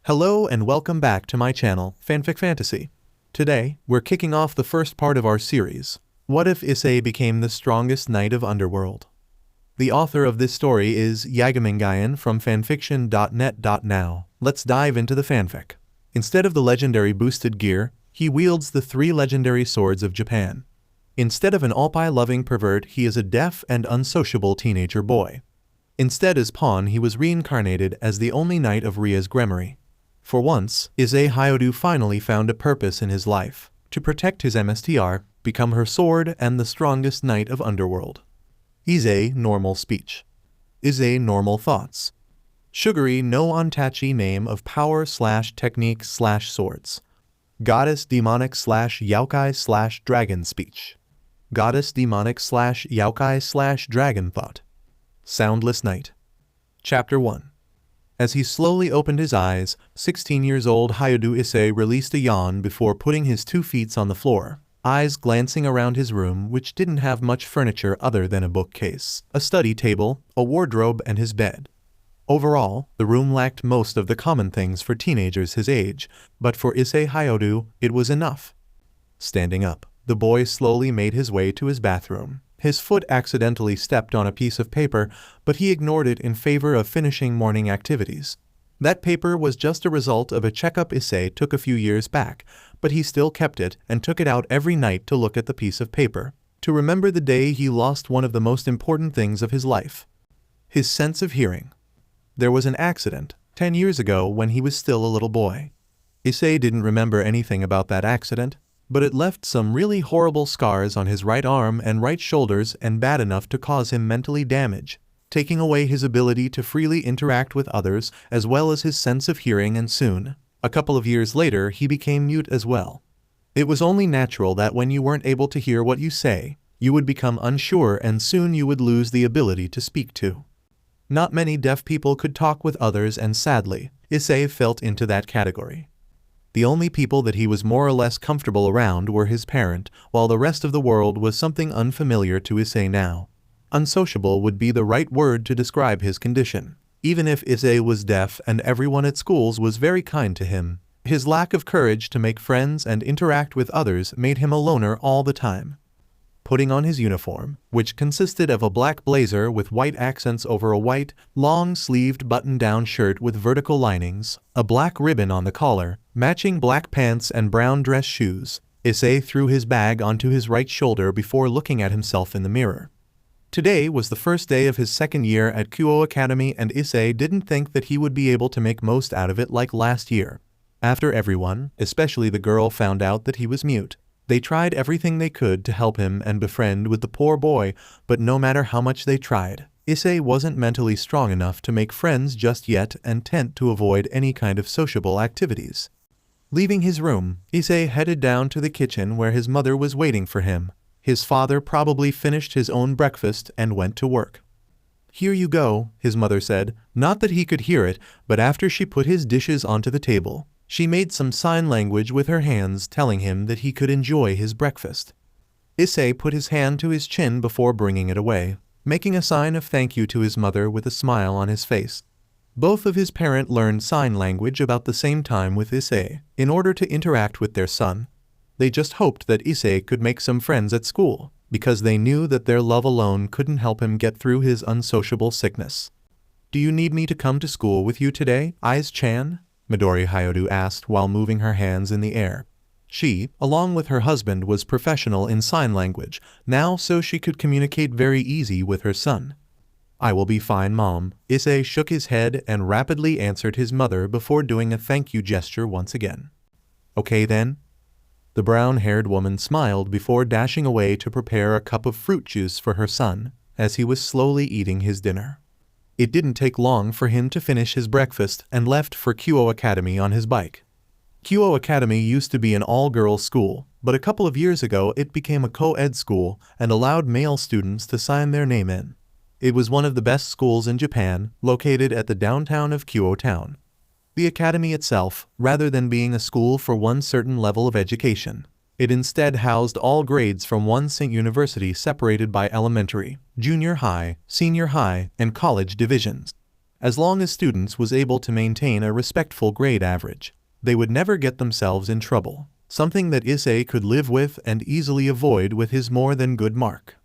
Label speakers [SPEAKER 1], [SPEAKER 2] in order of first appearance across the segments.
[SPEAKER 1] Hello and welcome back to my channel, Fanfic Fantasy. Today, we're kicking off the first part of our series, What If Issei Became the Strongest Knight of Underworld? The author of this story is YagamiNguyen from fanfiction.net.now. Let's dive into the fanfic. Instead of the legendary boosted gear, he wields the 3 legendary swords of Japan. Instead of an alpi-loving pervert, he is a deaf and unsociable teenager boy. Instead as pawn, he was reincarnated as the only knight of Rias Gremory. For once, Issei Hyodu finally found a purpose in his life, to protect his MSTR, become her sword and the strongest knight of Underworld. Issei normal speech. Issei normal thoughts. Sugary no ontachi name of power/technique/swords. Goddess demonic/yokai/dragon speech. Goddess demonic/yokai/dragon thought. Soundless Night. Chapter 1. As he slowly opened his eyes, 16 years old Hyodu Issei released a yawn before putting his 2 feet on the floor, eyes glancing around his room, which didn't have much furniture other than a bookcase, a study table, a wardrobe, and his bed. Overall, the room lacked most of the common things for teenagers his age, but for Issei Hyodu, it was enough. Standing up, the boy slowly made his way to his bathroom. His foot accidentally stepped on a piece of paper, but he ignored it in favor of finishing morning activities. That paper was just a result of a checkup Issei took a few years back, but he still kept it and took it out every night to look at the piece of paper, to remember the day he lost one of the most important things of his life. His sense of hearing. There was an accident 10 years ago when he was still a little boy. Issei didn't remember anything about that accident, but it left some really horrible scars on his right arm and right shoulders and bad enough to cause him mentally damage, taking away his ability to freely interact with others as well as his sense of hearing, and soon, a couple of years later, he became mute as well. It was only natural that when you weren't able to hear what you say, you would become unsure and soon you would lose the ability to speak to. Not many deaf people could talk with others, and sadly, Issei fell into that category. The only people that he was more or less comfortable around were his parent, while the rest of the world was something unfamiliar to Issei now. Unsociable would be the right word to describe his condition. Even if Issei was deaf and everyone at schools was very kind to him, his lack of courage to make friends and interact with others made him a loner all the time. Putting on his uniform, which consisted of a black blazer with white accents over a white, long-sleeved button-down shirt with vertical linings, a black ribbon on the collar, matching black pants and brown dress shoes, Issei threw his bag onto his right shoulder before looking at himself in the mirror. Today was the first day of his second year at Kuo Academy, and Issei didn't think that he would be able to make most out of it like last year. After everyone, especially the girl, found out that he was mute, they tried everything they could to help him and befriend with the poor boy, but no matter how much they tried, Issei wasn't mentally strong enough to make friends just yet and tend to avoid any kind of sociable activities. Leaving his room, Issei headed down to the kitchen where his mother was waiting for him. His father probably finished his own breakfast and went to work. "Here you go," his mother said, not that he could hear it, but after she put his dishes onto the table, she made some sign language with her hands telling him that he could enjoy his breakfast. Issei put his hand to his chin before bringing it away, making a sign of thank you to his mother with a smile on his face. Both of his parents learned sign language about the same time with Issei, in order to interact with their son. They just hoped that Issei could make some friends at school, because they knew that their love alone couldn't help him get through his unsociable sickness. "Do you need me to come to school with you today, Ise-chan?" Midori Hyodu asked while moving her hands in the air. She, along with her husband, was professional in sign language now, so she could communicate very easy with her son. "I will be fine, Mom." Issei shook his head and rapidly answered his mother before doing a thank you gesture once again. "Okay then." The brown-haired woman smiled before dashing away to prepare a cup of fruit juice for her son, as he was slowly eating his dinner. It didn't take long for him to finish his breakfast and left for Kuo Academy on his bike. Kuo Academy used to be an all-girls school, but a couple of years ago it became a co-ed school and allowed male students to sign their name in. It was one of the best schools in Japan, located at the downtown of Kuo Town. The academy itself, rather than being a school for one certain level of education, it instead housed all grades from one St. University, separated by elementary, junior high, senior high, and college divisions. As long as students was able to maintain a respectful grade average, they would never get themselves in trouble, something that Issei could live with and easily avoid with his more than good mark.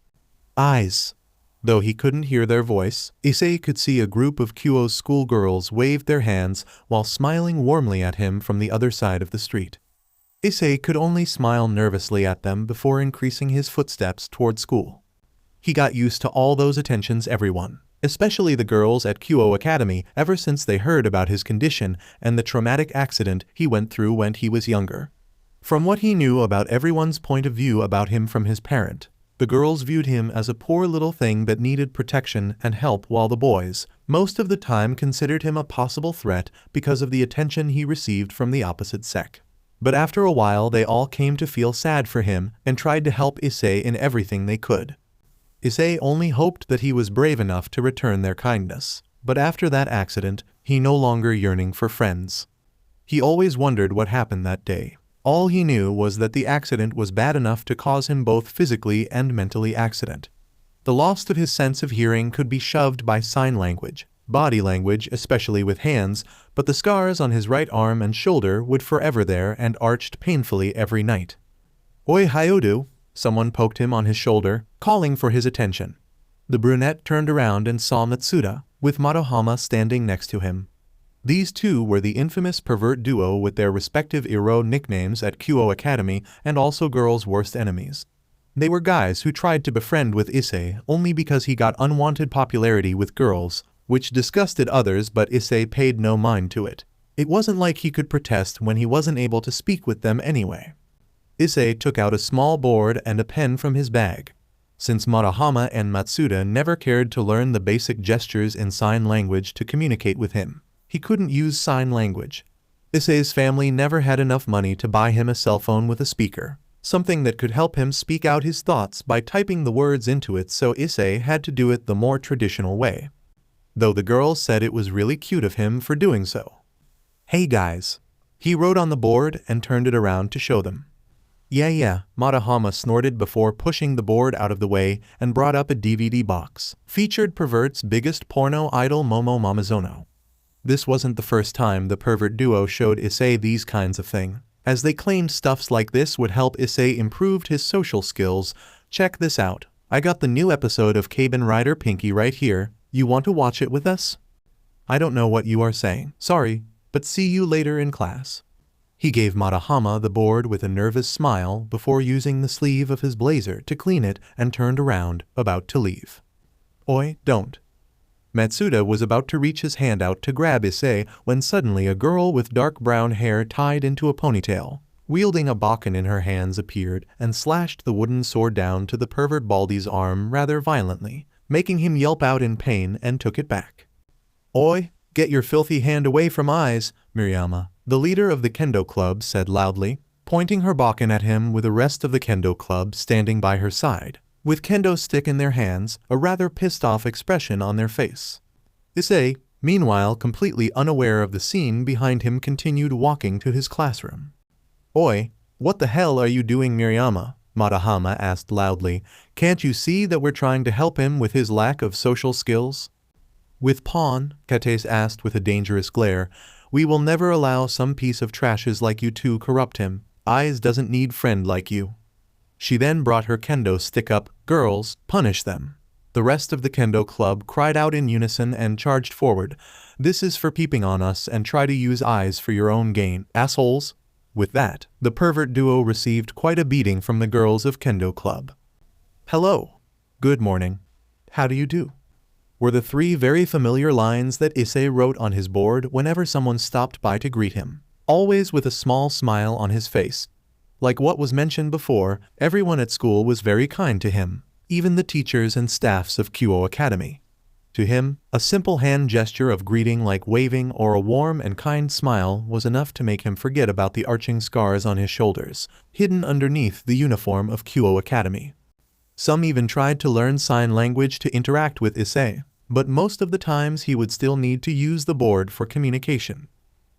[SPEAKER 1] Eyes. Though he couldn't hear their voice, Issei could see a group of Kuo's schoolgirls waved their hands while smiling warmly at him from the other side of the street. Issei could only smile nervously at them before increasing his footsteps toward school. He got used to all those attentions everyone, especially the girls at Kuo Academy, ever since they heard about his condition and the traumatic accident he went through when he was younger. From what he knew about everyone's point of view about him from his parent, the girls viewed him as a poor little thing that needed protection and help, while the boys, most of the time, considered him a possible threat because of the attention he received from the opposite sex. But after a while they all came to feel sad for him and tried to help Issei in everything they could. Issei only hoped that he was brave enough to return their kindness, but after that accident, he no longer yearning for friends. He always wondered what happened that day. All he knew was that the accident was bad enough to cause him both physically and mentally accident. The loss of his sense of hearing could be shoved by sign language, body language, especially with hands, but the scars on his right arm and shoulder would forever there and arched painfully every night. "Oi Hyodu," someone poked him on his shoulder, calling for his attention. The brunette turned around and saw Matsuda, with Madohama standing next to him. These two were the infamous pervert duo with their respective Iro nicknames at Kuo Academy and also girls' worst enemies. They were guys who tried to befriend with Issei only because he got unwanted popularity with girls, which disgusted others, but Issei paid no mind to it. It wasn't like he could protest when he wasn't able to speak with them anyway. Issei took out a small board and a pen from his bag. Since Madohama and Matsuda never cared to learn the basic gestures in sign language to communicate with him, he couldn't use sign language. Issei's family never had enough money to buy him a cell phone with a speaker, something that could help him speak out his thoughts by typing the words into it, so Issei had to do it the more traditional way. Though the girls said it was really cute of him for doing so. "Hey guys," he wrote on the board and turned it around to show them. Yeah, Madohama snorted before pushing the board out of the way and brought up a DVD box. Featured pervert's biggest porno idol Momo Momonozo. This wasn't the first time the pervert duo showed Issei these kinds of thing, as they claimed stuffs like this would help Issei improve his social skills. "Check this out. I got the new episode of Kamen Rider Pinky right here. You want to watch it with us?" "I don't know what you are saying. Sorry, but see you later in class." He gave Madohama the board with a nervous smile before using the sleeve of his blazer to clean it and turned around, about to leave. "Oi, don't." Matsuda was about to reach his hand out to grab Issei when suddenly a girl with dark brown hair tied into a ponytail, wielding a bokken in her hands, appeared and slashed the wooden sword down to the pervert Baldy's arm rather violently, making him yelp out in pain, and took it back. "Oi, get your filthy hand away from eyes," Miriama, the leader of the kendo club, said loudly, pointing her bokken at him, with the rest of the kendo club standing by her side, with kendo stick in their hands, a rather pissed-off expression on their face. Issei, meanwhile completely unaware of the scene behind him, continued walking to his classroom. "Oi, what the hell are you doing, Miriama?" Madohama asked loudly. "Can't you see that we're trying to help him with his lack of social skills?" "With Pawn," Kates asked with a dangerous glare, "we will never allow some piece of trashes like you to corrupt him. Eyes doesn't need friend like you." She then brought her kendo stick up. "Girls, punish them." The rest of the kendo club cried out in unison and charged forward. "This is for peeping on us, and try to use eyes for your own gain, assholes." With that, the pervert duo received quite a beating from the girls of kendo club. "Hello. Good morning. How do you do?" were the three very familiar lines that Issei wrote on his board whenever someone stopped by to greet him, always with a small smile on his face. Like what was mentioned before, everyone at school was very kind to him, even the teachers and staffs of Kuo Academy. To him, a simple hand gesture of greeting like waving or a warm and kind smile was enough to make him forget about the arching scars on his shoulders, hidden underneath the uniform of Kuo Academy. Some even tried to learn sign language to interact with Issei, but most of the times he would still need to use the board for communication.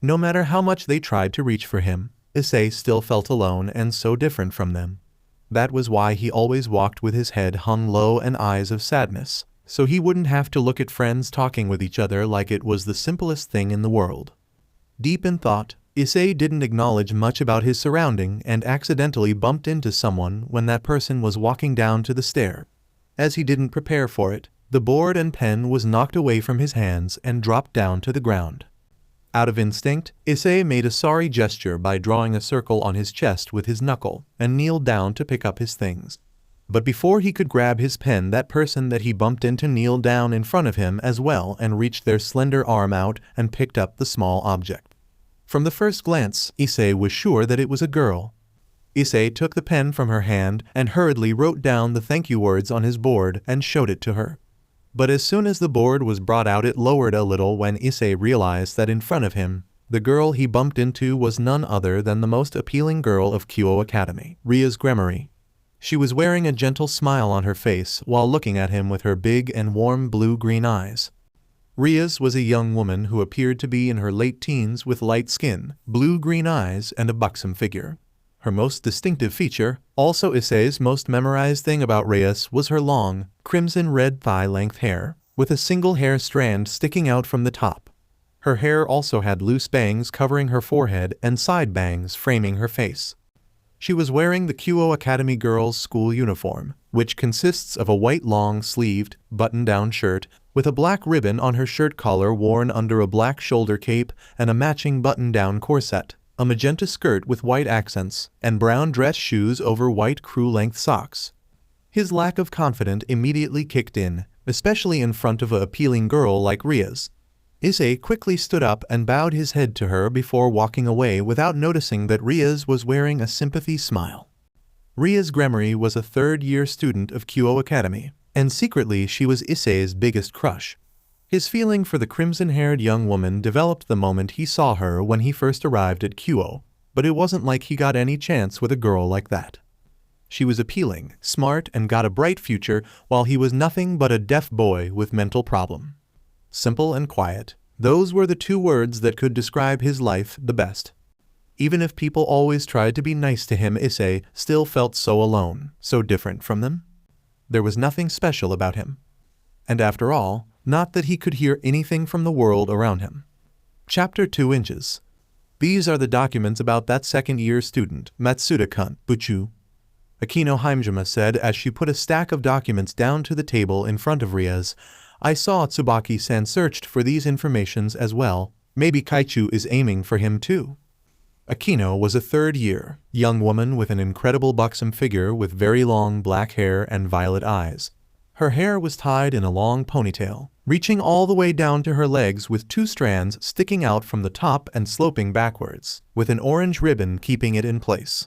[SPEAKER 1] No matter how much they tried to reach for him, Issei still felt alone and so different from them. That was why he always walked with his head hung low and eyes of sadness, so he wouldn't have to look at friends talking with each other like it was the simplest thing in the world. Deep in thought, Issei didn't acknowledge much about his surrounding and accidentally bumped into someone when that person was walking down to the stair. As he didn't prepare for it, the board and pen was knocked away from his hands and dropped down to the ground. Out of instinct, Issei made a sorry gesture by drawing a circle on his chest with his knuckle and kneeled down to pick up his things. But before he could grab his pen, that person that he bumped into kneeled down in front of him as well and reached their slender arm out and picked up the small object. From the first glance, Issei was sure that it was a girl. Issei took the pen from her hand and hurriedly wrote down the thank you words on his board and showed it to her. But as soon as the board was brought out, it lowered a little when Issei realized that in front of him, the girl he bumped into was none other than the most appealing girl of Kyoto Academy, Rias Gremory. She was wearing a gentle smile on her face while looking at him with her big and warm blue-green eyes. Rias was a young woman who appeared to be in her late teens with light skin, blue-green eyes, and a buxom figure. Her most distinctive feature, also Issei's most memorized thing about Rias, was her long, crimson-red thigh-length hair, with a single hair strand sticking out from the top. Her hair also had loose bangs covering her forehead and side bangs framing her face. She was wearing the Kyoto Academy girls' school uniform, which consists of a white long-sleeved, button-down shirt with a black ribbon on her shirt collar worn under a black shoulder cape and a matching button-down corset, a magenta skirt with white accents, and brown dress shoes over white crew-length socks. His lack of confidence immediately kicked in, especially in front of an appealing girl like Rias. Issei quickly stood up and bowed his head to her before walking away without noticing that Rias was wearing a sympathy smile. Rias Gremory was a third-year student of Kyoto Academy, and secretly she was Issei's biggest crush. His feeling for the crimson-haired young woman developed the moment he saw her when he first arrived at Kyoto, but it wasn't like he got any chance with a girl like that. She was appealing, smart, and got a bright future, while he was nothing but a deaf boy with mental problem. Simple and quiet, those were the two words that could describe his life the best. Even if people always tried to be nice to him, Issei still felt so alone, so different from them. There was nothing special about him. And after all, not that he could hear anything from the world around him. Chapter 2 Inches. These are the documents about that second-year student, Matsuda-kun, Buchu. Akeno Himejima said as she put a stack of documents down to the table in front of Rias. I saw Tsubaki-san searched for these informations as well. Maybe Kaichu is aiming for him too. Akeno was a third-year, young woman with an incredible buxom figure with very long black hair and violet eyes. Her hair was tied in a long ponytail, reaching all the way down to her legs with two strands sticking out from the top and sloping backwards, with an orange ribbon keeping it in place.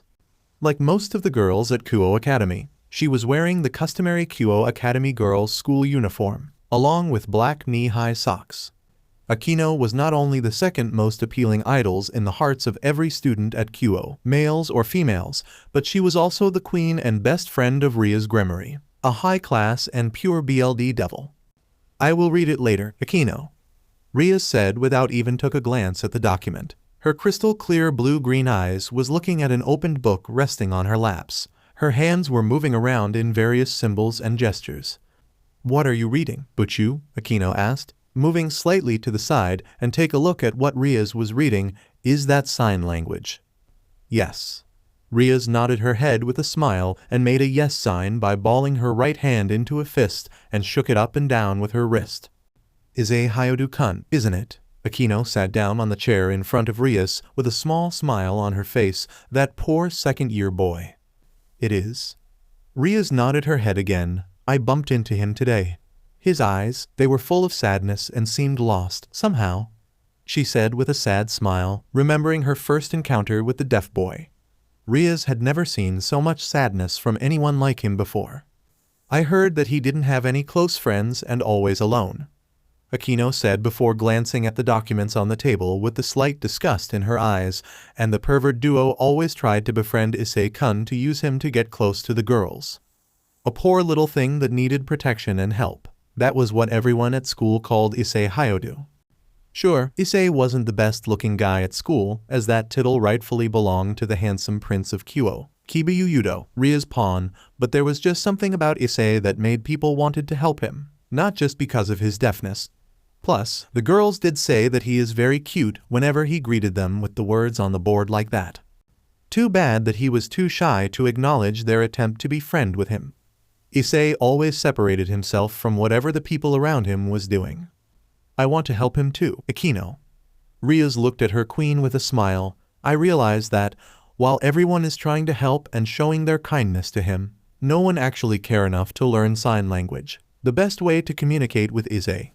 [SPEAKER 1] Like most of the girls at Kyoto Academy, she was wearing the customary Kyoto Academy girls' school uniform, along with black knee-high socks. Akeno was not only the second most appealing idols in the hearts of every student at Kyoto, males or females, but she was also the queen and best friend of Rias Gremory, a high-class and pure BLD devil. I will read it later, Akeno. Rias said without even took a glance at the document. Her crystal-clear blue-green eyes was looking at an opened book resting on her laps. Her hands were moving around in various symbols and gestures. What are you reading, Buchu? Akeno asked, moving slightly to the side and take a look at what Rias was reading. Is that sign language? Yes. Rias nodded her head with a smile and made a yes sign by balling her right hand into a fist and shook it up and down with her wrist. Issei Hyodu-kun, isn't it? Akeno sat down on the chair in front of Rias with a small smile on her face. That poor second-year boy. It is. Rias nodded her head again. I bumped into him today. His eyes, they were full of sadness and seemed lost, somehow, she said with a sad smile, remembering her first encounter with the deaf boy. Rias had never seen so much sadness from anyone like him before. I heard that he didn't have any close friends and always alone. Akeno said before glancing at the documents on the table with the slight disgust in her eyes, and the pervert duo always tried to befriend Issei-kun to use him to get close to the girls. A poor little thing that needed protection and help. That was what everyone at school called Issei Hyodu. Sure, Issei wasn't the best-looking guy at school, as that title rightfully belonged to the handsome prince of Kyoto, Kibiyu Yudo, Rias' pawn, but there was just something about Issei that made people wanted to help him. not just because of his deafness. Plus, the girls did say that he is very cute whenever he greeted them with the words on the board like that. Too bad that he was too shy to acknowledge their attempt to be friend with him. Issei always separated himself from whatever the people around him was doing. I want to help him too, Akeno. Rias looked at her queen with a smile. I realized that, while everyone is trying to help and showing their kindness to him, no one actually care enough to learn sign language, the best way to communicate with Issei.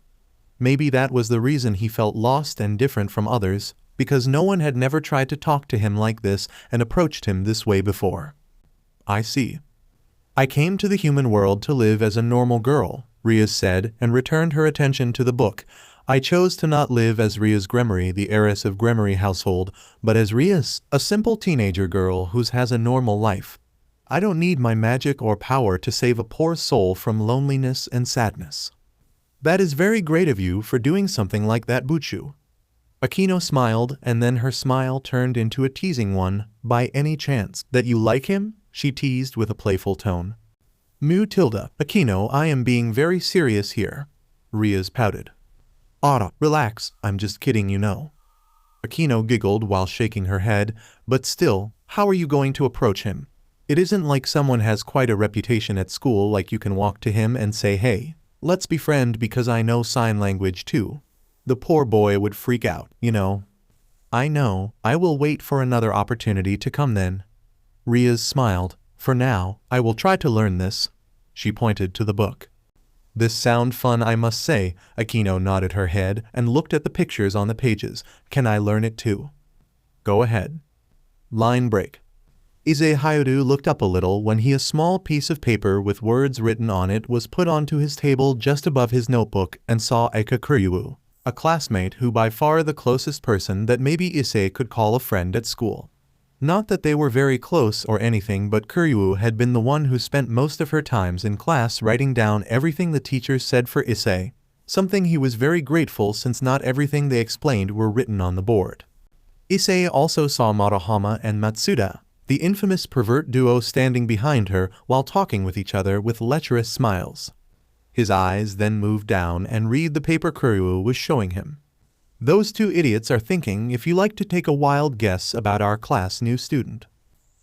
[SPEAKER 1] Maybe that was the reason he felt lost and different from others, because no one had never tried to talk to him like this and approached him this way before. I see. I came to the human world to live as a normal girl, Rias said, and returned her attention to the book. I chose to not live as Rias Gremory, the heiress of Gremory household, but as Rias, a simple teenager girl who has a normal life. I don't need my magic or power to save a poor soul from loneliness and sadness. That is very great of you for doing something like that, Buchu. Akeno smiled, and then her smile turned into a teasing one. By any chance that you like him? She teased with a playful tone. Mu tilde, Akeno, I am being very serious here. Rias pouted. Relax, I'm just kidding, you know. Akeno giggled while shaking her head, but still, how are you going to approach him? It isn't like someone has quite a reputation at school like you can walk to him and say, hey, let's be friends because I know sign language too. The poor boy would freak out, you know. I know, I will wait for another opportunity to come then. Rias smiled. For now, I will try to learn this. She pointed to the book. This sound fun, I must say. Akeno nodded her head and looked at the pictures on the pages. Can I learn it too? Go ahead. Line break. Issei Hyudu looked up a little when a small piece of paper with words written on it was put onto his table just above his notebook and saw Eka Kuryu, a classmate who by far the closest person that maybe Issei could call a friend at school. Not that they were very close or anything, but Kuryu had been the one who spent most of her times in class writing down everything the teachers said for Issei, something he was very grateful since not everything they explained were written on the board. Issei also saw Maruhama and Matsuda, the infamous pervert duo, standing behind her while talking with each other with lecherous smiles. His eyes then moved down and read the paper Kuryu was showing him. Those two idiots are thinking if you like to take a wild guess about our class new student.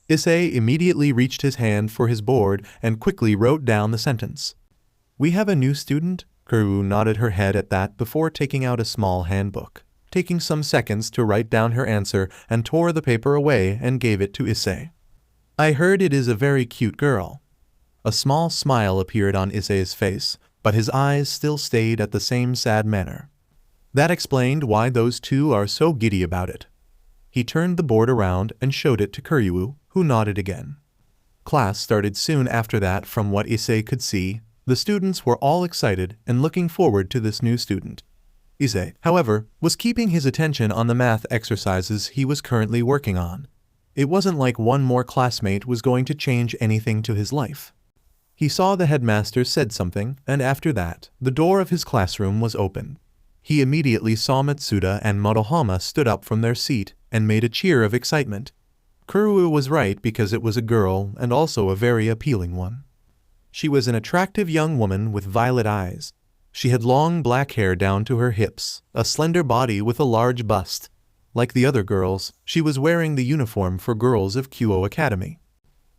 [SPEAKER 1] Issei immediately reached his hand for his board and quickly wrote down the sentence. We have a new student? Kuryu nodded her head at that before taking out a small handbook, taking some seconds to write down her answer, and tore the paper away and gave it to Issei. I heard it is a very cute girl. A small smile appeared on Issei's face, but his eyes still stayed at the same sad manner. That explained why those two are so giddy about it. He turned the board around and showed it to Kuryu, who nodded again. Class started soon after that. From what Issei could see, the students were all excited and looking forward to this new student. Issei, however, was keeping his attention on the math exercises he was currently working on. It wasn't like one more classmate was going to change anything to his life. He saw the headmaster said something, and after that, the door of his classroom was opened. He immediately saw Matsuda and Maruhama stood up from their seat and made a cheer of excitement. Kuryu was right because it was a girl and also a very appealing one. She was an attractive young woman with violet eyes. She had long black hair down to her hips, a slender body with a large bust. Like the other girls, she was wearing the uniform for girls of Kyo Academy.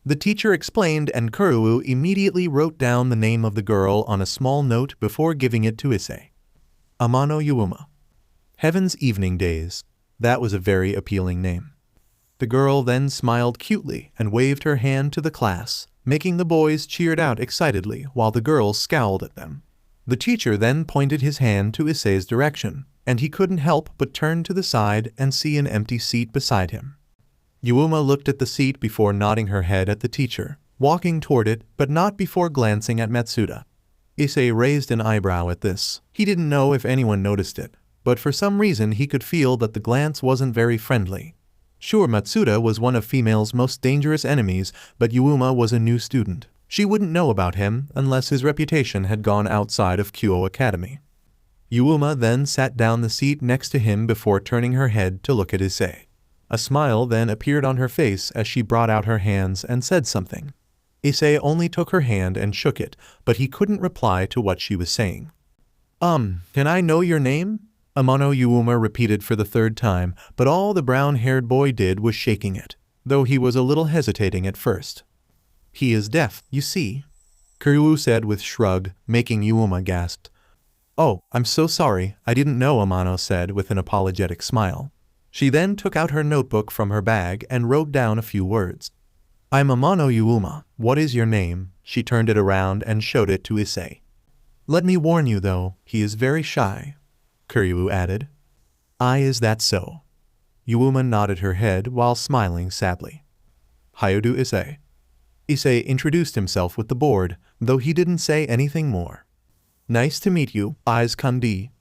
[SPEAKER 1] The teacher explained, and Kuryu immediately wrote down the name of the girl on a small note before giving it to Issei. Amano Yuuma. Heaven's Evening Days. That was a very appealing name. The girl then smiled cutely and waved her hand to the class, making the boys cheered out excitedly while the girls scowled at them. The teacher then pointed his hand to Issei's direction, and he couldn't help but turn to the side and see an empty seat beside him. Yuuma looked at the seat before nodding her head at the teacher, walking toward it but not before glancing at Matsuda. Issei raised an eyebrow at this. He didn't know if anyone noticed it, but for some reason he could feel that the glance wasn't very friendly. Sure, Matsuda was one of female's most dangerous enemies, but Yuuma was a new student. She wouldn't know about him unless his reputation had gone outside of Kyo Academy. Yuuma then sat down the seat next to him before turning her head to look at Issei. A smile then appeared on her face as she brought out her hands and said something. Issei only took her hand and shook it, but he couldn't reply to what she was saying. Can I know your name? Amano Yuuma repeated for the third time, but all the brown-haired boy did was shaking it, though he was a little hesitating at first. He is deaf, you see, Kuryu said with shrug, making Yuuma gasp. Oh, I'm so sorry, I didn't know, Amano said with an apologetic smile. She then took out her notebook from her bag and wrote down a few words. I'm Amano Yuuma, what is your name? She turned it around and showed it to Issei. Let me warn you though, he is very shy, Kuryu added. Is that so? Yuuma nodded her head while smiling sadly. Hayudu Issei. Issei introduced himself with the board, though he didn't say anything more. Nice to meet you, Eyes Kandi.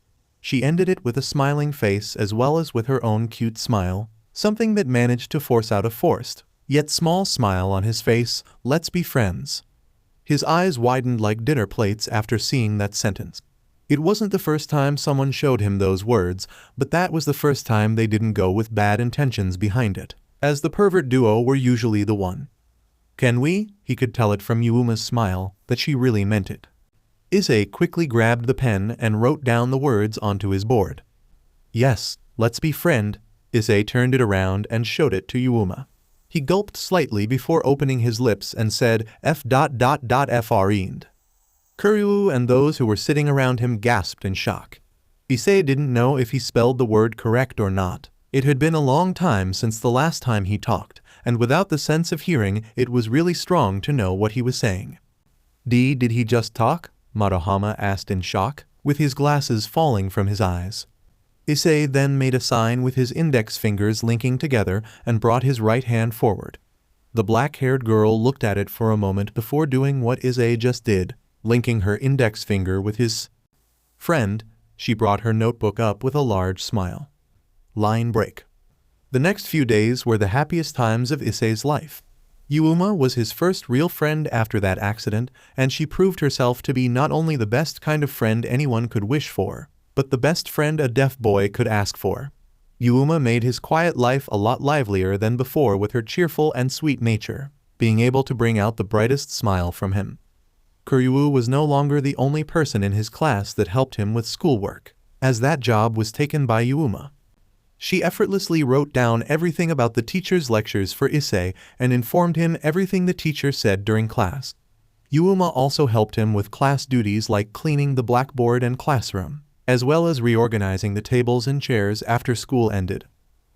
[SPEAKER 1] She ended it with a smiling face as well as with her own cute smile, something that managed to force out a forced, yet small smile on his face. Let's be friends. His eyes widened like dinner plates after seeing that sentence. It wasn't the first time someone showed him those words, but that was the first time they didn't go with bad intentions behind it, as the pervert duo were usually the one. Can we? He could tell it from Yuuma's smile that she really meant it. Issei quickly grabbed the pen and wrote down the words onto his board. Yes, let's be friend. Issei turned it around and showed it to Yuuma. He gulped slightly before opening his lips and said F.Friend. Kuryu and those who were sitting around him gasped in shock. Issei didn't know if he spelled the word correct or not. It had been a long time since the last time he talked, and without the sense of hearing, it was really strong to know what he was saying. Did he just talk? Madohama asked in shock, with his glasses falling from his eyes. Issei then made a sign with his index fingers linking together and brought his right hand forward. The black-haired girl looked at it for a moment before doing what Issei just did, linking her index finger with his friend. She brought her notebook up with a large smile. Line break. The next few days were the happiest times of Issei's life. Yuuma was his first real friend after that accident, and she proved herself to be not only the best kind of friend anyone could wish for, but the best friend a deaf boy could ask for. Yuuma made his quiet life a lot livelier than before with her cheerful and sweet nature, being able to bring out the brightest smile from him. Kuryu was no longer the only person in his class that helped him with schoolwork, as that job was taken by Yuuma. She effortlessly wrote down everything about the teacher's lectures for Issei and informed him everything the teacher said during class. Yuuma also helped him with class duties like cleaning the blackboard and classroom, as well as reorganizing the tables and chairs after school ended.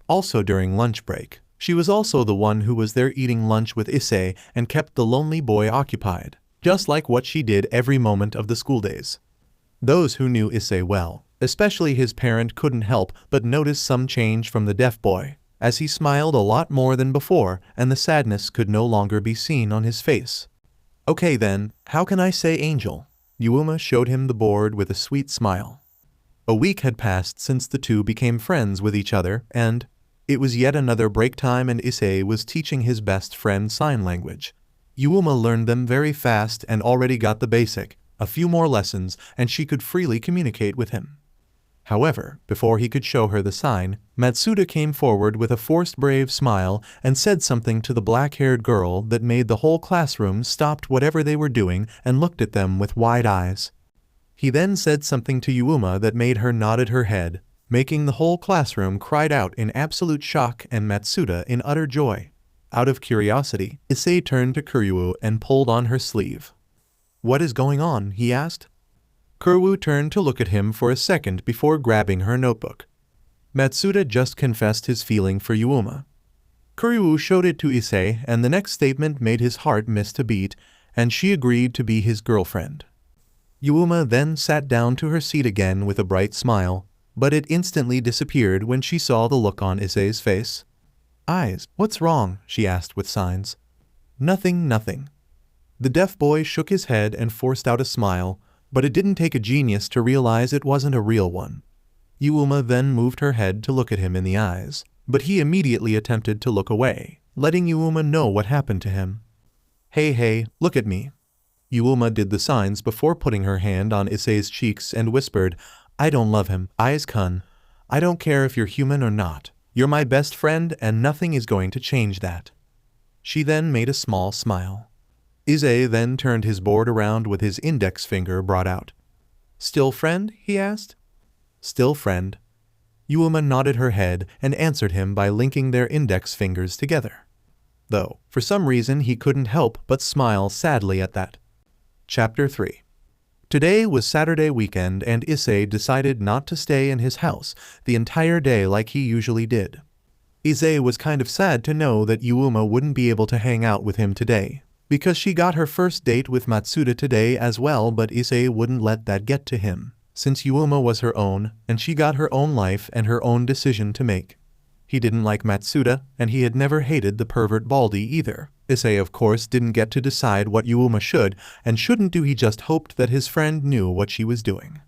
[SPEAKER 1] Also during lunch break, she was also the one who was there eating lunch with Issei and kept the lonely boy occupied, just like what she did every moment of the school days. Those who knew Issei well, especially his parent, couldn't help but notice some change from the deaf boy, as he smiled a lot more than before and the sadness could no longer be seen on his face. Okay then, how can I say angel? Yuuma showed him the board with a sweet smile. A week had passed since the two became friends with each other, and it was yet another break time and Issei was teaching his best friend sign language. Yuuma learned them very fast and already got the basic, a few more lessons, and she could freely communicate with him. However, before he could show her the sign, Matsuda came forward with a forced brave smile and said something to the black-haired girl that made the whole classroom stop whatever they were doing and looked at them with wide eyes. He then said something to Yuuma that made her nodded her head, making the whole classroom cried out in absolute shock and Matsuda in utter joy. Out of curiosity, Issei turned to Kuryu and pulled on her sleeve. What is going on? He asked. Kuryu turned to look at him for a second before grabbing her notebook. Matsuda just confessed his feeling for Yuuma. Kuryu showed it to Issei, and the next statement made his heart miss a beat, and she agreed to be his girlfriend. Yuuma then sat down to her seat again with a bright smile, but it instantly disappeared when she saw the look on Issei's face. Eyes, what's wrong? She asked with signs. Nothing, nothing. The deaf boy shook his head and forced out a smile, but it didn't take a genius to realize it wasn't a real one. Yuuma then moved her head to look at him in the eyes, but he immediately attempted to look away, letting Yuuma know what happened to him. Hey, look at me. Yuuma did the signs before putting her hand on Issei's cheeks and whispered, I don't love him, Eyes-kun. I don't care if you're human or not. You're my best friend and nothing is going to change that. She then made a small smile. Issei then turned his board around with his index finger brought out. "Still friend?" he asked. "Still friend." Yuuma nodded her head and answered him by linking their index fingers together. Though, for some reason he couldn't help but smile sadly at that. Chapter 3. Today was Saturday weekend and Issei decided not to stay in his house the entire day like he usually did. Issei was kind of sad to know that Yuuma wouldn't be able to hang out with him today, because she got her first date with Matsuda today as well, but Issei wouldn't let that get to him, since Yuuma was her own and she got her own life and her own decision to make. He didn't like Matsuda, and he had never hated the pervert Baldy either. Issei of course didn't get to decide what Yuuma should and shouldn't do, he just hoped that his friend knew what she was doing.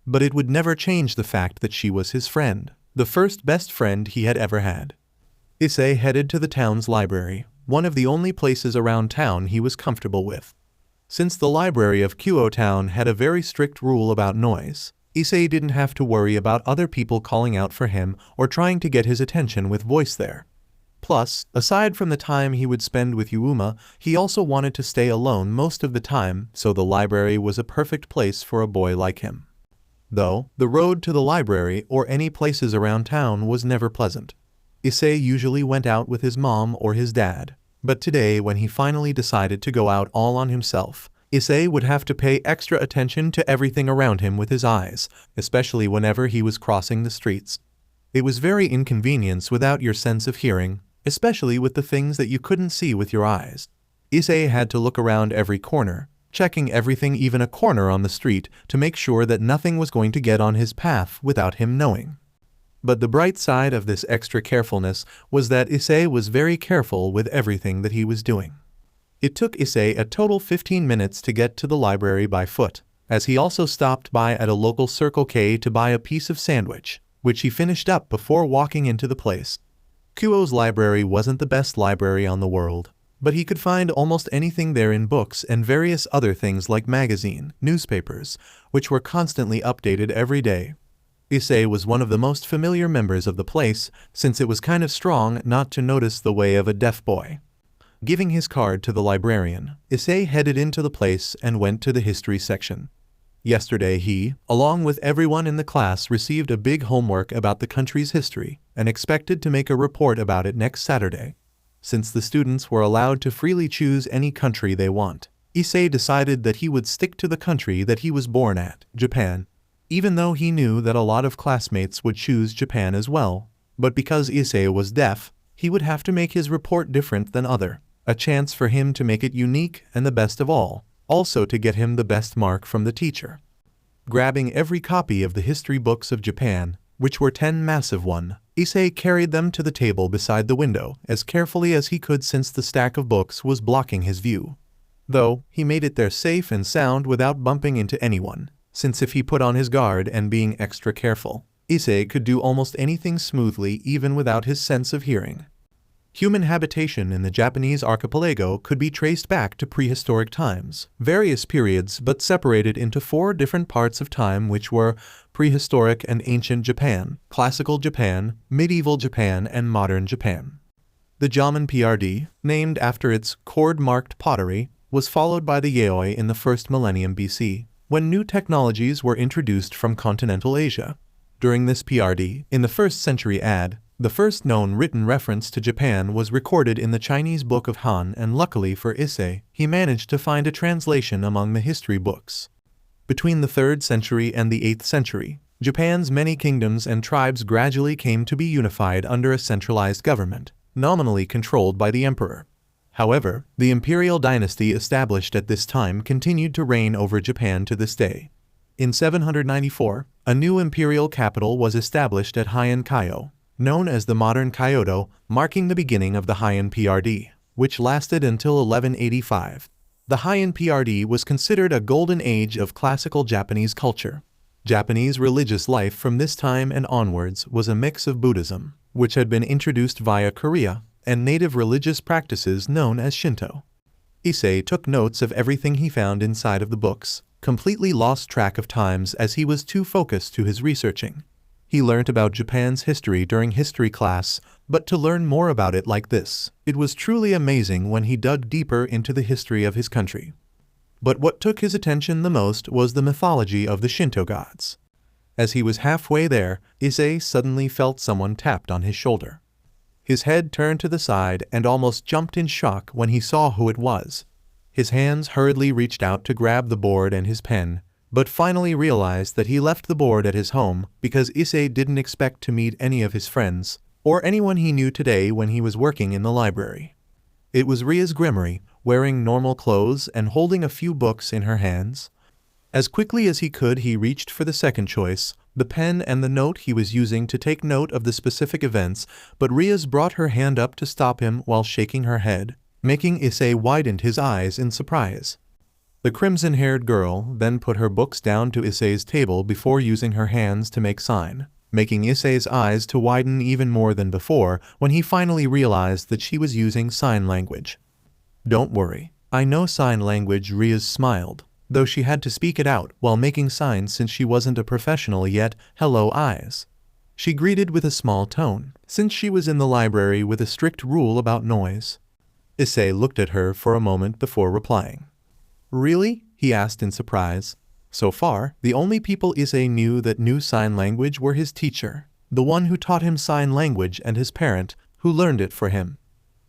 [SPEAKER 1] But it would never change the fact that she was his friend, the first best friend he had ever had. Issei headed to the town's library, one of the only places around town he was comfortable with. Since the library of Kyoto Town had a very strict rule about noise, Issei didn't have to worry about other people calling out for him or trying to get his attention with voice there. Plus, aside from the time he would spend with Yuuma, he also wanted to stay alone most of the time, so the library was a perfect place for a boy like him. Though, the road to the library or any places around town was never pleasant. Issei usually went out with his mom or his dad, but today when he finally decided to go out all on himself, Issei would have to pay extra attention to everything around him with his eyes, especially whenever he was crossing the streets. It was very inconvenient without your sense of hearing, especially with the things that you couldn't see with your eyes. Issei had to look around every corner, checking everything, even a corner on the street, to make sure that nothing was going to get on his path without him knowing. But the bright side of this extra carefulness was that Issei was very careful with everything that he was doing. It took Issei a total 15 minutes to get to the library by foot, as he also stopped by at a local Circle K to buy a piece of sandwich, which he finished up before walking into the place. Kyoto's library wasn't the best library on the world, but he could find almost anything there in books and various other things like magazine, newspapers, which were constantly updated every day. Issei was one of the most familiar members of the place, since it was kind of strong not to notice the way of a deaf boy. Giving his card to the librarian, Issei headed into the place and went to the history section. Yesterday he, along with everyone in the class, received a big homework about the country's history and expected to make a report about it next Saturday. Since the students were allowed to freely choose any country they want, Issei decided that he would stick to the country that he was born at, Japan. Even though he knew that a lot of classmates would choose Japan as well, but because Issei was deaf, he would have to make his report different than other, a chance for him to make it unique and the best of all, also to get him the best mark from the teacher. Grabbing every copy of the history books of Japan, which were 10 massive ones, Issei carried them to the table beside the window as carefully as he could since the stack of books was blocking his view. Though, he made it there safe and sound without bumping into anyone, since if he put on his guard and being extra careful, Issei could do almost anything smoothly even without his sense of hearing. Human habitation in the Japanese archipelago could be traced back to prehistoric times, various periods but separated into 4 different parts of time, which were prehistoric and ancient Japan, classical Japan, medieval Japan, and modern Japan. The Jomon PRD, named after its cord-marked pottery, was followed by the Yayoi in the 1st millennium BC, when new technologies were introduced from continental Asia. During this PRD, in the 1st century AD, the first known written reference to Japan was recorded in the Chinese Book of Han, and luckily for Issei, he managed to find a translation among the history books. Between the 3rd century and the 8th century, Japan's many kingdoms and tribes gradually came to be unified under a centralized government, nominally controlled by the emperor. However, the imperial dynasty established at this time continued to reign over Japan to this day. In 794, a new imperial capital was established at Heian Kyo, known as the modern Kyoto, marking the beginning of the Heian PRD, which lasted until 1185. The Heian PRD was considered a golden age of classical Japanese culture. Japanese religious life from this time and onwards was a mix of Buddhism, which had been introduced via Korea, and native religious practices known as Shinto. Issei took notes of everything he found inside of the books, completely lost track of times as he was too focused to his researching. He learnt about Japan's history during history class, But to learn more about it like this, it was truly amazing when he dug deeper into the history of his country. But what took his attention the most was the mythology of the Shinto gods. As he was halfway there, Issei suddenly felt someone tapped on his shoulder. His head turned to the side and almost jumped in shock when he saw who it was. His hands hurriedly reached out to grab the board and his pen, but finally realized that he left the board at his home because Issei didn't expect to meet any of his friends or anyone he knew today when he was working in the library. It was Rias Gremory, wearing normal clothes and holding a few books in her hands. As quickly as he could, he reached for the second choice, the pen and the note he was using to take note of the specific events, but Rias brought her hand up to stop him while shaking her head, making Issei widen his eyes in surprise. The crimson-haired girl then put her books down to Issei's table before using her hands to make sign, making Issei's eyes to widen even more than before when he finally realized that she was using sign language. "Don't worry, I know sign language," Rias smiled, though she had to speak it out while making signs since she wasn't a professional yet. "Hello, eyes," she greeted with a small tone, since she was in the library with a strict rule about noise. Issei looked at her for a moment before replying. "Really?" he asked in surprise. So far, the only people Issei knew that knew sign language were his teacher, the one who taught him sign language, and his parent, who learned it for him.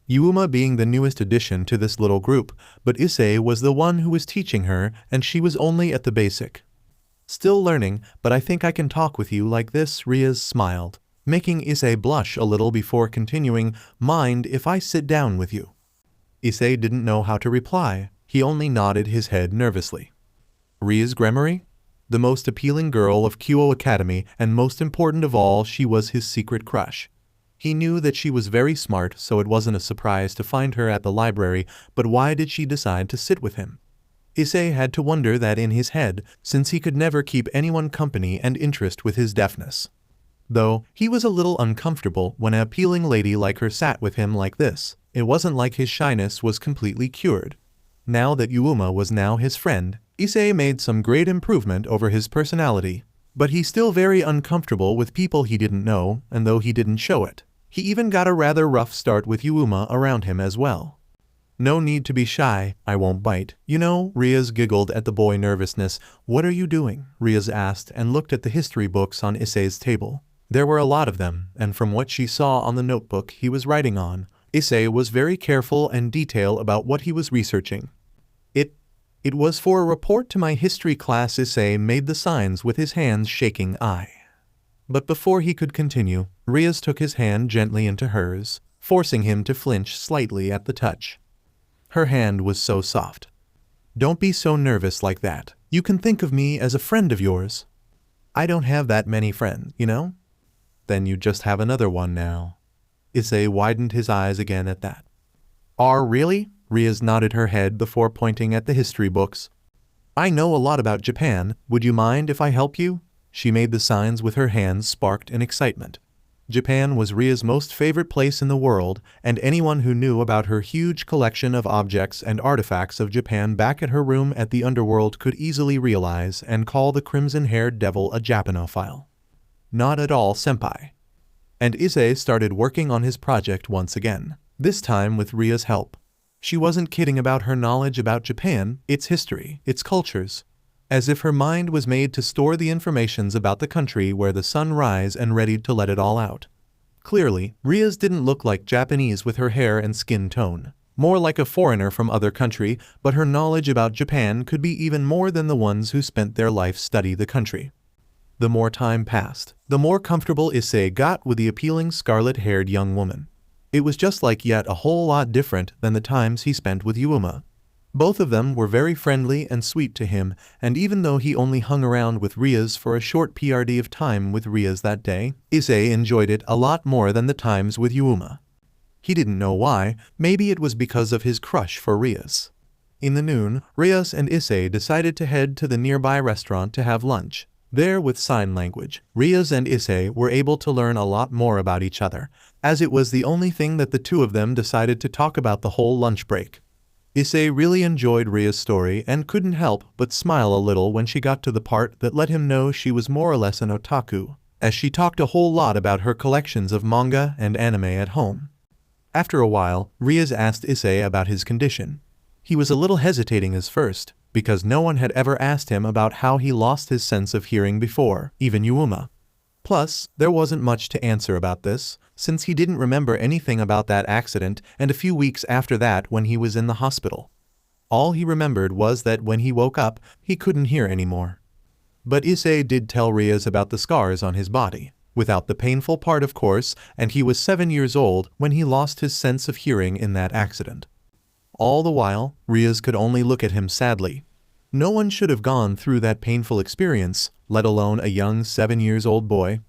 [SPEAKER 1] Yuuma being the newest addition to this little group, but Issei was the one who was teaching her, and she was only at the basic. "Still learning, but I think I can talk with you like this," Rias smiled, making Issei blush a little before continuing, "Mind if I sit down with you?" Issei didn't know how to reply. He only nodded his head nervously. Rias Gremory? The most appealing girl of Kyo Academy, and most important of all, she was his secret crush. He knew that she was very smart, so it wasn't a surprise to find her at the library, but why did she decide to sit with him? Issei had to wonder that in his head, since he could never keep anyone company and interest with his deafness. Though, he was a little uncomfortable when an appealing lady like her sat with him like this. It wasn't like his shyness was completely cured. Now that Yuuma was now his friend, Issei made some great improvement over his personality. But he's still very uncomfortable with people he didn't know, and though he didn't show it, he even got a rather rough start with Yuuma around him as well. "No need to be shy, I won't bite, you know," Rias giggled at the boy's nervousness. "What are you doing?" Rias asked and looked at the history books on Issei's table. There were a lot of them, and from what she saw on the notebook he was writing on, Issei was very careful and detailed about what he was researching. It was for a report to my history class." Issei made the signs with his hands shaking. But before he could continue, Rias took his hand gently into hers, forcing him to flinch slightly at the touch. Her hand was so soft. "Don't be so nervous like that. You can think of me as a friend of yours." "I don't have that many friends, you know." "Then you just have another one now." Issei widened his eyes again at that. Really?" Rias nodded her head before pointing at the history books. "I know a lot about Japan. Would you mind if I help you?" She made the signs with her hands sparked in excitement. Japan was Ria's most favorite place in the world, and anyone who knew about her huge collection of objects and artifacts of Japan back at her room at the underworld could easily realize and call the crimson-haired devil a Japanophile. "Not at all, senpai." And Issei started working on his project once again, this time with Ria's help. She wasn't kidding about her knowledge about Japan, its history, its cultures. As if her mind was made to store the informations about the country where the sun rise and ready to let it all out. Clearly, Rias didn't look like Japanese with her hair and skin tone, more like a foreigner from other country, but her knowledge about Japan could be even more than the ones who spent their life study the country. The more time passed, the more comfortable Issei got with the appealing scarlet-haired young woman. It was just like yet a whole lot different than the times he spent with Yuuma. Both of them were very friendly and sweet to him, and even though he only hung around with Rias for a short period of time with Rias that day, Issei enjoyed it a lot more than the times with Yuuma. He didn't know why. Maybe it was because of his crush for Rias. In the noon, Rias and Issei decided to head to the nearby restaurant to have lunch. There, with sign language, Rias and Issei were able to learn a lot more about each other, as it was the only thing that the two of them decided to talk about the whole lunch break. Issei really enjoyed Ria's story and couldn't help but smile a little when she got to the part that let him know she was more or less an otaku, as she talked a whole lot about her collections of manga and anime at home. After a while, Rias asked Issei about his condition. He was a little hesitating at first, because no one had ever asked him about how he lost his sense of hearing before, even Yuuma. Plus, there wasn't much to answer about this, since he didn't remember anything about that accident and a few weeks after that when he was in the hospital. All he remembered was that when he woke up, he couldn't hear anymore. But Issei did tell Rias about the scars on his body, without the painful part of course, and he was 7 years old when he lost his sense of hearing in that accident. All the while, Rias could only look at him sadly. No one should have gone through that painful experience, let alone a young 7-year-old boy.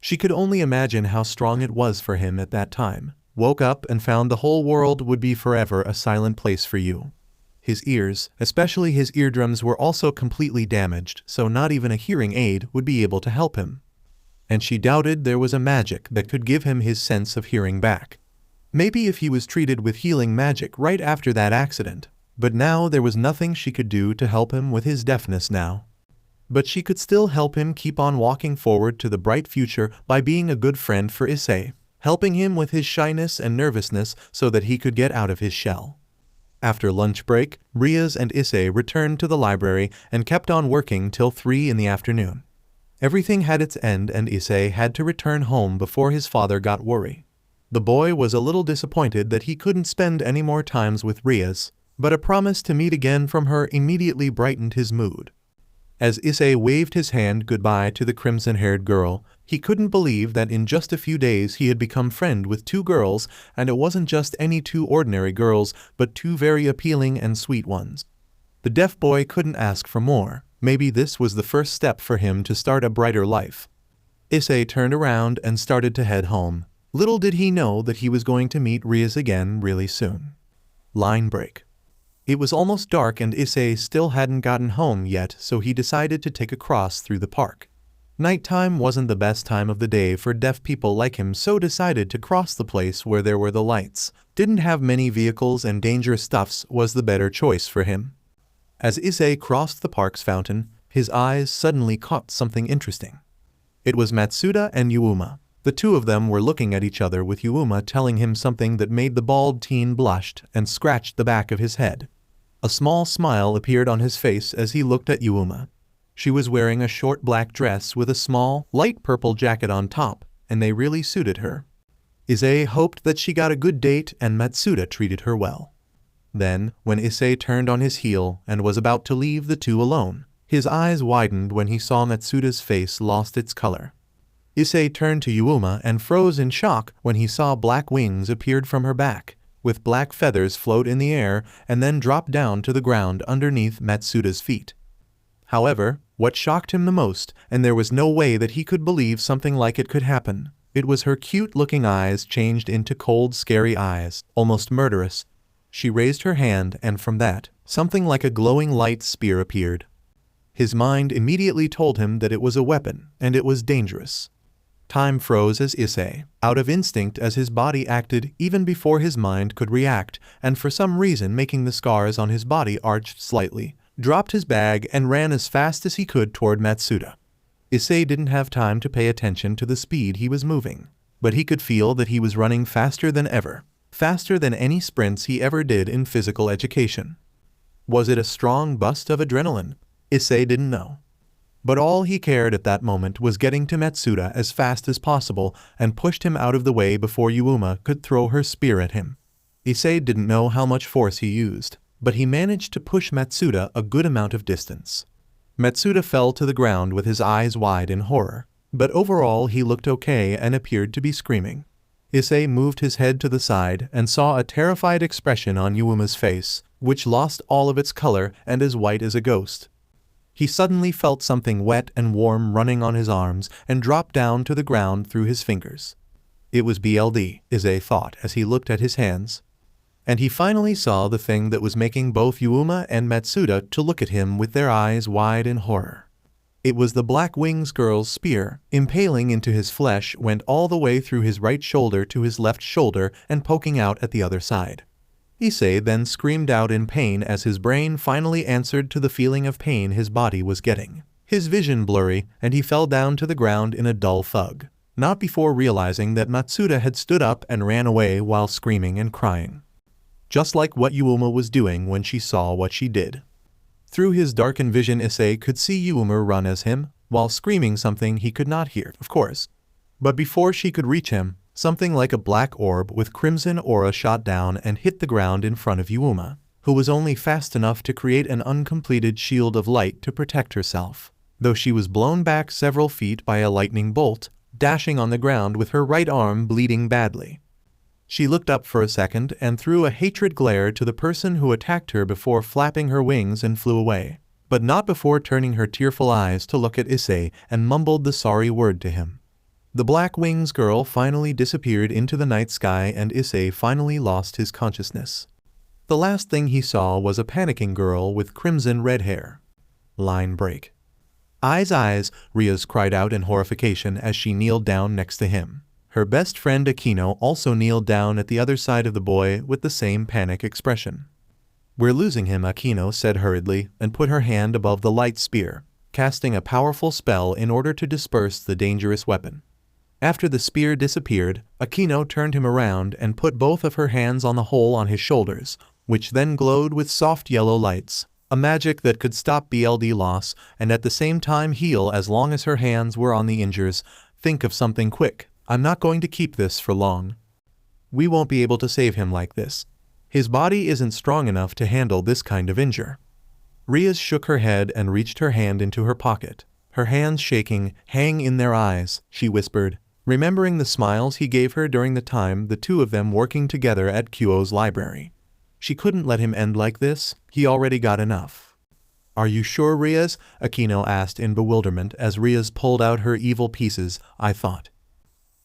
[SPEAKER 1] She could only imagine how strong it was for him at that time. Woke up and found the whole world would be forever a silent place for you. His ears, especially his eardrums, were also completely damaged, so not even a hearing aid would be able to help him. And she doubted there was a magic that could give him his sense of hearing back. Maybe if he was treated with healing magic right after that accident, but now there was nothing she could do to help him with his deafness now. But she could still help him keep on walking forward to the bright future by being a good friend for Issei, helping him with his shyness and nervousness so that he could get out of his shell. After lunch break, Rias and Issei returned to the library and kept on working till 3 in the afternoon. Everything had its end and Issei had to return home before his father got worried. The boy was a little disappointed that he couldn't spend any more times with Rias, but a promise to meet again from her immediately brightened his mood. As Issei waved his hand goodbye to the crimson-haired girl, he couldn't believe that in just a few days he had become friend with 2 girls, and it wasn't just any 2 ordinary girls, but 2 very appealing and sweet ones. The deaf boy couldn't ask for more. Maybe this was the first step for him to start a brighter life. Issei turned around and started to head home. Little did he know that he was going to meet Rias again really soon. Line break. It was almost dark and Issei still hadn't gotten home yet, so he decided to take a cross through the park. Nighttime wasn't the best time of the day for deaf people like him, so decided to cross the place where there were the lights. Didn't have many vehicles and dangerous stuffs was the better choice for him. As Issei crossed the park's fountain, his eyes suddenly caught something interesting. It was Matsuda and Yuuma. The 2 of them were looking at each other, with Yuuma telling him something that made the bald teen blushed and scratched the back of his head. A small smile appeared on his face as he looked at Yuuma. She was wearing a short black dress with a small, light purple jacket on top, and they really suited her. Issei hoped that she got a good date and Matsuda treated her well. Then, when Issei turned on his heel and was about to leave the 2 alone, his eyes widened when he saw Matsuda's face lost its color. Issei turned to Yuuma and froze in shock when he saw black wings appeared from her back, with black feathers float in the air and then drop down to the ground underneath Matsuda's feet. However, what shocked him the most, and there was no way that he could believe something like it could happen, it was her cute-looking eyes changed into cold, scary eyes, almost murderous. She raised her hand and from that, something like a glowing light spear appeared. His mind immediately told him that it was a weapon, and it was dangerous. Time froze as Issei, out of instinct as his body acted even before his mind could react, and for some reason making the scars on his body arched slightly, dropped his bag and ran as fast as he could toward Matsuda. Issei didn't have time to pay attention to the speed he was moving, but he could feel that he was running faster than ever, faster than any sprints he ever did in physical education. Was it a strong burst of adrenaline? Issei didn't know. But all he cared at that moment was getting to Matsuda as fast as possible and pushed him out of the way before Yuuma could throw her spear at him. Issei didn't know how much force he used, but he managed to push Matsuda a good amount of distance. Matsuda fell to the ground with his eyes wide in horror, but overall he looked okay and appeared to be screaming. Issei moved his head to the side and saw a terrified expression on Yuuma's face, which lost all of its color and as white as a ghost. He suddenly felt something wet and warm running on his arms and dropped down to the ground through his fingers. It was BLD, Issei thought as he looked at his hands. And he finally saw the thing that was making both Yuuma and Matsuda to look at him with their eyes wide in horror. It was the Black Wings girl's spear, impaling into his flesh, went all the way through his right shoulder to his left shoulder and poking out at the other side. Issei then screamed out in pain as his brain finally answered to the feeling of pain his body was getting. His vision blurry, and he fell down to the ground in a dull thud, not before realizing that Matsuda had stood up and ran away while screaming and crying. Just like what Yuuma was doing when she saw what she did. Through his darkened vision, Issei could see Yuuma run as him, while screaming something he could not hear, of course. But before she could reach him, something like a black orb with crimson aura shot down and hit the ground in front of Yuuma, who was only fast enough to create an uncompleted shield of light to protect herself, though she was blown back several feet by a lightning bolt, dashing on the ground with her right arm bleeding badly. She looked up for a second and threw a hatred glare to the person who attacked her before flapping her wings and flew away, but not before turning her tearful eyes to look at Issei and mumbled the sorry word to him. The Black Wings girl finally disappeared into the night sky and Issei finally lost his consciousness. The last thing he saw was a panicking girl with crimson red hair. Line break. Eyes, Rias cried out in horrification as she kneeled down next to him. Her best friend Akeno also kneeled down at the other side of the boy with the same panic expression. "We're losing him," Akeno said hurriedly and put her hand above the light spear, casting a powerful spell in order to disperse the dangerous weapon. After the spear disappeared, Akeno turned him around and put both of her hands on the hole on his shoulders, which then glowed with soft yellow lights, a magic that could stop BLD loss and at the same time heal as long as her hands were on the injures. "Think of something quick. I'm not going to keep this for long. We won't be able to save him like this. His body isn't strong enough to handle this kind of injury." Rias shook her head and reached her hand into her pocket. Her hands shaking, "Hang in their eyes," she whispered, remembering the smiles he gave her during the time the two of them working together at Kyo's library. She couldn't let him end like this, he already got enough. "Are you sure, Rias?" Akeno asked in bewilderment as Rias pulled out her evil pieces. "I thought."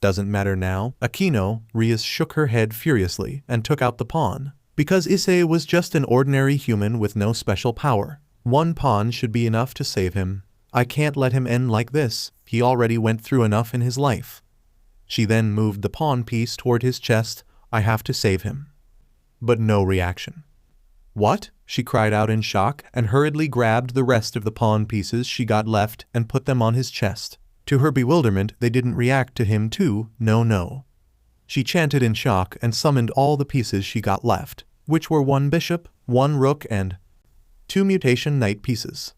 [SPEAKER 1] "Doesn't matter now, Akeno." Rias shook her head furiously and took out the pawn. Because Issei was just an ordinary human with no special power. One pawn should be enough to save him. I can't let him end like this, he already went through enough in his life. She then moved the pawn piece toward his chest. "I have to save him." But no reaction. "What?" she cried out in shock and hurriedly grabbed the rest of the pawn pieces she got left and put them on his chest. To her bewilderment, they didn't react to him too, no. She chanted in shock and summoned all the pieces she got left, which were 1 bishop, 1 rook and 2 mutation knight pieces.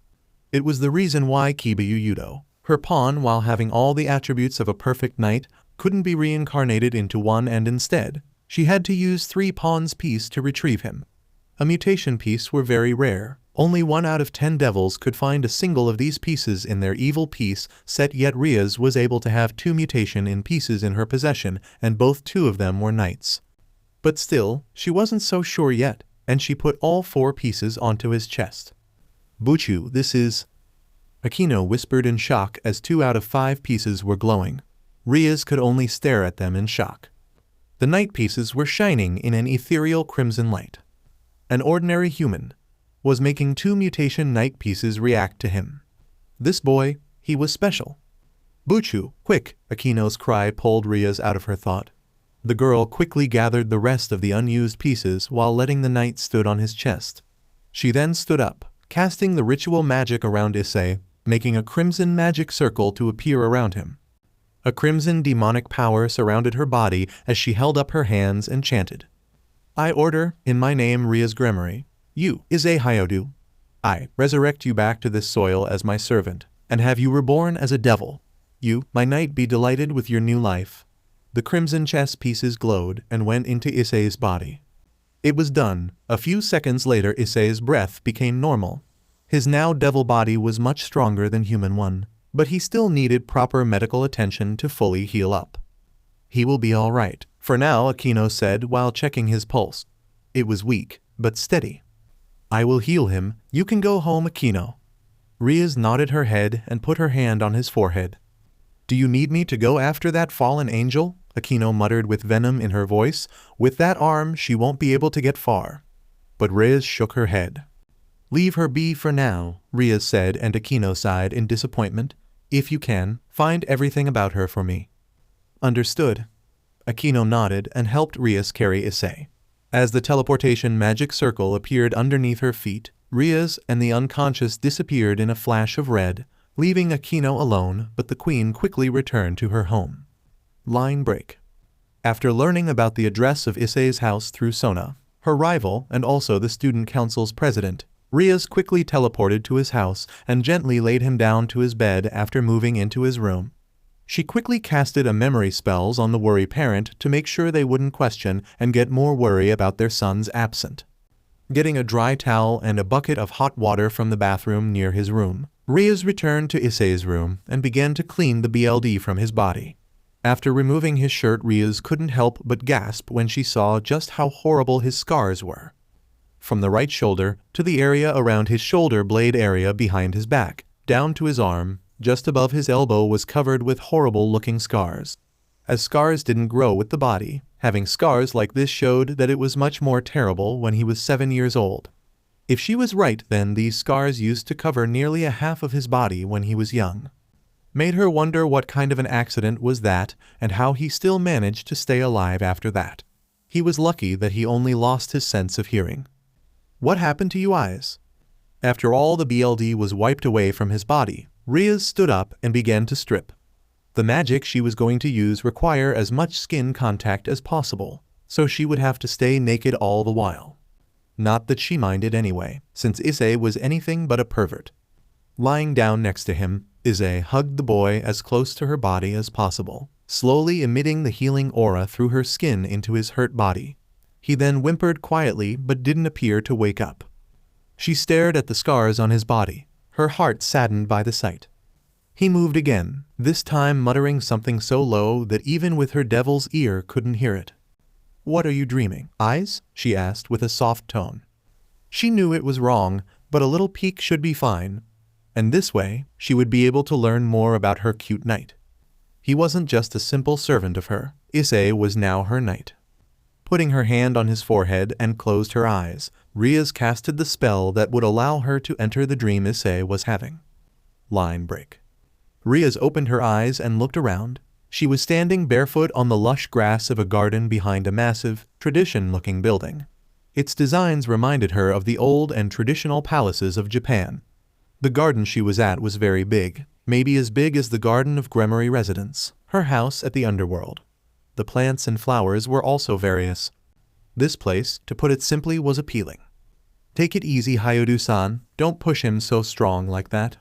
[SPEAKER 1] It was the reason why Kibayu Yudo, her pawn while having all the attributes of a perfect knight, couldn't be reincarnated into one and instead, she had to use 3 pawns piece to retrieve him. A mutation piece were very rare. Only 1 out of 10 devils could find a single of these pieces in their evil piece set, yet Rias was able to have 2 mutation in pieces in her possession and both 2 of them were knights. But still, she wasn't so sure yet, and she put all 4 pieces onto his chest. "Buchu, this is..." Akeno whispered in shock as 2 out of 5 pieces were glowing. Rias could only stare at them in shock. The knight pieces were shining in an ethereal crimson light. An ordinary human was making 2 mutation knight pieces react to him. This boy, he was special. "Buchu, quick!" Akeno's cry pulled Rias out of her thought. The girl quickly gathered the rest of the unused pieces while letting the knight stood on his chest. She then stood up, casting the ritual magic around Issei, making a crimson magic circle to appear around him. A crimson demonic power surrounded her body as she held up her hands and chanted. "I order, in my name Rias Gremory, you, Issei Hyodu, I resurrect you back to this soil as my servant, and have you reborn as a devil. You, my knight, be delighted with your new life." The crimson chess pieces glowed and went into Issei's body. It was done. A few seconds later Issei's breath became normal. His now devil body was much stronger than human one, but he still needed proper medical attention to fully heal up. "He will be all right for now," Akeno said while checking his pulse. It was weak, but steady. "I will heal him. You can go home, Akeno." Rias nodded her head and put her hand on his forehead. "Do you need me to go after that fallen angel?" Akeno muttered with venom in her voice. "With that arm, she won't be able to get far." But Rias shook her head. "Leave her be for now," Rias said, and Akeno sighed in disappointment. "If you can, find everything about her for me." "Understood." Akeno nodded and helped Rias carry Issei. As the teleportation magic circle appeared underneath her feet, Rias and the unconscious disappeared in a flash of red, leaving Akeno alone, but the queen quickly returned to her home. Line break. After learning about the address of Issei's house through Sona, her rival and also the student council's president, Rias quickly teleported to his house and gently laid him down to his bed after moving into his room. She quickly casted a memory spells on the worry parent to make sure they wouldn't question and get more worry about their son's absence. Getting a dry towel and a bucket of hot water from the bathroom near his room, Rias returned to Issei's room and began to clean the BLD from his body. After removing his shirt, Rias couldn't help but gasp when she saw just how horrible his scars were. From the right shoulder to the area around his shoulder blade area behind his back, down to his arm, just above his elbow was covered with horrible-looking scars. As scars didn't grow with the body, having scars like this showed that it was much more terrible when he was 7 years old. If she was right, then these scars used to cover nearly a half of his body when he was young. Made her wonder what kind of an accident was that and how he still managed to stay alive after that. He was lucky that he only lost his sense of hearing. What happened to you eyes? After all the BLD was wiped away from his body, Rias stood up and began to strip. The magic she was going to use required as much skin contact as possible, so she would have to stay naked all the while. Not that she minded anyway, since Issei was anything but a pervert. Lying down next to him, Issei hugged the boy as close to her body as possible, slowly emitting the healing aura through her skin into his hurt body. He then whimpered quietly but didn't appear to wake up. She stared at the scars on his body, her heart saddened by the sight. He moved again, this time muttering something so low that even with her devil's ear couldn't hear it. "What are you dreaming, eyes?" she asked with a soft tone. She knew it was wrong, but a little peek should be fine. And this way, she would be able to learn more about her cute knight. He wasn't just a simple servant of her, Issei was now her knight. Putting her hand on his forehead and closed her eyes, Rias casted the spell that would allow her to enter the dream Issei was having. Line break. Rias opened her eyes and looked around. She was standing barefoot on the lush grass of a garden behind a massive, tradition-looking building. Its designs reminded her of the old and traditional palaces of Japan. The garden she was at was very big, maybe as big as the Garden of Gremory residence, her house at the underworld. The plants and flowers were also various. This place, to put it simply, was appealing. "Take it easy, Hyodu-san, don't push him so strong like that."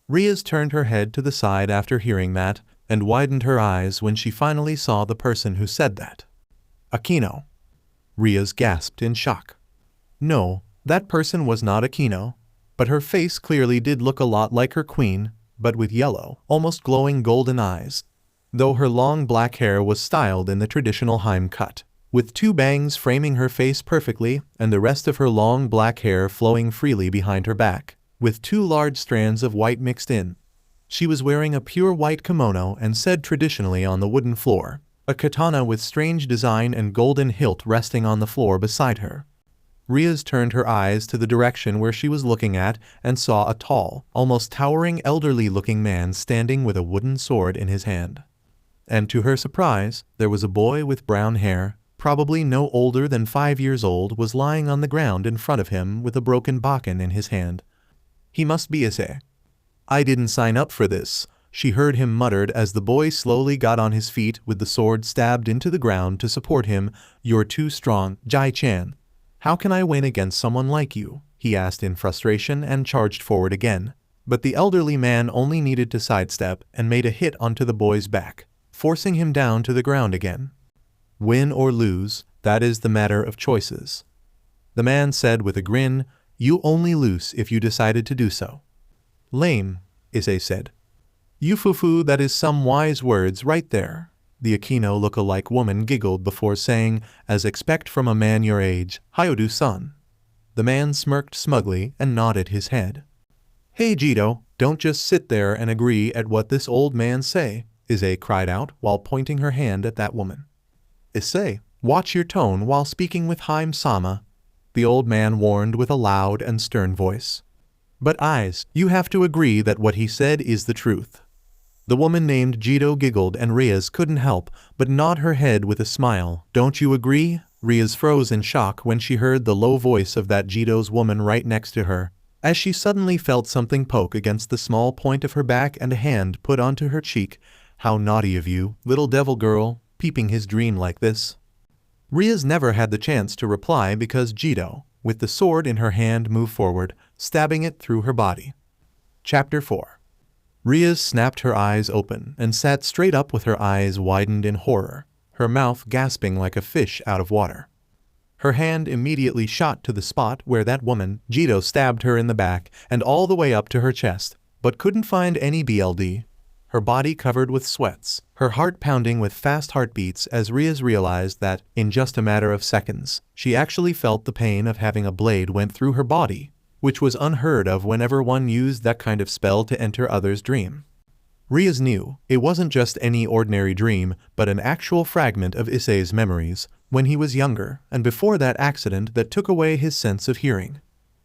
[SPEAKER 1] Rias turned her head to the side after hearing that, and widened her eyes when she finally saw the person who said that. Akeno. Rias gasped in shock. No, that person was not Akeno. But her face clearly did look a lot like her queen, but with yellow, almost glowing golden eyes, though her long black hair was styled in the traditional Harem cut, with 2 bangs framing her face perfectly and the rest of her long black hair flowing freely behind her back, with 2 large strands of white mixed in. She was wearing a pure white kimono and sat traditionally on the wooden floor, a katana with strange design and golden hilt resting on the floor beside her. Rias turned her eyes to the direction where she was looking at and saw a tall, almost towering elderly-looking man standing with a wooden sword in his hand. And to her surprise, there was a boy with brown hair, probably no older than 5 years old, was lying on the ground in front of him with a broken bakken in his hand. He must be Issei. "I didn't sign up for this," she heard him muttered as the boy slowly got on his feet with the sword stabbed into the ground to support him. "You're too strong, Jai-chan. How can I win against someone like you?" he asked in frustration and charged forward again. But the elderly man only needed to sidestep and made a hit onto the boy's back, forcing him down to the ground again. "Win or lose, that is the matter of choices," the man said with a grin. "You only lose if you decided to do so." "Lame," Issei said. "You foo-foo, that is some wise words right there." The Akeno look-alike woman giggled before saying, as expect from a man your age, "Hyodu-san." The man smirked smugly and nodded his head. "Hey Jito, don't just sit there and agree at what this old man say," Issei cried out while pointing her hand at that woman. "Issei, watch your tone while speaking with Harem-sama," the old man warned with a loud and stern voice. "But eyes, you have to agree that what he said is the truth." The woman named Jito giggled and Rias couldn't help but nod her head with a smile. "Don't you agree?" Rias froze in shock when she heard the low voice of that Jito's woman right next to her. as she suddenly felt something poke against the small point of her back and a hand put onto her cheek. "How naughty of you, little devil girl, peeping his dream like this." Rias never had the chance to reply because Jidou, with the sword in her hand, moved forward, stabbing it through her body. Chapter 4. Rias snapped her eyes open and sat straight up with her eyes widened in horror, her mouth gasping like a fish out of water. Her hand immediately shot to the spot where that woman, Jidou, stabbed her in the back and all the way up to her chest, but couldn't find any BLD. Her body covered with sweats, her heart pounding with fast heartbeats as Rias realized that, in just a matter of seconds, she actually felt the pain of having a blade went through her body, which was unheard of whenever one used that kind of spell to enter others' dream. Rias knew it wasn't just any ordinary dream, but an actual fragment of Issei's memories, when he was younger and before that accident that took away his sense of hearing.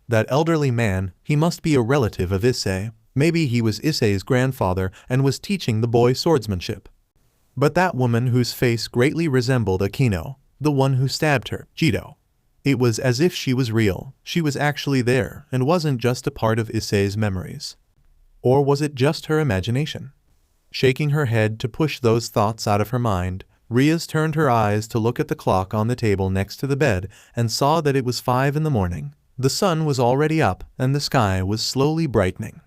[SPEAKER 1] That elderly man, he must be a relative of Issei. Maybe he was Issei's grandfather and was teaching the boy swordsmanship. But that woman whose face greatly resembled Akeno, the one who stabbed her, Jidou. It was as if she was real, she was actually there and wasn't just a part of Issei's memories. Or was it just her imagination? Shaking her head to push those thoughts out of her mind, Rias turned her eyes to look at the clock on the table next to the bed and saw that it was 5 in the morning. The sun was already up and the sky was slowly brightening.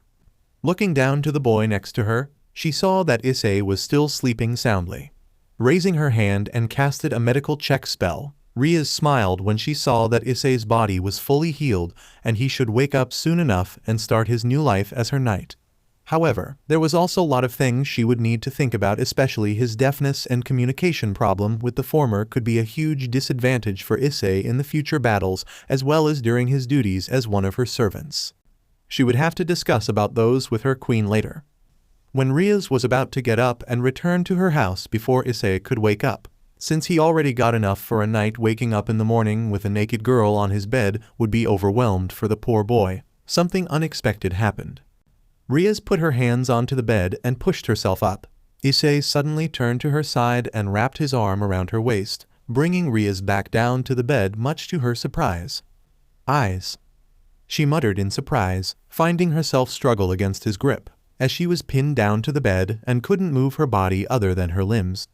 [SPEAKER 1] Looking down to the boy next to her, she saw that Issei was still sleeping soundly. Raising her hand and casted a medical check spell, Rias smiled when she saw that Issei's body was fully healed and he should wake up soon enough and start his new life as her knight. However, there was also a lot of things she would need to think about, especially his deafness and communication problem with the former could be a huge disadvantage for Issei in the future battles as well as during his duties as one of her servants. She would have to discuss about those with her queen later. When Rias was about to get up and return to her house before Issei could wake up, since he already got enough for a night, waking up in the morning with a naked girl on his bed would be overwhelmed for the poor boy, something unexpected happened. Rias put her hands onto the bed and pushed herself up. Issei suddenly turned to her side and wrapped his arm around her waist, bringing Rias back down to the bed much to her surprise. "Eyes," she muttered in surprise, finding herself struggle against his grip, as she was pinned down to the bed and couldn't move her body other than her limbs.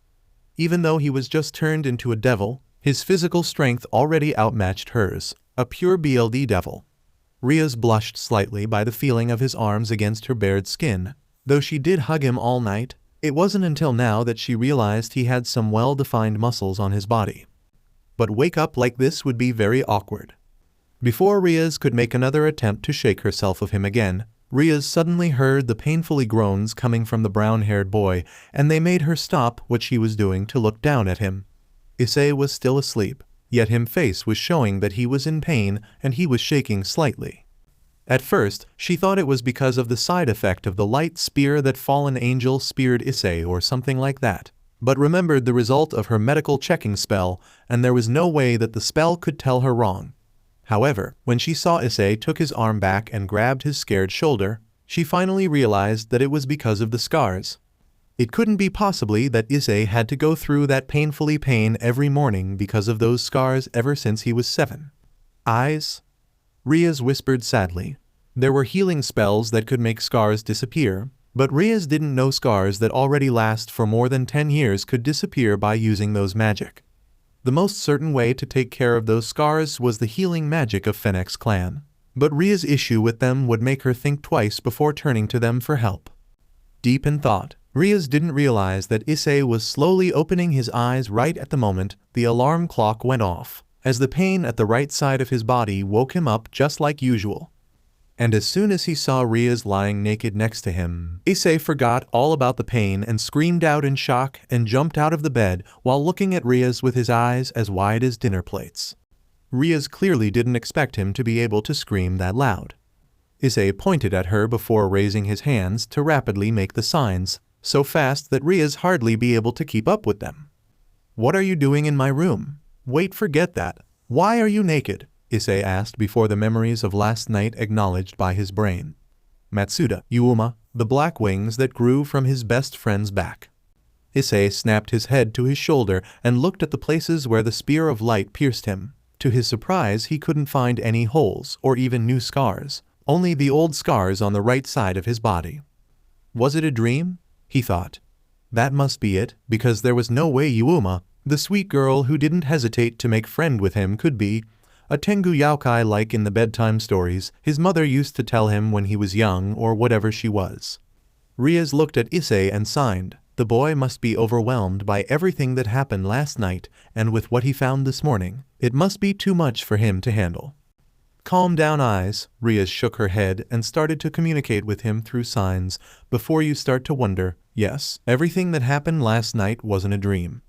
[SPEAKER 1] Even though he was just turned into a devil, his physical strength already outmatched hers, a pure BLD devil. Rias blushed slightly by the feeling of his arms against her bared skin. Though she did hug him all night, it wasn't until now that she realized he had some well-defined muscles on his body. But wake up like this would be very awkward. Before Rias could make another attempt to shake herself of him again, Rias suddenly heard the painfully groans coming from the brown-haired boy, and they made her stop what she was doing to look down at him. Issei was still asleep, yet his face was showing that he was in pain and he was shaking slightly. At first, she thought it was because of the side effect of the light spear that fallen angel speared Issei or something like that, but remembered the result of her medical checking spell, and there was no way that the spell could tell her wrong. However, when she saw Issei took his arm back and grabbed his scared shoulder, she finally realized that it was because of the scars. It couldn't be possibly that Issei had to go through that painfully pain every morning because of those scars ever since he was 7. "Eyes?" Rias whispered sadly. There were healing spells that could make scars disappear, but Rias didn't know scars that already last for more than 10 years could disappear by using those magic. The most certain way to take care of those scars was the healing magic of Phenex clan, but Ria's issue with them would make her think twice before turning to them for help. Deep in thought, Rias didn't realize that Issei was slowly opening his eyes right at the moment the alarm clock went off, as the pain at the right side of his body woke him up just like usual. And as soon as he saw Rias lying naked next to him, Issei forgot all about the pain and screamed out in shock and jumped out of the bed while looking at Rias with his eyes as wide as dinner plates. Rias clearly didn't expect him to be able to scream that loud. Issei pointed at her before raising his hands to rapidly make the signs, so fast that Rias hardly be able to keep up with them. "What are you doing in my room?" "Wait, forget that. Why are you naked?" Issei asked before the memories of last night acknowledged by his brain. Matsuda, Yuuma, the black wings that grew from his best friend's back. Issei snapped his head to his shoulder and looked at the places where the spear of light pierced him. To his surprise, he couldn't find any holes or even new scars, only the old scars on the right side of his body. Was it a dream? He thought. That must be it, because there was no way Yuuma, the sweet girl who didn't hesitate to make friend with him, could be a Tengu Yaokai like in the bedtime stories his mother used to tell him when he was young or whatever she was. Rias looked at Issei and sighed. The boy must be overwhelmed by everything that happened last night, and with what he found this morning, it must be too much for him to handle. Calm down, Eyes. Rias shook her head and started to communicate with him through signs. Before you start to wonder, yes, everything that happened last night wasn't a dream.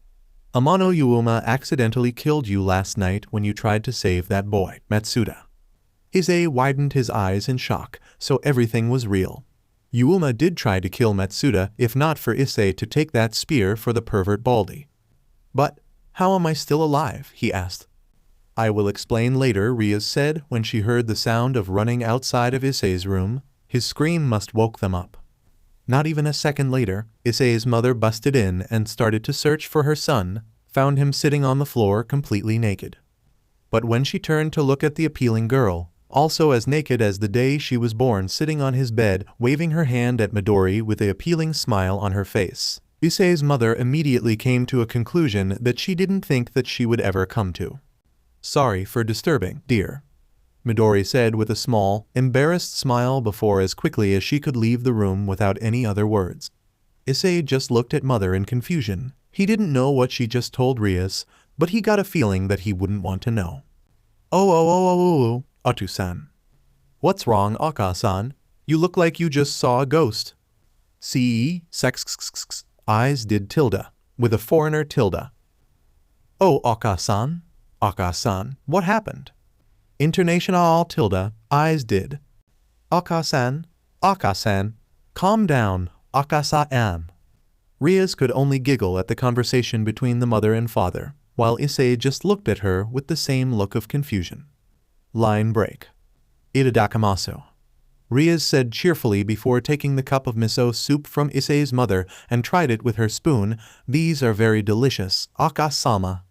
[SPEAKER 1] Amano Yuuma accidentally killed you last night when you tried to save that boy, Matsuda. Issei widened his eyes in shock, so everything was real. Yuuma did try to kill Matsuda if not for Issei to take that spear for the pervert Baldi. But how am I still alive? He asked. I will explain later, Rias said when she heard the sound of running outside of Issei's room. His scream must woke them up. Not even a second later, Issei's mother busted in and started to search for her son, found him sitting on the floor completely naked. But when she turned to look at the appealing girl, also as naked as the day she was born, sitting on his bed, waving her hand at Midori with an appealing smile on her face, Issei's mother immediately came to a conclusion that she didn't think that she would ever come to. Sorry for disturbing, dear, Midori said with a small, embarrassed smile before as quickly as she could leave the room without any other words. Issei just looked at mother in confusion. He didn't know what she just told Rias, but he got a feeling that he wouldn't want to know. Oh, Atu-san. What's wrong, Aka-san? You look like you just saw a ghost. See, sex Eyes did tilde, with a foreigner tilde. Oh, Aka-san? Aka-san, what happened? International tilde, Eyes did. Aka-san, calm down, Aka-san. Rias could only giggle at the conversation between the mother and father, while Issei just looked at her with the same look of confusion. Line break. Itadakamasu. Rias said cheerfully before taking the cup of miso soup from Issei's mother and tried it with her spoon. These are very delicious, Aka-sama.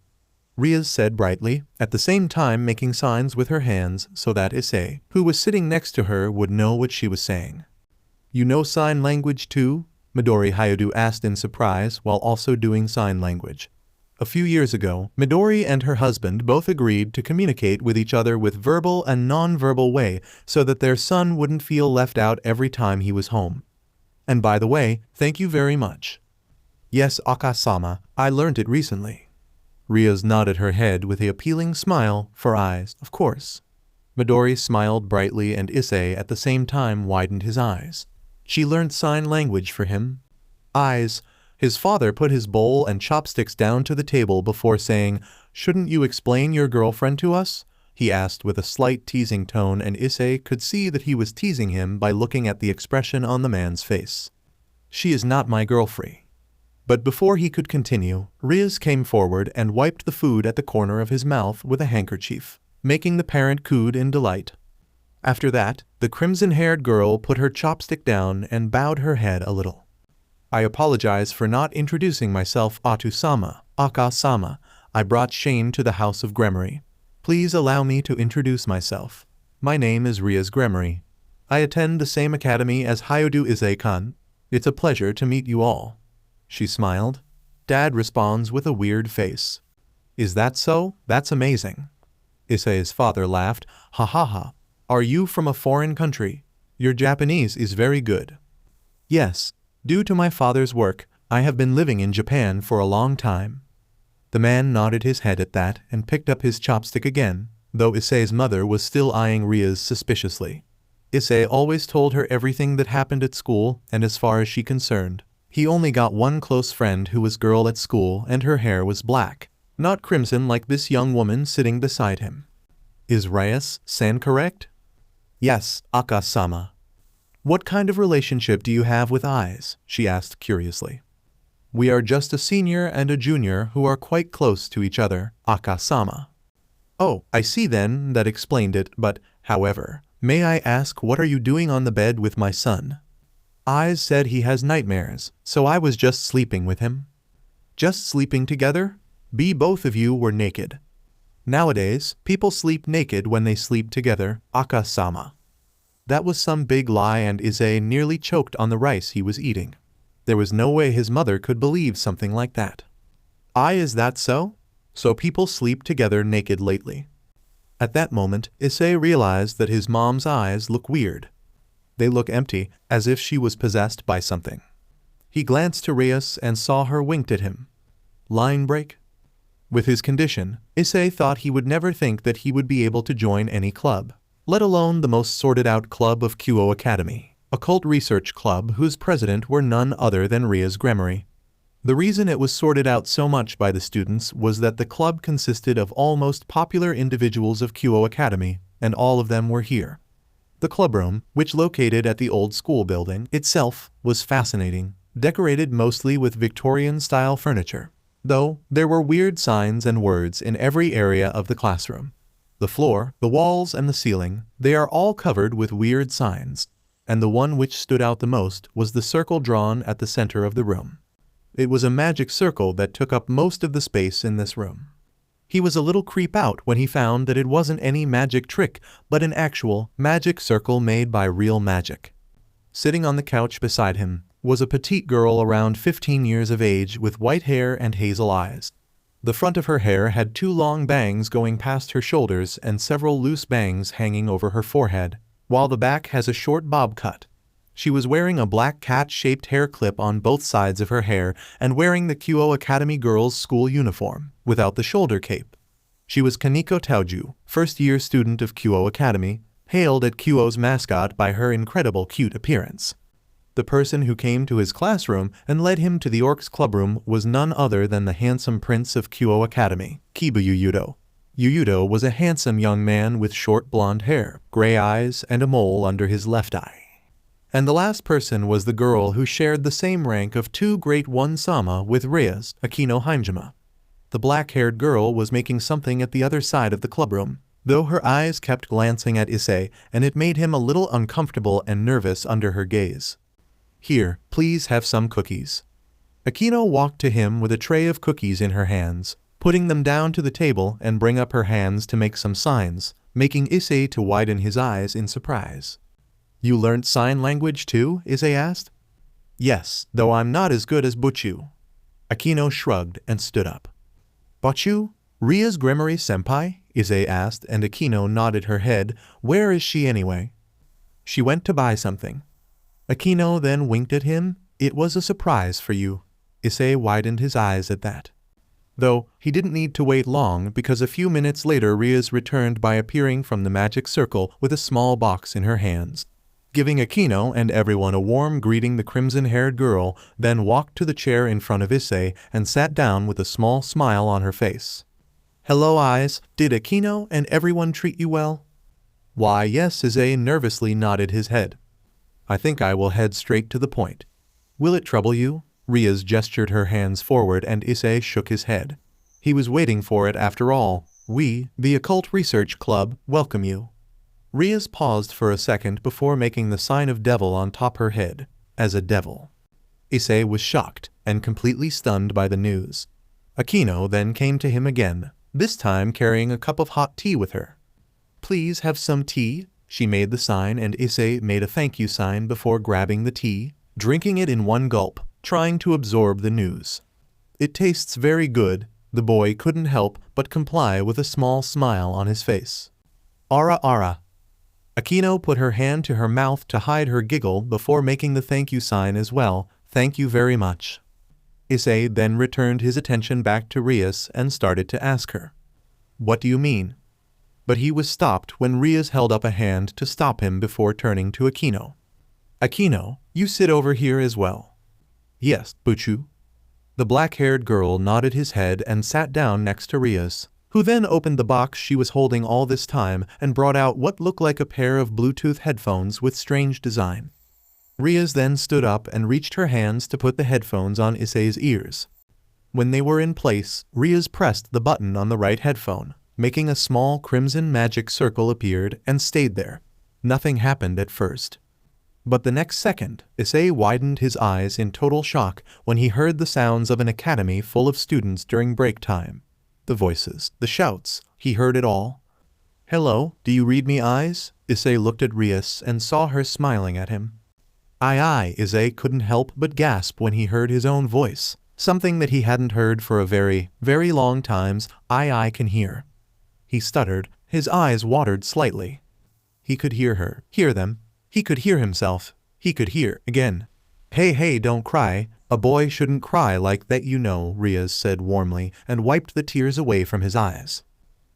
[SPEAKER 1] Rias said brightly, at the same time making signs with her hands so that Issei, who was sitting next to her, would know what she was saying. You know sign language too? Midori Hayadu asked in surprise while also doing sign language. A few years ago, Midori and her husband both agreed to communicate with each other with verbal and non-verbal way so that their son wouldn't feel left out every time he was home. And by the way, thank you very much. Yes, Aka-sama, I learned it recently. Rias nodded her head with an appealing smile for Eyes, of course. Midori smiled brightly and Issei at the same time widened his eyes. She learned sign language for him. Eyes. His father put his bowl and chopsticks down to the table before saying, Shouldn't you explain your girlfriend to us? He asked with a slight teasing tone, and Issei could see that he was teasing him by looking at the expression on the man's face. She is not my girlfriend. But before he could continue, Rias came forward and wiped the food at the corner of his mouth with a handkerchief, making the parent cooed in delight. After that, the crimson-haired girl put her chopstick down and bowed her head a little. I apologize for not introducing myself, Atu-sama, Aka-sama. I brought shame to the House of Gremory. Please allow me to introduce myself. My name is Rias Gremory. I attend the same academy as Hayadu Issei-kun. It's a pleasure to meet you all. She smiled. Dad responds with a weird face. Is that so? That's amazing. Issei's father laughed. Ha ha ha. Are you from a foreign country? Your Japanese is very good. Yes. Due to my father's work, I have been living in Japan for a long time. The man nodded his head at that and picked up his chopstick again, though Issei's mother was still eyeing Rias suspiciously. Issei always told her everything that happened at school, and as far as she concerned, he only got one close friend who was girl at school and her hair was black, not crimson like this young woman sitting beside him. Is Rias-san correct? Yes, Aka-sama. What kind of relationship do you have with Eyes? She asked curiously. We are just a senior and a junior who are quite close to each other, Aka-sama. Oh, I see then, that explained it, but, however, may I ask what are you doing on the bed with my son? Eyes said he has nightmares, so I was just sleeping with him. Just sleeping together? Both of you were naked. Nowadays, people sleep naked when they sleep together, Aka-sama. That was some big lie, and Issei nearly choked on the rice he was eating. There was no way his mother could believe something like that. Is that so? So people sleep together naked lately. At that moment, Issei realized that his mom's eyes look weird. They look empty, as if she was possessed by something. He glanced to Rias and saw her winked at him. Line break? With his condition, Issei thought he would never think that he would be able to join any club, let alone the most sorted-out club of Kyo Academy, a cult research club whose president were none other than Rias Gremory. The reason it was sorted out so much by the students was that the club consisted of all most popular individuals of Kyo Academy, and all of them were here. The clubroom, which located at the old school building itself, was fascinating, decorated mostly with Victorian-style furniture, though there were weird signs and words in every area of the classroom. The floor, the walls, and the ceiling, they are all covered with weird signs, and the one which stood out the most was the circle drawn at the center of the room. It was a magic circle that took up most of the space in this room. He was a little creeped out when he found that it wasn't any magic trick, but an actual magic circle made by real magic. Sitting on the couch beside him was a petite girl around 15 years of age with white hair and hazel eyes. The front of her hair had 2 long bangs going past her shoulders and several loose bangs hanging over her forehead, while the back has a short bob cut. She was wearing a black cat-shaped hair clip on both sides of her hair and wearing the Kyo Academy girls' school uniform, without the shoulder cape. She was Koneko Toujou, first-year student of Kyo Academy, hailed at Kyo's mascot by her incredible cute appearance. The person who came to his classroom and led him to the Orcs Clubroom was none other than the handsome prince of Kyo Academy, Kiba Yuyudo. Yuyudo was a handsome young man with short blonde hair, gray eyes, and a mole under his left eye. And the last person was the girl who shared the same rank of 2 Great One Sama with Rias, Akeno Himejima. The black-haired girl was making something at the other side of the clubroom, though her eyes kept glancing at Issei, and it made him a little uncomfortable and nervous under her gaze. Here, please have some cookies. Akeno walked to him with a tray of cookies in her hands, putting them down to the table and bring up her hands to make some signs, making Issei to widen his eyes in surprise. You learned sign language too? Issei asked. Yes, though I'm not as good as Buchu. Akeno shrugged and stood up. Buchu? Rias Gremory senpai? Issei asked, and Akeno nodded her head. Where is she anyway? She went to buy something. Akeno then winked at him. It was a surprise for you. Issei widened his eyes at that. Though, he didn't need to wait long because a few minutes later Rias returned by appearing from the magic circle with a small box in her hands. Giving Akeno and everyone a warm greeting, the crimson-haired girl then walked to the chair in front of Issei and sat down with a small smile on her face. Hello, eyes. Did Akeno and everyone treat you well? Why, yes, Issei nervously nodded his head. I think I will head straight to the point. Will it trouble you? Rias gestured her hands forward and Issei shook his head. He was waiting for it after all. We, the Occult Research Club, welcome you. Rias paused for a second before making the sign of devil on top her head, as a devil. Issei was shocked and completely stunned by the news. Akeno then came to him again, this time carrying a cup of hot tea with her. Please have some tea. She made the sign and Issei made a thank you sign before grabbing the tea, drinking it in one gulp, trying to absorb the news. It tastes very good. The boy couldn't help but comply with a small smile on his face. Ara ara. Akeno put her hand to her mouth to hide her giggle before making the thank you sign as well. Thank you very much. Issei then returned his attention back to Rias and started to ask her. What do you mean? But he was stopped when Rias held up a hand to stop him before turning to Akeno. Akeno, you sit over here as well. Yes, Buchu. The black-haired girl nodded his head and sat down next to Rias, who then opened the box she was holding all this time and brought out what looked like a pair of Bluetooth headphones with strange design. Rias then stood up and reached her hands to put the headphones on Issei's ears. When they were in place, Rias pressed the button on the right headphone, making a small crimson magic circle appeared and stayed there. Nothing happened at first. But the next second, Issei widened his eyes in total shock when he heard the sounds of an academy full of students during break time. The voices, the shouts, he heard it all. Hello, do you read me, eyes? Issei looked at Rias and saw her smiling at him. Aye, Issei couldn't help but gasp when he heard his own voice, something that he hadn't heard for a very, very long time. I can hear. He stuttered, his eyes watered slightly. He could hear her, hear them. He could hear himself. He could hear, again. Hey, don't cry. A boy shouldn't cry like that, you know, Rias said warmly and wiped the tears away from his eyes.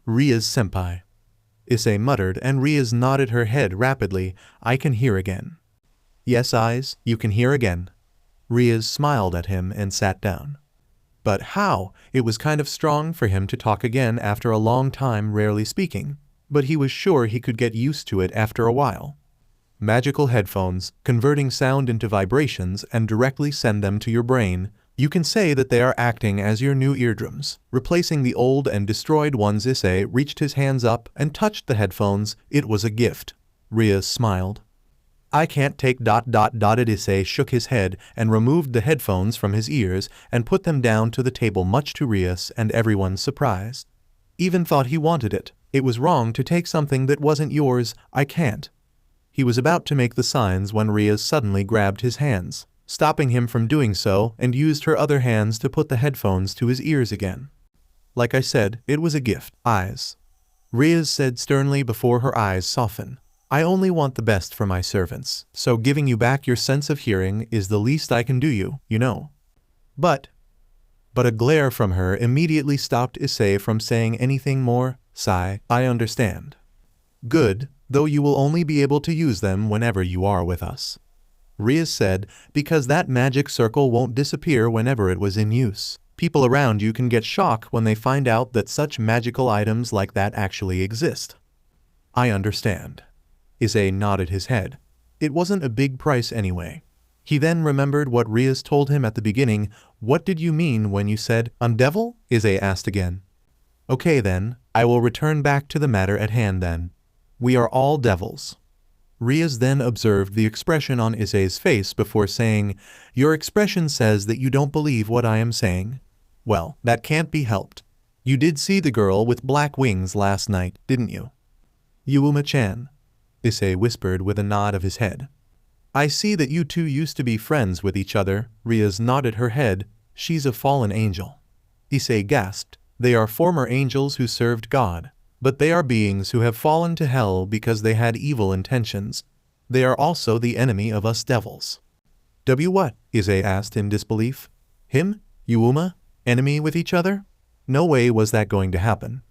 [SPEAKER 1] Rias-senpai. Issei muttered and Rias nodded her head rapidly. I can hear again. Yes, eyes, you can hear again. Rias smiled at him and sat down. But how? It was kind of strong for him to talk again after a long time rarely speaking, but he was sure he could get used to it after a while. Magical headphones, converting sound into vibrations and directly send them to your brain. You can say that they are acting as your new eardrums, replacing the old and destroyed ones. Issei reached his hands up and touched the headphones. It was a gift. Rias smiled. I can't take ... Issei shook his head and removed the headphones from his ears and put them down to the table, much to Rias and everyone's surprise. Even thought he wanted it. It was wrong to take something that wasn't yours. I can't. He was about to make the signs when Rias suddenly grabbed his hands, stopping him from doing so, and used her other hands to put the headphones to his ears again. Like I said, it was a gift. Eyes. Rias said sternly before her eyes softened. I only want the best for my servants, so giving you back your sense of hearing is the least I can do, you know. But a glare from her immediately stopped Issei from saying anything more. Sigh, I understand. Good, though you will only be able to use them whenever you are with us. Rias said, because that magic circle won't disappear whenever it was in use. People around you can get shocked when they find out that such magical items like that actually exist. I understand. Issei nodded his head. It wasn't a big price anyway. He then remembered what Rias told him at the beginning. What did you mean when you said, devil? Issei asked again. Okay then, I will return back to the matter at hand then. We are all devils. Rias then observed the expression on Issei's face before saying, your expression says that you don't believe what I am saying. Well, that can't be helped. You did see the girl with black wings last night, didn't you? Yuuma-chan. Issei whispered with a nod of his head. I see that you two used to be friends with each other. Rias nodded her head. She's a fallen angel. Issei gasped. They are former angels who served God, but they are beings who have fallen to hell because they had evil intentions. They are also the enemy of us devils. What? Issei asked in disbelief. Him? Yuuma? Enemy with each other? No way was that going to happen.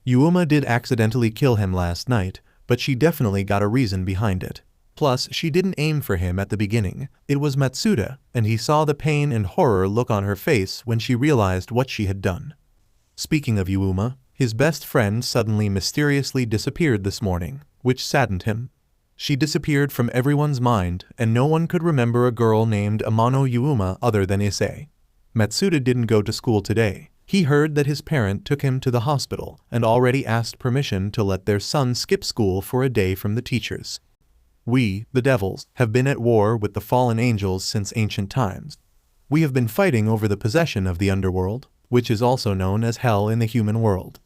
[SPEAKER 1] Yuuma did accidentally kill him last night, but she definitely got a reason behind it. Plus, she didn't aim for him at the beginning. It was Matsuda, and he saw the pain and horror look on her face when she realized what she had done. Speaking of Yuuma, his best friend suddenly mysteriously disappeared this morning, which saddened him. She disappeared from everyone's mind, and no one could remember a girl named Amano Yuuma other than Issei. Matsuda didn't go to school today. He heard that his parent took him to the hospital and already asked permission to let their son skip school for a day from the teachers. We, the devils, have been at war with the fallen angels since ancient times. We have been fighting over the possession of the underworld, which is also known as hell in the human world.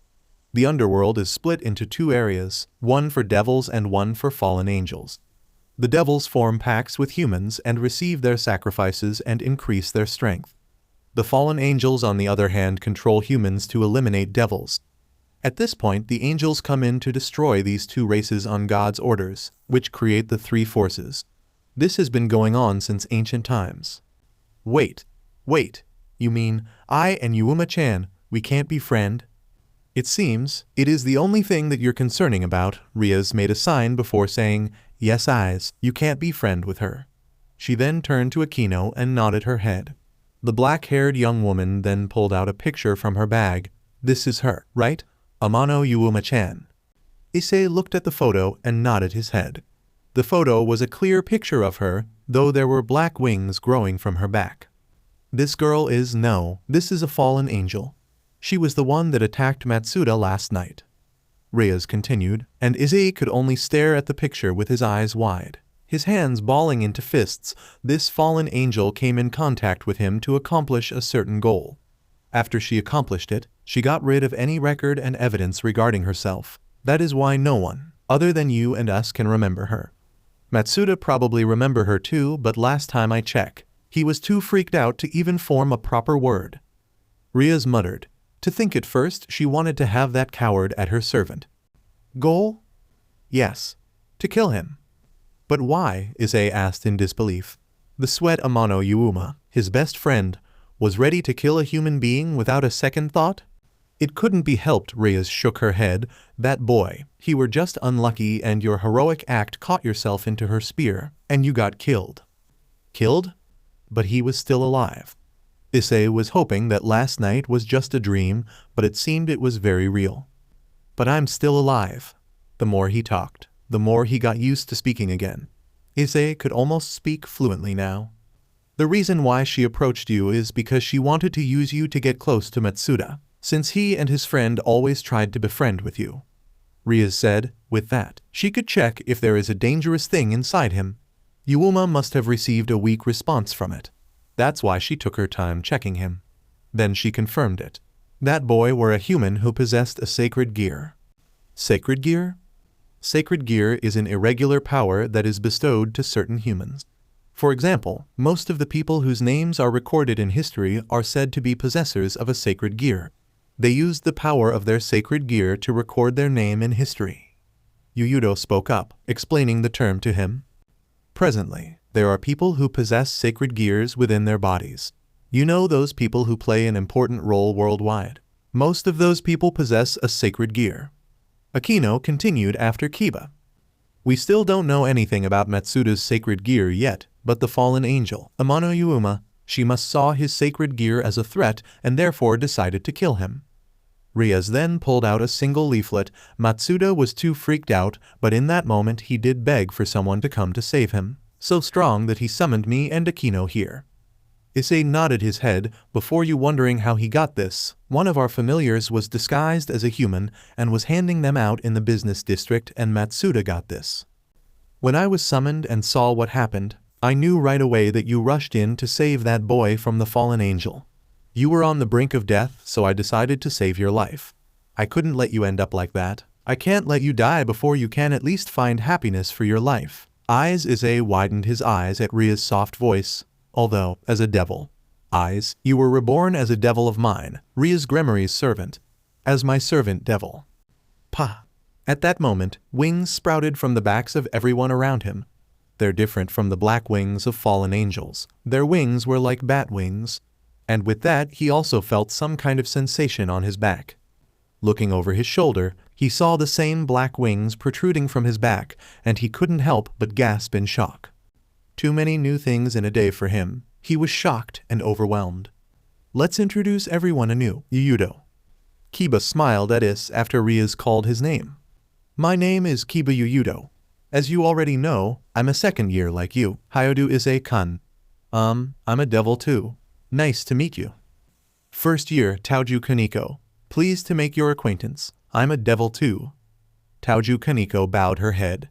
[SPEAKER 1] The underworld is split into two areas, one for devils and one for fallen angels. The devils form pacts with humans and receive their sacrifices and increase their strength. The fallen angels, on the other hand, control humans to eliminate devils. At this point, the angels come in to destroy these two races on God's orders, which create the three forces. This has been going on since ancient times. Wait. You mean, I and Yuuma-chan, we can't be friend? It seems, it is the only thing that you're concerning about. Rias made a sign before saying, yes, eyes, you can't be friend with her. She then turned to Akeno and nodded her head. The black-haired young woman then pulled out a picture from her bag. This is her, right? Amano Yuuma-chan. Issei looked at the photo and nodded his head. The photo was a clear picture of her, though there were black wings growing from her back. This girl is, no, this is a fallen angel. She was the one that attacked Matsuda last night. Rias continued, and Issei could only stare at the picture with his eyes wide, his hands balling into fists. This fallen angel came in contact with him to accomplish a certain goal. After she accomplished it, she got rid of any record and evidence regarding herself. That is why no one, other than you and us can remember her. Matsuda probably remember her too, but last time I checked, he was too freaked out to even form a proper word. Rias muttered. To think at first she wanted to have that coward at her servant. Goal? Yes. To kill him. But why? Issei asked in disbelief. The sweat Amano Yuuma, his best friend, was ready to kill a human being without a second thought? It couldn't be helped, Rias shook her head. That boy, he were just unlucky and your heroic act caught yourself into her spear, and you got killed. Killed? But he was still alive. Issei was hoping that last night was just a dream, but it seemed it was very real. But I'm still alive. The more he talked, the more he got used to speaking again. Issei could almost speak fluently now. The reason why she approached you is because she wanted to use you to get close to Matsuda, since he and his friend always tried to befriend with you. Rias said. With that, she could check if there is a dangerous thing inside him. Yuuma must have received a weak response from it. That's why she took her time checking him. Then she confirmed it. That boy were a human who possessed a sacred gear. Sacred gear? Sacred gear is an irregular power that is bestowed to certain humans. For example, most of the people whose names are recorded in history are said to be possessors of a sacred gear. They used the power of their sacred gear to record their name in history. Yuyudo spoke up, explaining the term to him. Presently, there are people who possess sacred gears within their bodies. You know those people who play an important role worldwide. Most of those people possess a sacred gear. Akeno continued after Kiba. We still don't know anything about Matsuda's sacred gear yet, but the fallen angel, Amano Yuuma, she must saw his sacred gear as a threat and therefore decided to kill him. Rias then pulled out a single leaflet. Matsuda was too freaked out, but in that moment he did beg for someone to come to save him, so strong that he summoned me and Akeno here. Issei nodded his head. Before you wondering how he got this, one of our familiars was disguised as a human and was handing them out in the business district, and Matsuda got this. When I was summoned and saw what happened, I knew right away that you rushed in to save that boy from the fallen angel. You were on the brink of death, so I decided to save your life. I couldn't let you end up like that. I can't let you die before you can at least find happiness for your life. Issei widened his eyes at Ria's soft voice. Although, as a devil. You were reborn as a devil of mine, Rias Gremory's servant. As my servant devil. Pa! At that moment, wings sprouted from the backs of everyone around him. They're different from the black wings of fallen angels. Their wings were like bat wings. And with that he also felt some kind of sensation on his back. Looking over his shoulder, he saw the same black wings protruding from his back, and he couldn't help but gasp in shock. Too many new things in a day for him. He was shocked and overwhelmed. Let's introduce everyone anew, Yuyudo. Kiba smiled at us after Rias called his name. My name is Kiba Yuyudo. As you already know, I'm a second year like you. Hyodu Issei-kun. I'm a devil too. Nice to meet you. First year, Toujou Koneko. Pleased to make your acquaintance. I'm a devil too. Toujou Koneko bowed her head.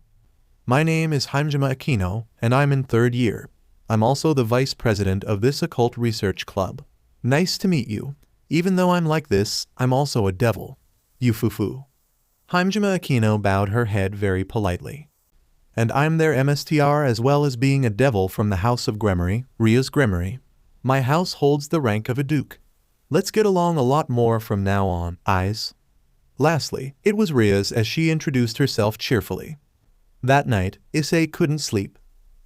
[SPEAKER 1] My name is Himejima Akeno, and I'm in third year. I'm also the vice president of this occult research club. Nice to meet you. Even though I'm like this, I'm also a devil. Yufufu. Himejima Akeno bowed her head very politely. And I'm their MSTR as well as being a devil from the house of Gremory, Rias Gremory. My house holds the rank of a duke. Let's get along a lot more from now on, eyes. Lastly, it was Rias as she introduced herself cheerfully. That night, Issei couldn't sleep.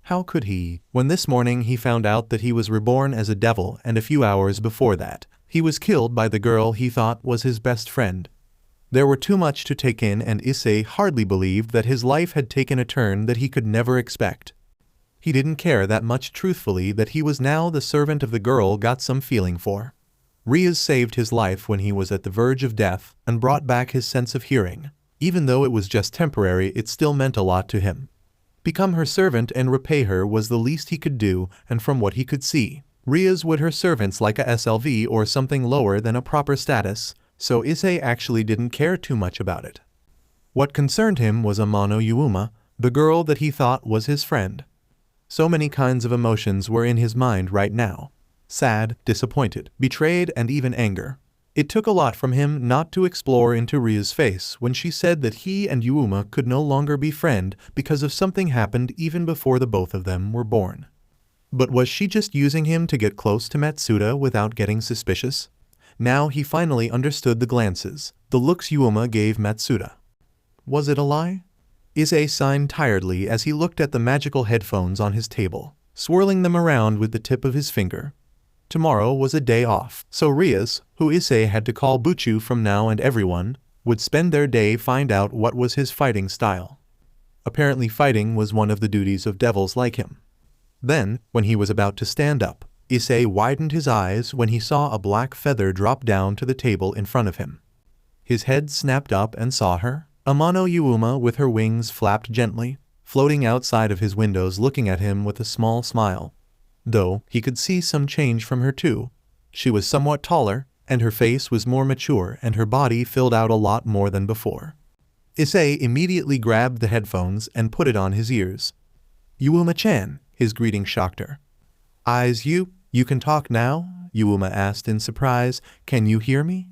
[SPEAKER 1] How could he, when this morning he found out that he was reborn as a devil, and a few hours before that, he was killed by the girl he thought was his best friend. There were too much to take in, and Issei hardly believed that his life had taken a turn that he could never expect. He didn't care that much truthfully that he was now the servant of the girl got some feeling for. Rias saved his life when he was at the verge of death and brought back his sense of hearing. Even though it was just temporary, it still meant a lot to him. Become her servant and repay her was the least he could do, and from what he could see, Rias would her servants like a SLV or something lower than a proper status, so Issei actually didn't care too much about it. What concerned him was Amano Yuuma, the girl that he thought was his friend. So many kinds of emotions were in his mind right now. Sad, disappointed, betrayed, and even anger. It took a lot from him not to explore into Ria's face when she said that he and Yuuma could no longer be friends because of something happened even before the both of them were born. But was she just using him to get close to Matsuda without getting suspicious? Now he finally understood the glances, the looks Yuuma gave Matsuda. Was it a lie? Issei sighed tiredly as he looked at the magical headphones on his table, swirling them around with the tip of his finger. Tomorrow was a day off, so Rias, who Issei had to call Buchu from now and everyone, would spend their day find out what was his fighting style. Apparently fighting was one of the duties of devils like him. Then, when he was about to stand up, Issei widened his eyes when he saw a black feather drop down to the table in front of him. His head snapped up and saw her, Amano Yuuma with her wings flapped gently, floating outside of his windows looking at him with a small smile. Though he could see some change from her too. She was somewhat taller, and her face was more mature and her body filled out a lot more than before. Issei immediately grabbed the headphones and put it on his ears. Yuuma-chan, his greeting shocked her. You can talk now? Yuuma asked in surprise. Can you hear me?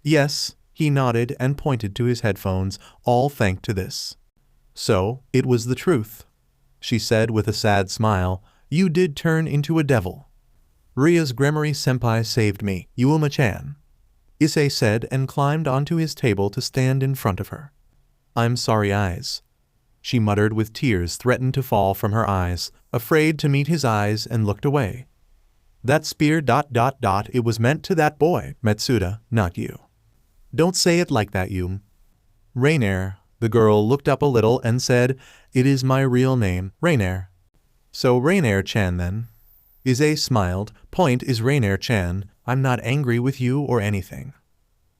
[SPEAKER 1] Yes, he nodded and pointed to his headphones, all thanks to this. So, it was the truth, she said with a sad smile. You did turn into a devil. Rias Gremory senpai saved me, Yuuma-chan, Issei said and climbed onto his table to stand in front of her. I'm sorry, eyes. She muttered with tears threatened to fall from her eyes, afraid to meet his eyes and looked away. That spear ... It was meant to that boy, Matsuda, not you. Don't say it like that, Yum. Raynare, the girl looked up a little and said, It is my real name, Raynare. So Raynare-chan then? Issei smiled. Point is Raynare-chan, I'm not angry with you or anything.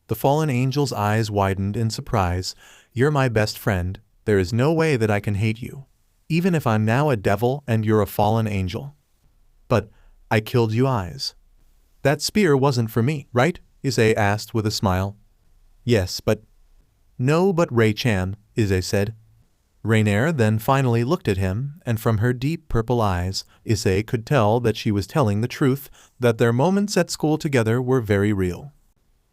[SPEAKER 1] The fallen angel's eyes widened in surprise. You're my best friend, there is no way that I can hate you. Even if I'm now a devil and you're a fallen angel. But, I killed you, eyes. That spear wasn't for me, right? Issei asked with a smile. Yes, but... No, but Ray-chan, Issei said. Raynare then finally looked at him, and from her deep purple eyes, Issei could tell that she was telling the truth, that their moments at school together were very real.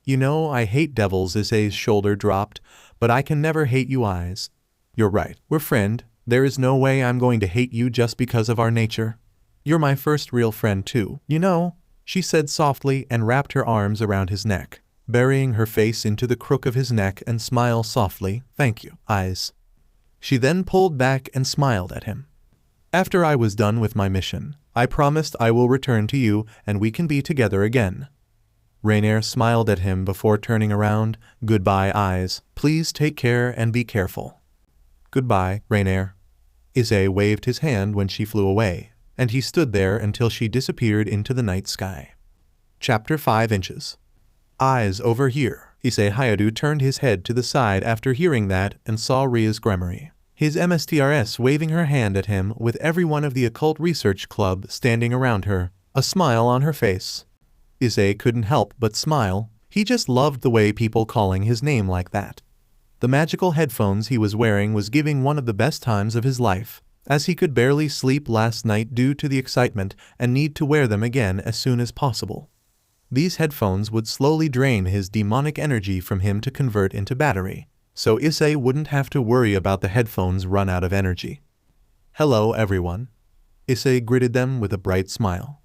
[SPEAKER 1] You know, I hate devils, Issei's shoulder dropped, but I can never hate you, eyes. You're right, we're friend. There is no way I'm going to hate you just because of our nature. You're my first real friend too, you know, she said softly and wrapped her arms around his neck, burying her face into the crook of his neck and smiled softly. Thank you, eyes. She then pulled back and smiled at him. After I was done with my mission, I promised I will return to you and we can be together again. Raynare smiled at him before turning around. Goodbye, eyes. Please take care and be careful. Goodbye, Raynare. Issei waved his hand when she flew away, and he stood there until she disappeared into the night sky. Chapter 5 Inches. Eyes over here. Issei Hayadu turned his head to the side after hearing that and saw Rias Gremory, his MSTRS waving her hand at him with everyone of the occult research club standing around her, a smile on her face. Issei couldn't help but smile. He just loved the way people calling his name like that. The magical headphones he was wearing was giving one of the best times of his life, as he could barely sleep last night due to the excitement and need to wear them again as soon as possible. These headphones would slowly drain his demonic energy from him to convert into battery, so Issei wouldn't have to worry about the headphones run out of energy. Hello everyone. Issei greeted them with a bright smile.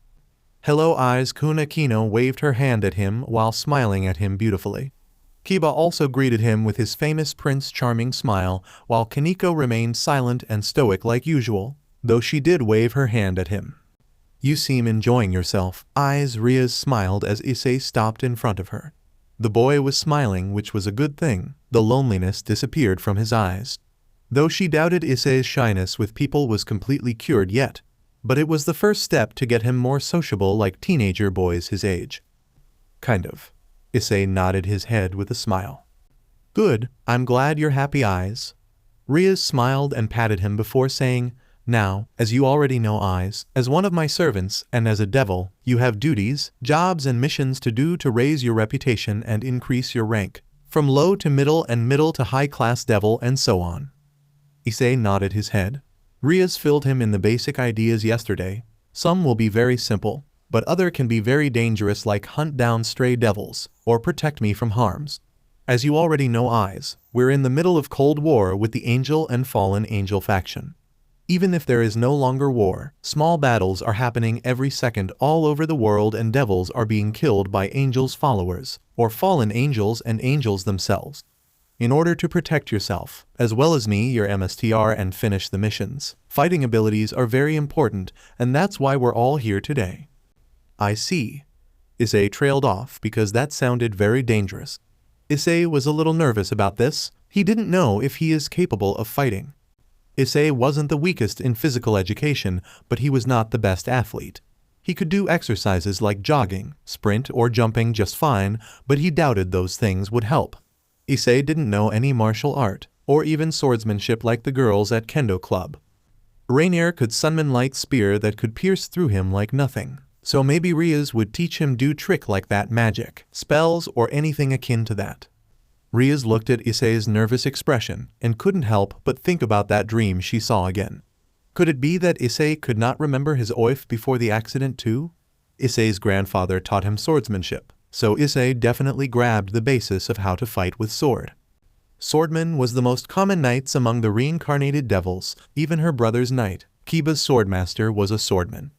[SPEAKER 1] Hello eyes. Akeno waved her hand at him while smiling at him beautifully. Kiba also greeted him with his famous Prince Charming smile, while Koneko remained silent and stoic like usual, though she did wave her hand at him. You seem enjoying yourself, eyes. Rias smiled as Issei stopped in front of her. The boy was smiling, which was a good thing. The loneliness disappeared from his eyes. Though she doubted Issei's shyness with people was completely cured yet, but it was the first step to get him more sociable like teenager boys his age. Kind of. Issei nodded his head with a smile. Good, I'm glad you're happy, eyes. Rias smiled and patted him before saying, Now, as you already know, eyes, as one of my servants and as a devil, you have duties, jobs and missions to do to raise your reputation and increase your rank, from low to middle and middle to high-class devil and so on. Issei nodded his head. Rias filled him in the basic ideas yesterday. Some will be very simple, but other can be very dangerous, like hunt down stray devils, or protect me from harms. As you already know, we're in the middle of Cold War with the Angel and Fallen Angel faction. Even if there is no longer war, small battles are happening every second all over the world, and devils are being killed by angels' followers, or fallen angels and angels themselves. In order to protect yourself, as well as me, your MSTR, and finish the missions, fighting abilities are very important, and that's why we're all here today. I see. Issei trailed off because that sounded very dangerous. Issei was a little nervous about this. He didn't know if he is capable of fighting. Issei wasn't the weakest in physical education, but he was not the best athlete. He could do exercises like jogging, sprint, or jumping just fine, but he doubted those things would help. Issei didn't know any martial art, or even swordsmanship like the girls at Kendo Club. Raynare could summon light spear that could pierce through him like nothing, so maybe Rias would teach him do trick like that, magic, spells, or anything akin to that. Rias looked at Issei's nervous expression and couldn't help but think about that dream she saw again. Could it be that Issei could not remember his oif before the accident too? Issei's grandfather taught him swordsmanship, so Issei definitely grabbed the basis of how to fight with sword. Swordman was the most common knights among the reincarnated devils. Even her brother's knight, Kiba's swordmaster, was a swordman.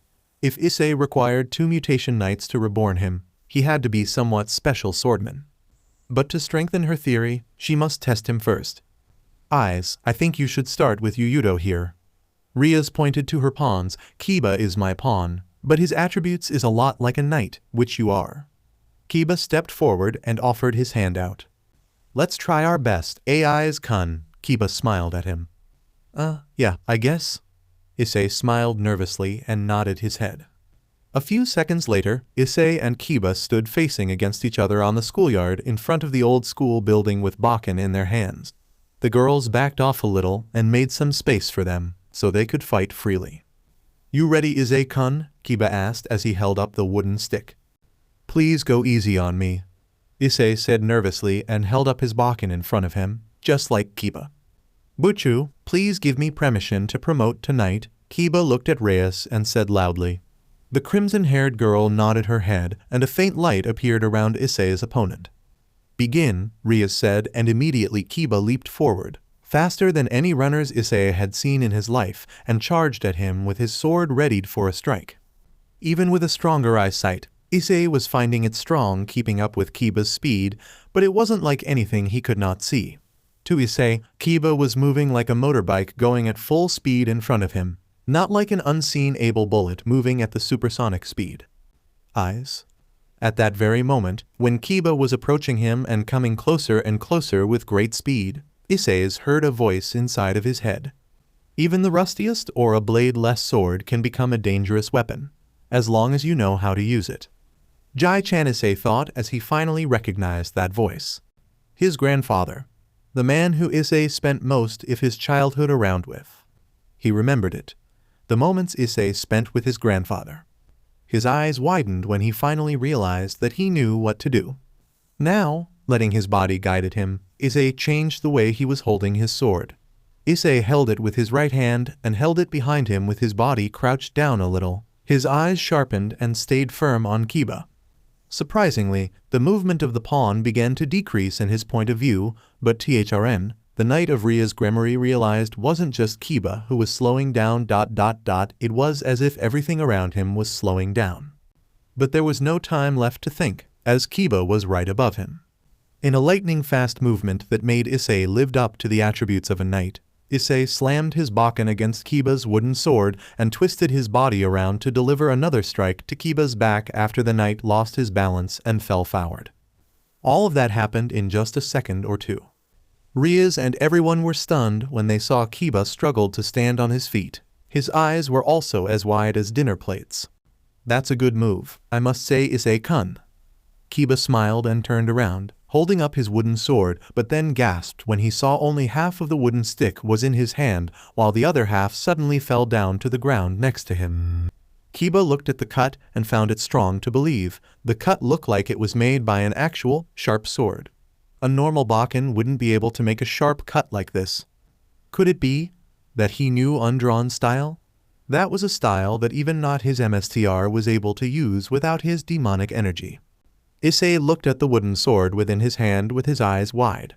[SPEAKER 1] If Issei required 2 mutation knights to reborn him, he had to be somewhat special swordman. But to strengthen her theory, she must test him first. I think you should start with Yuyudo here. Rias pointed to her pawns. Kiba is my pawn, but his attributes is a lot like a knight, which you are. Kiba stepped forward and offered his hand out. Let's try our best, Kun. Kiba smiled at him. Yeah, I guess. Issei smiled nervously and nodded his head. A few seconds later, Issei and Kiba stood facing against each other on the schoolyard in front of the old school building with Bakken in their hands. The girls backed off a little and made some space for them, so they could fight freely. You ready, Issei-kun? Kiba asked as he held up the wooden stick. Please go easy on me, Issei said nervously and held up his Bakken in front of him, just like Kiba. Buchu, please give me permission to promote tonight. Kiba looked at Rias and said loudly. The crimson-haired girl nodded her head, and a faint light appeared around Issei's opponent. Begin, Rias said, and immediately Kiba leaped forward, faster than any runners Issei had seen in his life, and charged at him with his sword readied for a strike. Even with a stronger eyesight, Issei was finding it strong keeping up with Kiba's speed, but it wasn't like anything he could not see. To Issei, Kiba was moving like a motorbike going at full speed in front of him, not like an unseen able bullet moving at the supersonic speed. At that very moment, when Kiba was approaching him and coming closer and closer with great speed, Issei heard a voice inside of his head. Even the rustiest or a blade-less sword can become a dangerous weapon, as long as you know how to use it. Jai-chan, Issei thought as he finally recognized that voice. His grandfather, the man who Issei spent most of his childhood around with. He remembered it. The moments Issei spent with his grandfather. His eyes widened when he finally realized that he knew what to do. Now, letting his body guide him, Issei changed the way he was holding his sword. Issei held it with his right hand and held it behind him with his body crouched down a little. His eyes sharpened and stayed firm on Kiba. Surprisingly, the movement of the pawn began to decrease in his point of view, but Thrn, the Knight of Rias Gremory, realized wasn't just Kiba who was slowing down. It was as if everything around him was slowing down. But there was no time left to think, as Kiba was right above him. In a lightning-fast movement that made Issei lived up to the attributes of a knight, Issei slammed his Bakken against Kiba's wooden sword and twisted his body around to deliver another strike to Kiba's back after the knight lost his balance and fell forward. All of that happened in just a second or two. Rias and everyone were stunned when they saw Kiba struggle to stand on his feet. His eyes were also as wide as dinner plates. That's a good move, I must say, Issei-kun. Kiba smiled and turned around, holding up his wooden sword, but then gasped when he saw only half of the wooden stick was in his hand, while the other half suddenly fell down to the ground next to him. Kiba looked at the cut and found it strong to believe. The cut looked like it was made by an actual, sharp sword. A normal Bakken wouldn't be able to make a sharp cut like this. Could it be that he knew undrawn style? That was a style that even not his MSTR was able to use without his demonic energy. Issei looked at the wooden sword within his hand with his eyes wide.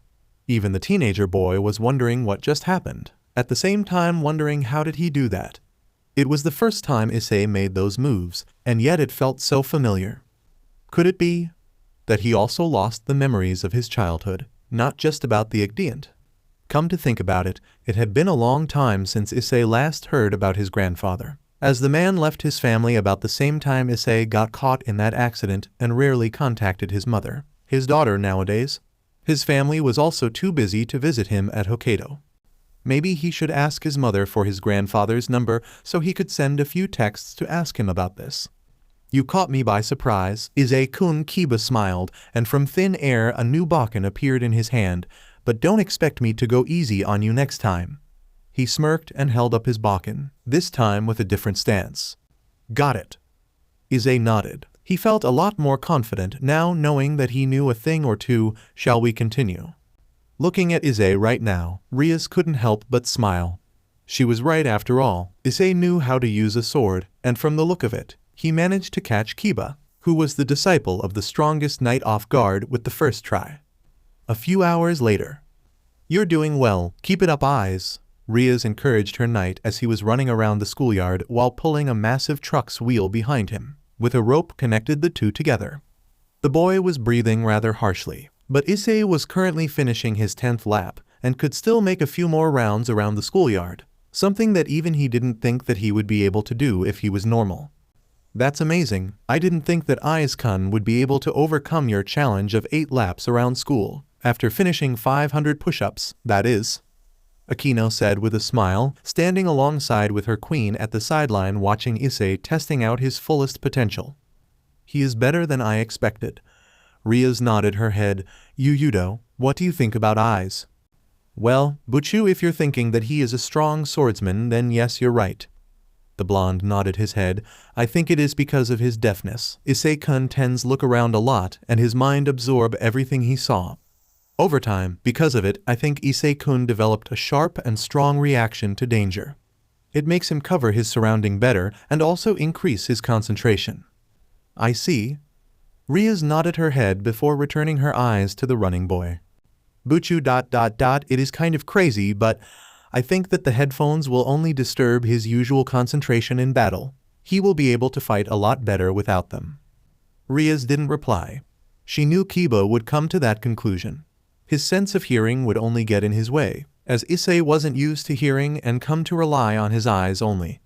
[SPEAKER 1] Even the teenager boy was wondering what just happened, at the same time wondering how did he do that. It was the first time Issei made those moves, and yet it felt so familiar. Could it be that he also lost the memories of his childhood, not just about the Igdeant? Come to think about it, it had been a long time since Issei last heard about his grandfather, as the man left his family about the same time Issei got caught in that accident and rarely contacted his mother, his daughter nowadays. His family was also too busy to visit him at Hokkaido. Maybe he should ask his mother for his grandfather's number so he could send a few texts to ask him about this. You caught me by surprise, Issei-kun. Kiba smiled, and from thin air a new bakken appeared in his hand, but don't expect me to go easy on you next time. He smirked and held up his bakken, this time with a different stance. Got it. Issei nodded. He felt a lot more confident now knowing that he knew a thing or two. Shall we continue? Looking at Issei right now, Rias couldn't help but smile. She was right after all. Issei knew how to use a sword, and from the look of it, he managed to catch Kiba, who was the disciple of the strongest knight, off guard with the first try. A few hours later. You're doing well, keep it up, eyes. Rias encouraged her knight as he was running around the schoolyard while pulling a massive truck's wheel behind him, with a rope connected the two together. The boy was breathing rather harshly, but Issei was currently finishing his 10th lap and could still make a few more rounds around the schoolyard, something that even he didn't think that he would be able to do if he was normal. That's amazing. I didn't think that Issei-kun would be able to overcome your challenge of 8 laps around school, after finishing 500 push-ups, that is. Akeno said with a smile, standing alongside with her queen at the sideline watching Issei testing out his fullest potential. He is better than I expected. Rias nodded her head. Yudo, what do you think about Eyes? Well, Buchu, if you're thinking that he is a strong swordsman, then yes, you're right. The blonde nodded his head. I think it is because of his deafness. Issei-kun tends look around a lot and his mind absorb everything he saw. Over time, because of it, I think Issei-kun developed a sharp and strong reaction to danger. It makes him cover his surrounding better and also increase his concentration. I see. Rias nodded her head before returning her eyes to the running boy. Buchu ... It is kind of crazy, but I think that the headphones will only disturb his usual concentration in battle. He will be able to fight a lot better without them. Rias didn't reply. She knew Kiba would come to that conclusion. His sense of hearing would only get in his way, as Issei wasn't used to hearing and come to rely on his eyes only.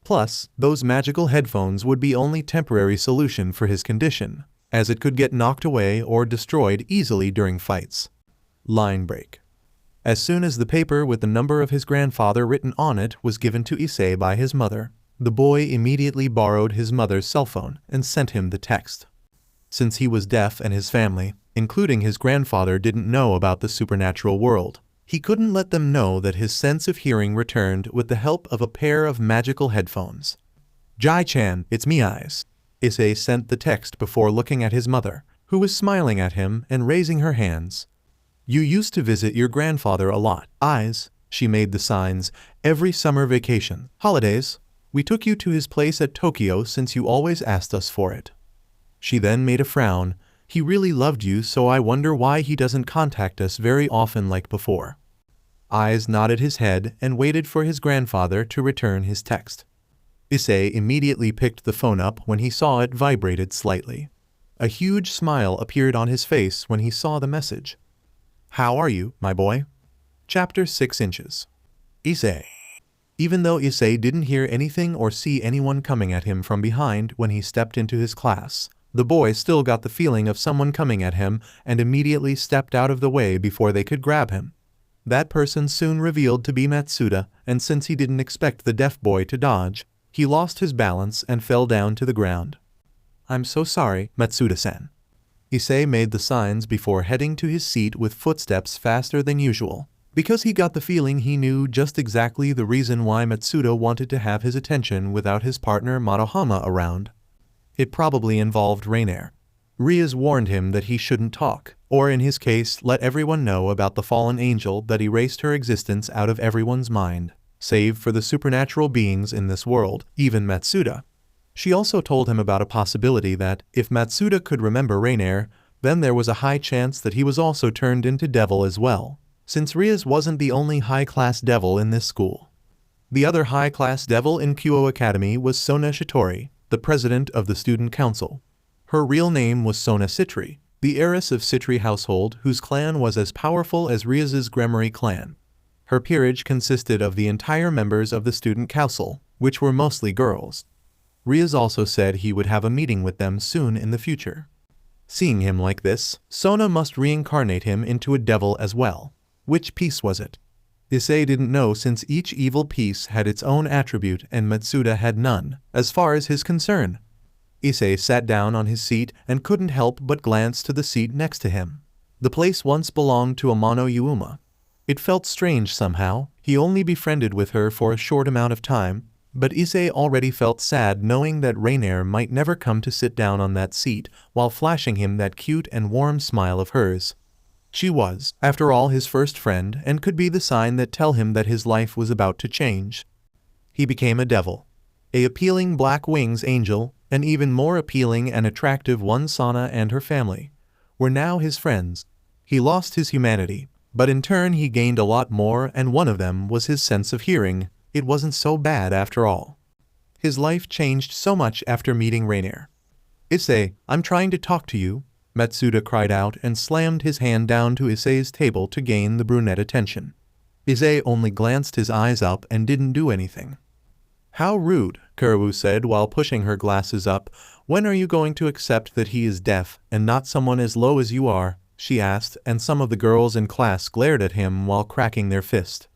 [SPEAKER 1] Plus, those magical headphones would be only temporary solution for his condition, as it could get knocked away or destroyed easily during fights. Line break. As soon as the paper with the number of his grandfather written on it was given to Issei by his mother, the boy immediately borrowed his mother's cell phone and sent him the text. Since he was deaf and his family, including his grandfather, didn't know about the supernatural world, he couldn't let them know that his sense of hearing returned with the help of a pair of magical headphones. Jai-chan, it's me, Eyes. Issei sent the text before looking at his mother, who was smiling at him and raising her hands. You used to visit your grandfather a lot, Eyes, she made the signs, every summer vacation, holidays. We took you to his place at Tokyo since you always asked us for it. She then made a frown. He really loved you, so I wonder why he doesn't contact us very often like before. Eyes nodded his head and waited for his grandfather to return his text. Issei immediately picked the phone up when he saw it vibrated slightly. A huge smile appeared on his face when he saw the message. How are you, my boy? Chapter 6 inches. Issei. Even though Issei didn't hear anything or see anyone coming at him from behind when he stepped into his class, the boy still got the feeling of someone coming at him and immediately stepped out of the way before they could grab him. That person soon revealed to be Matsuda, and since he didn't expect the deaf boy to dodge, he lost his balance and fell down to the ground. I'm so sorry, Matsuda-san. Issei made the signs before heading to his seat with footsteps faster than usual, because he got the feeling he knew just exactly the reason why Matsuda wanted to have his attention without his partner Motohama around. It probably involved Raynare. Rias warned him that he shouldn't talk, or in his case let everyone know about the fallen angel that erased her existence out of everyone's mind. save for the supernatural beings in this world, even Matsuda. She also told him about a possibility that, if Matsuda could remember Raynare, then there was a high chance that he was also turned into devil as well, since Rias wasn't the only high-class devil in this school. The other high-class devil in Kyo Academy was Sona Shitori, the president of the student council. Her real name was Sona Citri, the heiress of Citri household whose clan was as powerful as Rias Gremory clan. Her peerage consisted of the entire members of the student council, which were mostly girls. Rias also said he would have a meeting with them soon in the future. Seeing him like this, Sona must reincarnate him into a devil as well. Which piece was it? Issei didn't know since each evil piece had its own attribute and Matsuda had none, as far as his concern. Issei sat down on his seat and couldn't help but glance to the seat next to him. The place once belonged to Amano Yuuma. It felt strange somehow, he only befriended with her for a short amount of time, but Issei already felt sad knowing that Raynare might never come to sit down on that seat while flashing him that cute and warm smile of hers. She was, after all, his first friend and could be the sign that tell him that his life was about to change. He became a devil. A appealing black wings angel, an even more appealing and attractive one. Sona and her family were now his friends. He lost his humanity, but in turn he gained a lot more, and one of them was his sense of hearing. It wasn't so bad after all. His life changed so much after meeting Raynare. "Issei, I'm trying to talk to you," Matsuda cried out and slammed his hand down to Issei's table to gain the brunette attention. Issei only glanced his eyes up and didn't do anything. "How rude," Kurawu said while pushing her glasses up. "When are you going to accept that he is deaf and not someone as low as you are?" she asked, and some of the girls in class glared at him while cracking their fist.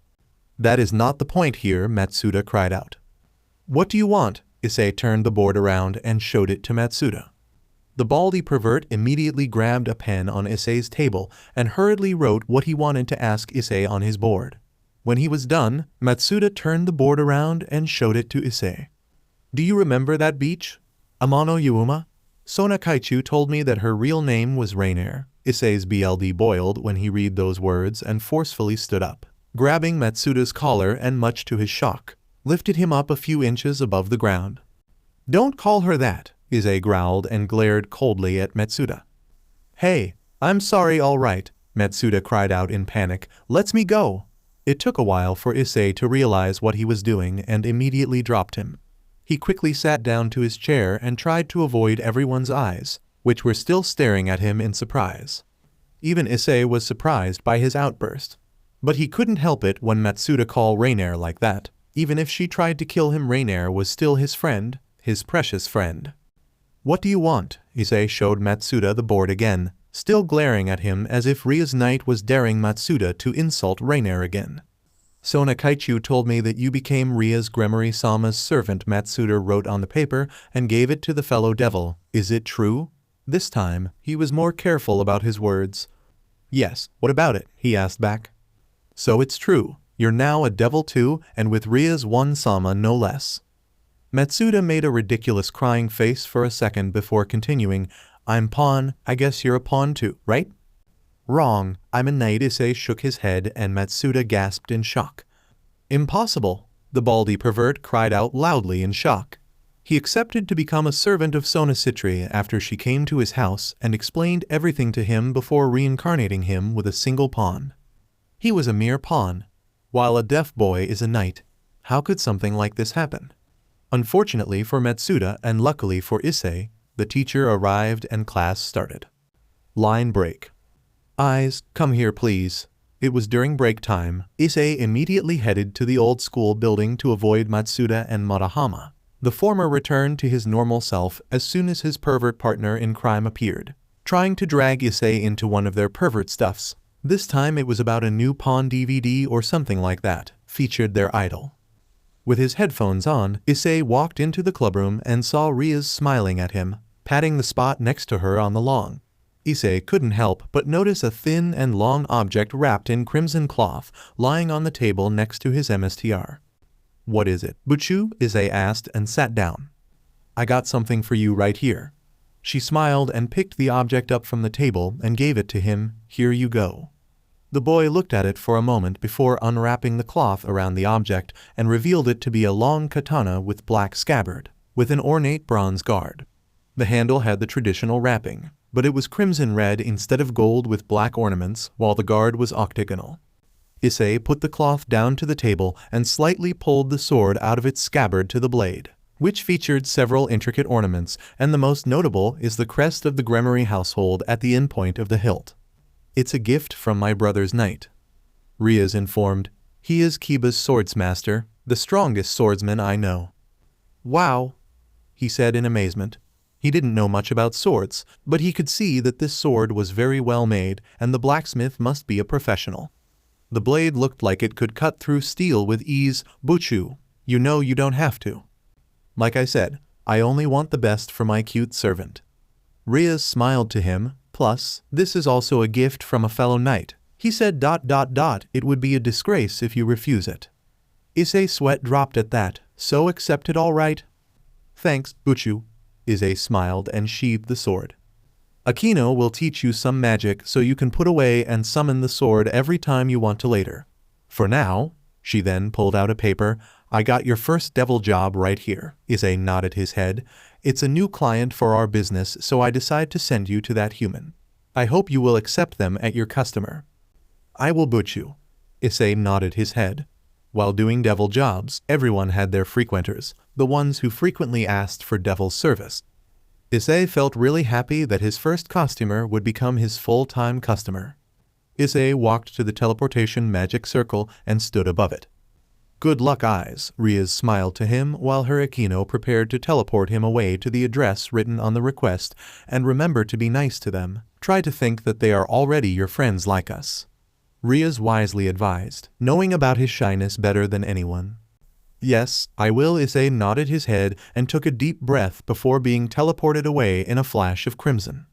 [SPEAKER 1] "That is not the point here," Matsuda cried out. "What do you want?" Issei turned the board around and showed it to Matsuda. The baldy pervert immediately grabbed a pen on Issei's table and hurriedly wrote what he wanted to ask Issei on his board. When he was done, Matsuda turned the board around and showed it to Issei. "Do you remember that beach? Amano Yuuma? Sona Kaichu told me that her real name was Raynare." Issei's BLD boiled when he read those words and forcefully stood up, grabbing Matsuda's collar and, much to his shock, lifted him up a few inches above the ground. "Don't call her that," Issei growled and glared coldly at Matsuda. "Hey, I'm sorry, all right," Matsuda cried out in panic. "Let me go." It took a while for Issei to realize what he was doing and immediately dropped him. He quickly sat down to his chair and tried to avoid everyone's eyes, which were still staring at him in surprise. Even Issei was surprised by his outburst. But he couldn't help it when Matsuda called Raynare like that. Even if she tried to kill him, Raynare was still his friend, his precious friend. "What do you want?" Issei showed Matsuda the board again, still glaring at him as if Rias Knight was daring Matsuda to insult Raynare again. "Sona Kaichu told me that you became Rias Gremory Sama's servant," Matsuda wrote on the paper and gave it to the fellow devil. "Is it true?" This time, he was more careful about his words. "Yes, what about it?" he asked back. "So it's true. You're now a devil too, and with Rias one Sama no less." Matsuda made a ridiculous crying face for a second before continuing. "I'm pawn. I guess you're a pawn too, right?" "Wrong. I'm a knight." Issei shook his head and Matsuda gasped in shock. "Impossible!" the baldy pervert cried out loudly in shock. He accepted to become a servant of Sona Citri after she came to his house and explained everything to him before reincarnating him with a single pawn. He was a mere pawn, while a deaf boy is a knight. How could something like this happen? Unfortunately for Matsuda and luckily for Issei, the teacher arrived and class started. Line break. "Eyes, come here please." It was during break time. Issei immediately headed to the old school building to avoid Matsuda and Marahama. The former returned to his normal self as soon as his pervert partner in crime appeared, trying to drag Issei into one of their pervert stuffs. This time it was about a new pawn DVD or something like that, featured their idol. With his headphones on, Issei walked into the clubroom and saw Rias smiling at him, patting the spot next to her on the lawn. Issei couldn't help but notice a thin and long object wrapped in crimson cloth lying on the table next to his MSTR. "What is it, Buchu?" Issei asked and sat down. "I got something for you right here." She smiled and picked the object up from the table and gave it to him. "Here you go." The boy looked at it for a moment before unwrapping the cloth around the object and revealed it to be a long katana with black scabbard, with an ornate bronze guard. The handle had the traditional wrapping, but it was crimson red instead of gold with black ornaments, while the guard was octagonal. Issei put the cloth down to the table and slightly pulled the sword out of its scabbard to the blade, which featured several intricate ornaments, and the most notable is the crest of the Gremory household at the endpoint of the hilt. "It's a gift from my brother's knight," Rias informed. "He is Kiba's swordsmaster, the strongest swordsman I know." "Wow," he said in amazement. He didn't know much about swords, but he could see that this sword was very well made, and the blacksmith must be a professional. The blade looked like it could cut through steel with ease. "Buchu, you know you don't have to. Like I said, I only want the best for my cute servant." Rias smiled to him. "Plus, this is also a gift from a fellow knight," he said. "It would be a disgrace if you refuse it." Issei's sweat dropped at that. "So accept it all right?" "Thanks, Buchu." Issei smiled and sheathed the sword. "Akeno will teach you some magic so you can put away and summon the sword every time you want to later. For now," she then pulled out a paper, "I got your first devil job right here." Issei nodded his head. "It's a new client for our business, so I decide to send you to that human. I hope you will accept them at your customer." "I will boot you." Issei nodded his head. While doing devil jobs, everyone had their frequenters, the ones who frequently asked for devil's service. Issei felt really happy that his first customer would become his full-time customer. Issei walked to the teleportation magic circle and stood above it. "Good luck, eyes," Rias smiled to him while her Akeno prepared to teleport him away to the address written on the request. "And remember to be nice to them. Try to think that they are already your friends like us," Rias wisely advised, knowing about his shyness better than anyone. "Yes, I will." Issei nodded his head and took a deep breath before being teleported away in a flash of crimson.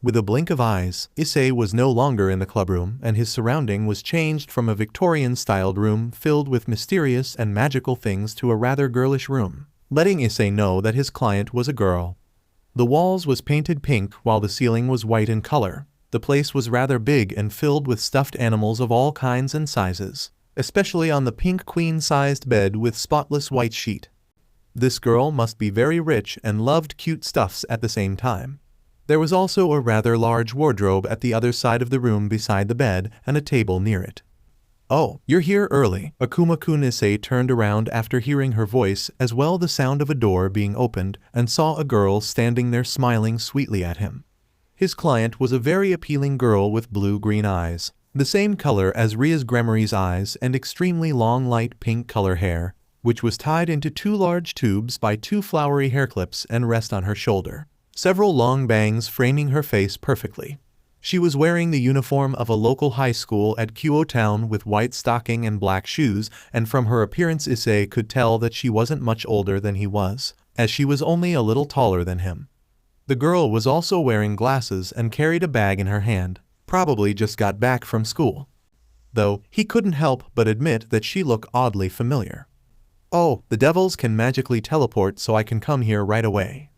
[SPEAKER 1] With a blink of eyes, Issei was no longer in the clubroom, and his surrounding was changed from a Victorian-styled room filled with mysterious and magical things to a rather girlish room, letting Issei know that his client was a girl. The walls was painted pink while the ceiling was white in color. The place was rather big and filled with stuffed animals of all kinds and sizes, especially on the pink queen-sized bed with spotless white sheet. This girl must be very rich and loved cute stuffs at the same time. There was also a rather large wardrobe at the other side of the room beside the bed and a table near it. "Oh, you're here early." Akuma-kun. Issei turned around after hearing her voice as well the sound of a door being opened and saw a girl standing there smiling sweetly at him. His client was a very appealing girl with blue-green eyes, the same color as Rias Gremory's eyes, and extremely long light pink color hair, which was tied into two large tubes by two flowery hair clips and rest on her shoulder. Several long bangs framing her face perfectly. She was wearing the uniform of a local high school at Kyo Town with white stocking and black shoes, and from her appearance Issei could tell that she wasn't much older than he was, as she was only a little taller than him. The girl was also wearing glasses and carried a bag in her hand, probably just got back from school. Though, he couldn't help but admit that she looked oddly familiar. "Oh, the devils can magically teleport, so I can come here right away,"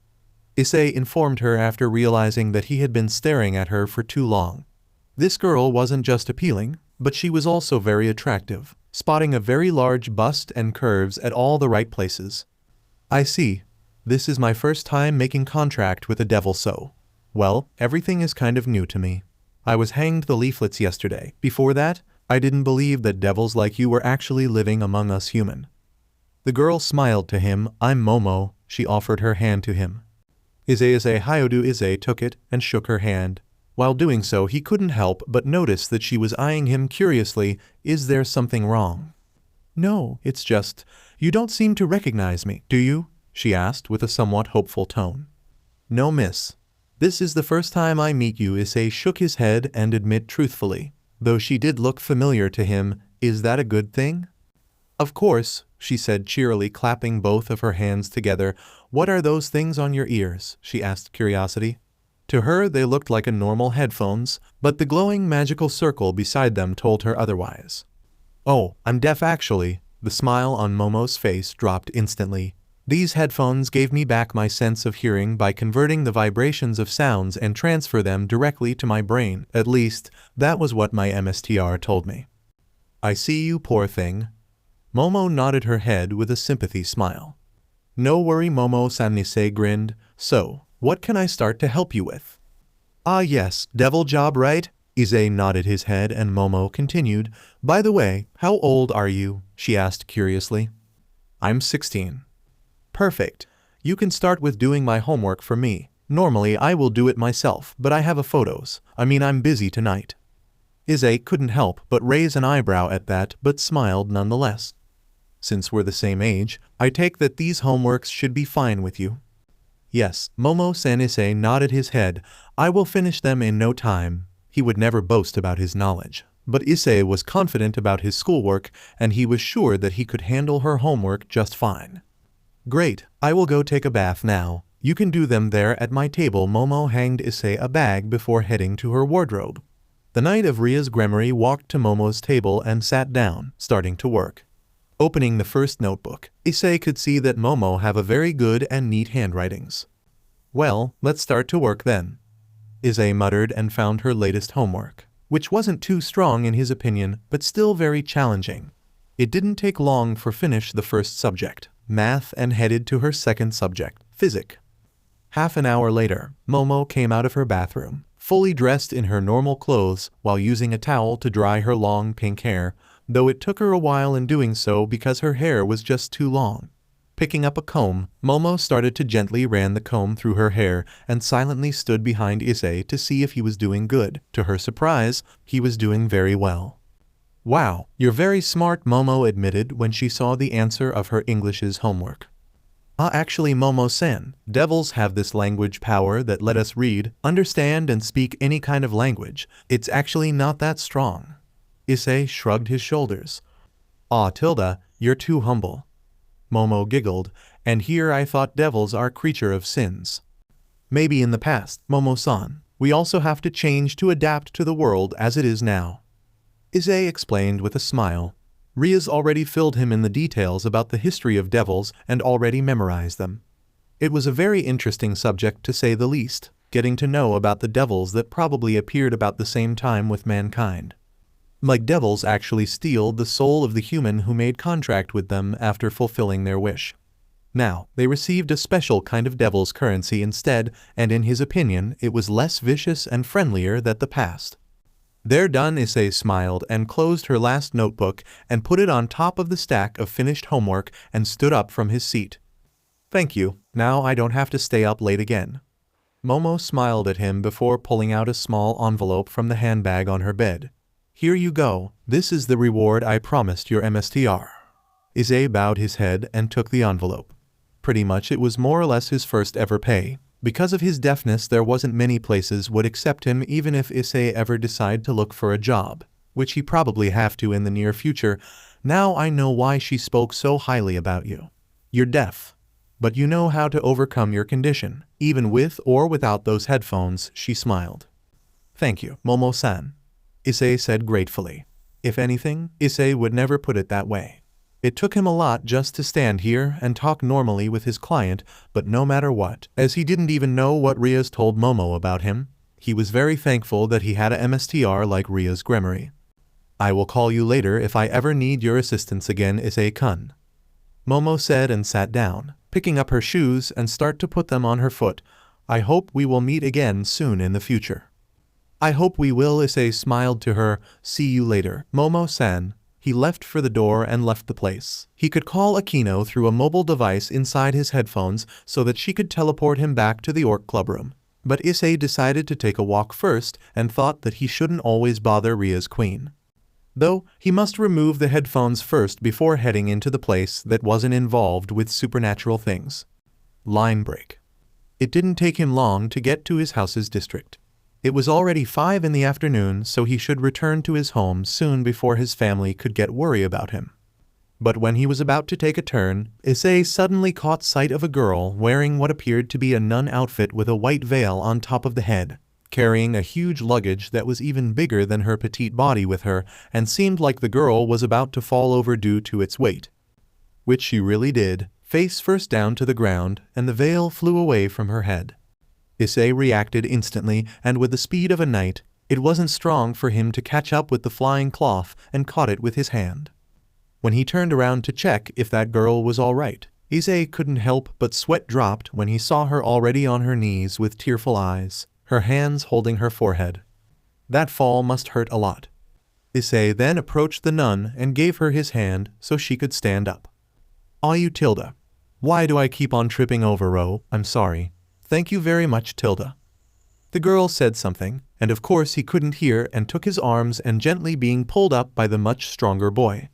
[SPEAKER 1] Issei informed her after realizing that he had been staring at her for too long. This girl wasn't just appealing, but she was also very attractive, spotting a very large bust and curves at all the right places. "I see. This is my first time making contract with a devil, so, well, everything is kind of new to me. I was hanged the leaflets yesterday. Before that, I didn't believe that devils like you were actually living among us human." The girl smiled to him. "I'm Momo." She offered her hand to him. Issei Hyodu. Issei took it and shook her hand. While doing so, he couldn't help but notice that she was eyeing him curiously. "Is there something wrong?" "No, it's just, you don't seem to recognize me, do you?" she asked with a somewhat hopeful tone. "No, miss. This is the first time I meet you." Issei shook his head and admitted truthfully, though she did look familiar to him. "Is that a good thing?" "Of course," she said cheerily, clapping both of her hands together. "What are those things on your ears?" she asked curiosity. To her they looked like a normal headphones, but the glowing magical circle beside them told her otherwise. "Oh, I'm deaf actually." The smile on Momo's face dropped instantly. These headphones gave me back my sense of hearing by converting the vibrations of sounds and transfer them directly to my brain. At least, that was what my MSTR told me. I see you, poor thing. Momo nodded her head with a sympathy smile. No worry, Momo-san. Issei grinned. So, what can I start to help you with? Ah yes, devil job, right? Issei nodded his head and Momo continued. By the way, how old are you? She asked curiously. I'm 16. Perfect. You can start with doing my homework for me. Normally I will do it myself, but I have I'm busy tonight. Issei couldn't help but raise an eyebrow at that, but smiled nonetheless. Since we're the same age, I take that these homeworks should be fine with you. Yes, Momo-san. Issei nodded his head. I will finish them in no time. He would never boast about his knowledge, but Issei was confident about his schoolwork and he was sure that he could handle her homework just fine. Great, I will go take a bath now. You can do them there at my table. Momo handed Issei a bag before heading to her wardrobe. The Knight of Rias Gremory walked to Momo's table and sat down, starting to work. Opening the first notebook, Issei could see that Momo have a very good and neat handwritings. Well, let's start to work then. Issei muttered and found her latest homework, which wasn't too strong in his opinion, but still very challenging. It didn't take long for finish the first subject, math, and headed to her second subject, physics. Half an hour later, Momo came out of her bathroom, fully dressed in her normal clothes while using a towel to dry her long pink hair, though it took her a while in doing so because her hair was just too long. Picking up a comb, Momo started to gently ran the comb through her hair and silently stood behind Issei to see if he was doing good. To her surprise, he was doing very well. Wow, you're very smart, Momo admitted when she saw the answer of her English's homework. Actually, Momo-san, devils have this language power that let us read, understand, and speak any kind of language. It's actually not that strong. Issei shrugged his shoulders. Tilda, you're too humble. Momo giggled, and here I thought devils are creature of sins. Maybe in the past, Momo-san, we also have to change to adapt to the world as it is now. Issei explained with a smile. Rias already filled him in the details about the history of devils and already memorized them. It was a very interesting subject to say the least, getting to know about the devils that probably appeared about the same time with mankind. Like devils actually steal the soul of the human who made contract with them after fulfilling their wish. Now, they received a special kind of devil's currency instead, and in his opinion, it was less vicious and friendlier than the past. They're done. Issei smiled and closed her last notebook and put it on top of the stack of finished homework and stood up from his seat. Thank you, now I don't have to stay up late again. Momo smiled at him before pulling out a small envelope from the handbag on her bed. Here you go, this is the reward I promised your MSTR. Issei bowed his head and took the envelope. Pretty much it was more or less his first ever pay. Because of his deafness, there wasn't many places would accept him even if Issei ever decide to look for a job, which he probably have to in the near future. Now I know why she spoke so highly about you. You're deaf, but you know how to overcome your condition, even with or without those headphones. She smiled. Thank you, Momo-san, Issei said gratefully. If anything, Issei would never put it that way. It took him a lot just to stand here and talk normally with his client, but no matter what, as he didn't even know what Rias told Momo about him, he was very thankful that he had a MSTR like Rias Gremory. I will call you later if I ever need your assistance again, Issei-kun, Momo said and sat down, picking up her shoes and start to put them on her foot. I hope we will meet again soon in the future. I hope we will, Issei smiled to her. See you later, Momo-san. He left for the door and left the place. He could call Akeno through a mobile device inside his headphones so that she could teleport him back to the Orc Club room. But Issei decided to take a walk first and thought that he shouldn't always bother Rias Queen. Though, he must remove the headphones first before heading into the place that wasn't involved with supernatural things. Line break. It didn't take him long to get to his house's district. It was already 5 in the afternoon, so he should return to his home soon before his family could get worry about him. But when he was about to take a turn, Issei suddenly caught sight of a girl wearing what appeared to be a nun outfit with a white veil on top of the head, carrying a huge luggage that was even bigger than her petite body with her and seemed like the girl was about to fall over due to its weight. Which she really did, face first down to the ground, and the veil flew away from her head. Issei reacted instantly, and with the speed of a knight, it wasn't strong for him to catch up with the flying cloth and caught it with his hand. When he turned around to check if that girl was all right, Issei couldn't help but sweat dropped when he saw her already on her knees with tearful eyes, her hands holding her forehead. That fall must hurt a lot. Issei then approached the nun and gave her his hand so she could stand up. "Aw, you Tilda. Why do I keep on tripping over? Oh, I'm sorry. Thank you very much, Tilda." The girl said something, and of course he couldn't hear and took his arms and gently being pulled up by the much stronger boy.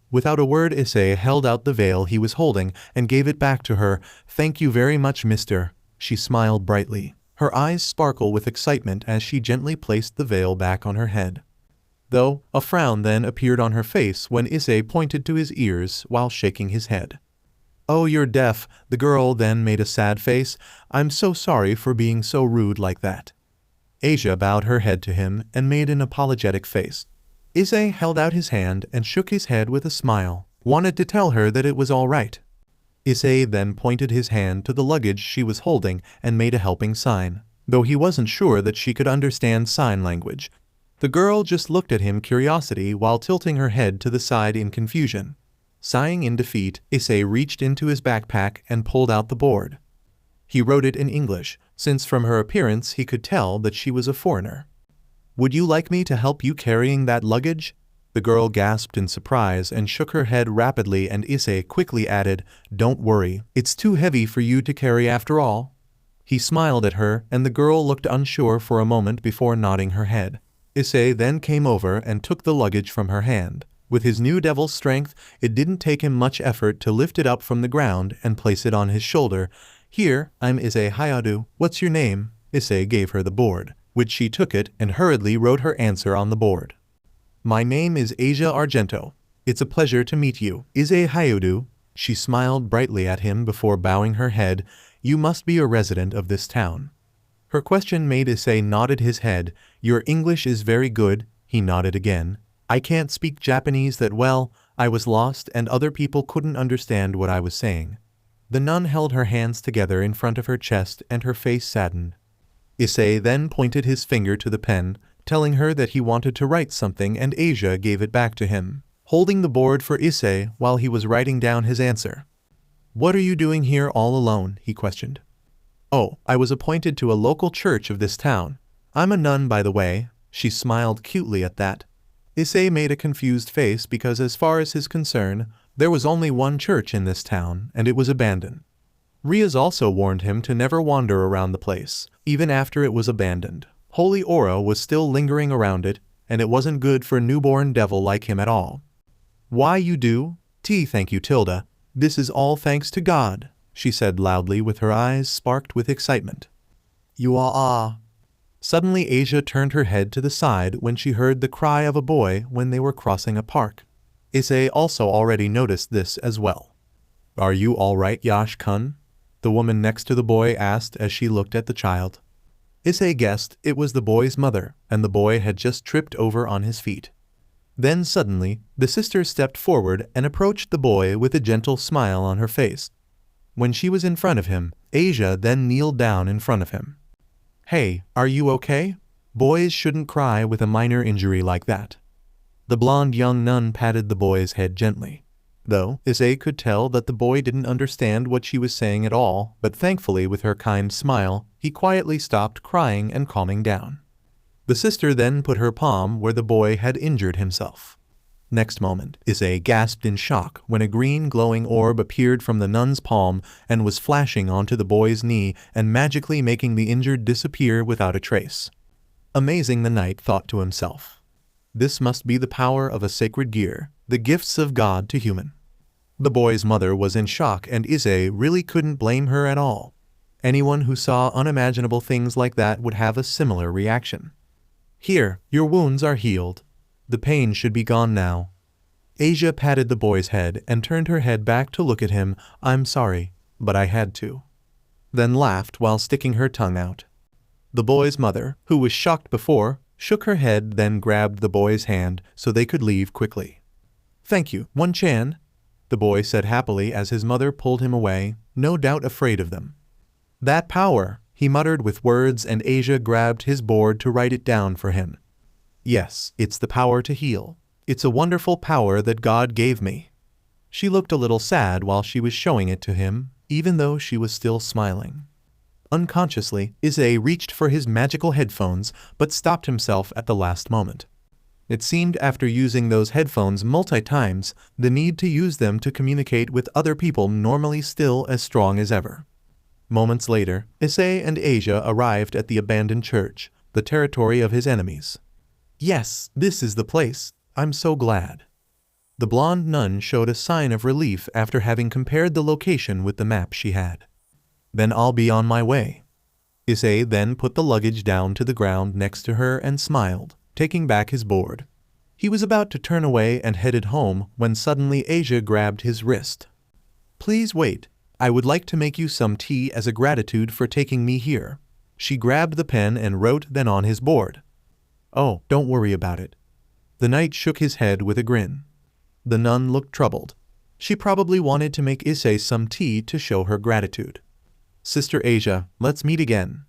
[SPEAKER 1] Without a word, Issei held out the veil he was holding and gave it back to her. "Thank you very much, mister." She smiled brightly. Her eyes sparkle with excitement as she gently placed the veil back on her head. Though, a frown then appeared on her face when Issei pointed to his ears while shaking his head. "Oh, you're deaf." The girl then made a sad face. "I'm so sorry for being so rude like that." Asia bowed her head to him and made an apologetic face. Issei held out his hand and shook his head with a smile, wanted to tell her that it was all right. Issei then pointed his hand to the luggage she was holding and made a helping sign, though he wasn't sure that she could understand sign language. The girl just looked at him curiosity while tilting her head to the side in confusion. Sighing in defeat, Issei reached into his backpack and pulled out the board. He wrote it in English, since from her appearance he could tell that she was a foreigner. "Would you like me to help you carrying that luggage?" The girl gasped in surprise and shook her head rapidly, and Issei quickly added, "Don't worry, it's too heavy for you to carry after all." He smiled at her, and the girl looked unsure for a moment before nodding her head. Issei then came over and took the luggage from her hand. With his new devil's strength, it didn't take him much effort to lift it up from the ground and place it on his shoulder. "Here, I'm Issei Hayadu. What's your name?" Issei gave her the board, which she took it and hurriedly wrote her answer on the board. "My name is Asia Argento. It's a pleasure to meet you, Issei Hayadu." She smiled brightly at him before bowing her head. "You must be a resident of this town." Her question made Issei nodded his head. "Your English is very good." He nodded again. "I can't speak Japanese that well. I was lost and other people couldn't understand what I was saying." The nun held her hands together in front of her chest and her face saddened. Issei then pointed his finger to the pen, telling her that he wanted to write something, and Asia gave it back to him, holding the board for Issei while he was writing down his answer. "What are you doing here all alone?" he questioned. "Oh, I was appointed to a local church of this town. I'm a nun, by the way." She smiled cutely at that. Issei made a confused face because as far as his concern, there was only one church in this town, and it was abandoned. Rias also warned him to never wander around the place, even after it was abandoned. Holy aura was still lingering around it, and it wasn't good for a newborn devil like him at all. "Why you do? Thank you, Tilda. This is all thanks to God," she said loudly with her eyes sparked with excitement. "You are." Suddenly Asia turned her head to the side when she heard the cry of a boy when they were crossing a park. Issei also already noticed this as well. "Are you all right, Yash-kun?" the woman next to the boy asked as she looked at the child. Issei guessed it was the boy's mother, and the boy had just tripped over on his feet. Then suddenly, the sister stepped forward and approached the boy with a gentle smile on her face. When she was in front of him, Asia then kneeled down in front of him. "Hey, are you okay? Boys shouldn't cry with a minor injury like that." The blonde young nun patted the boy's head gently. Though, Issei could tell that the boy didn't understand what she was saying at all, but thankfully with her kind smile, he quietly stopped crying and calming down. The sister then put her palm where the boy had injured himself. Next moment, Issei gasped in shock when a green glowing orb appeared from the nun's palm and was flashing onto the boy's knee and magically making the injured disappear without a trace. Amazing, the knight thought to himself. This must be the power of a sacred gear, the gifts of God to human. The boy's mother was in shock, and Issei really couldn't blame her at all. Anyone who saw unimaginable things like that would have a similar reaction. "Here, your wounds are healed. The pain should be gone now." Asia patted the boy's head and turned her head back to look at him. "I'm sorry, but I had to." Then laughed while sticking her tongue out. The boy's mother, who was shocked before, shook her head, then grabbed the boy's hand so they could leave quickly. "Thank you, One-chan." the boy said happily as his mother pulled him away, no doubt afraid of them. That power, he muttered with words, and Asia grabbed his board to write it down for him. Yes, it's the power to heal. It's a wonderful power that God gave me. She looked a little sad while she was showing it to him, even though she was still smiling. Unconsciously, Issei reached for his magical headphones but stopped himself at the last moment. It seemed after using those headphones multi-times, the need to use them to communicate with other people normally still as strong as ever. Moments later, Issei and Asia arrived at the abandoned church, the territory of his enemies. Yes, this is the place. I'm so glad. The blonde nun showed a sign of relief after having compared the location with the map she had. Then I'll be on my way. Issei then put the luggage down to the ground next to her and smiled, taking back his board. He was about to turn away and headed home when suddenly Asia grabbed his wrist. Please wait. I would like to make you some tea as a gratitude for taking me here. She grabbed the pen and wrote then on his board. Oh, don't worry about it. The knight shook his head with a grin. The nun looked troubled. She probably wanted to make Issei some tea to show her gratitude. Sister Asia, let's meet again.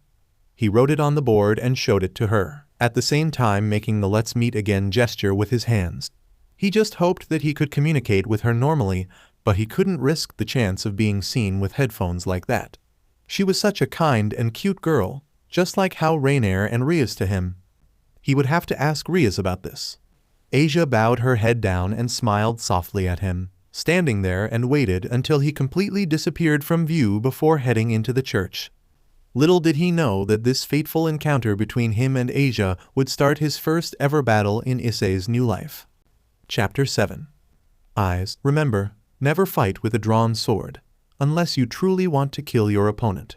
[SPEAKER 1] He wrote it on the board and showed it to her, at the same time making the let's meet again gesture with his hands. He just hoped that he could communicate with her normally, but he couldn't risk the chance of being seen with headphones like that. She was such a kind and cute girl, just like how Raynare and Rias to him. He would have to ask Rias about this. Asia bowed her head down and smiled softly at him, standing there and waited until he completely disappeared from view before heading into the church. Little did he know that this fateful encounter between him and Asia would start his first ever battle in Issei's new life. Chapter 7. Eyes, remember, never fight with a drawn sword, unless you truly want to kill your opponent.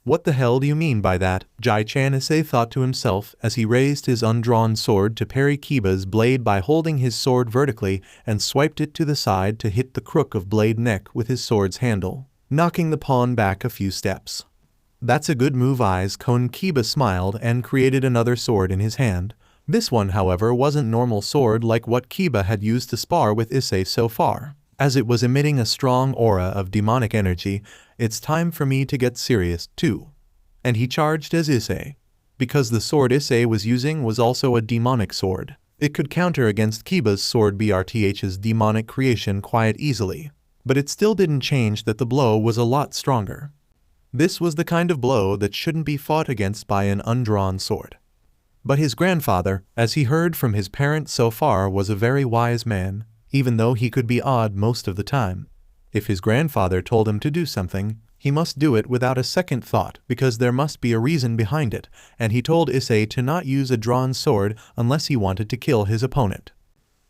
[SPEAKER 1] What the hell do you mean by that? Jai-chan Issei thought to himself as he raised his undrawn sword to parry Kiba's blade by holding his sword vertically and swiped it to the side to hit the crook of blade neck with his sword's handle, knocking the pawn back a few steps. That's a good move, eyes. Kiba smiled and created another sword in his hand. This one, however, wasn't normal sword like what Kiba had used to spar with Issei so far. As it was emitting a strong aura of demonic energy, it's time for me to get serious, too. And he charged as Issei. Because the sword Issei was using was also a demonic sword, it could counter against Kiba's sword BRTH's demonic creation quite easily. But it still didn't change that the blow was a lot stronger. This was the kind of blow that shouldn't be fought against by an undrawn sword. But his grandfather, as he heard from his parents so far, was a very wise man, even though he could be odd most of the time. If his grandfather told him to do something, he must do it without a second thought because there must be a reason behind it, and he told Issei to not use a drawn sword unless he wanted to kill his opponent.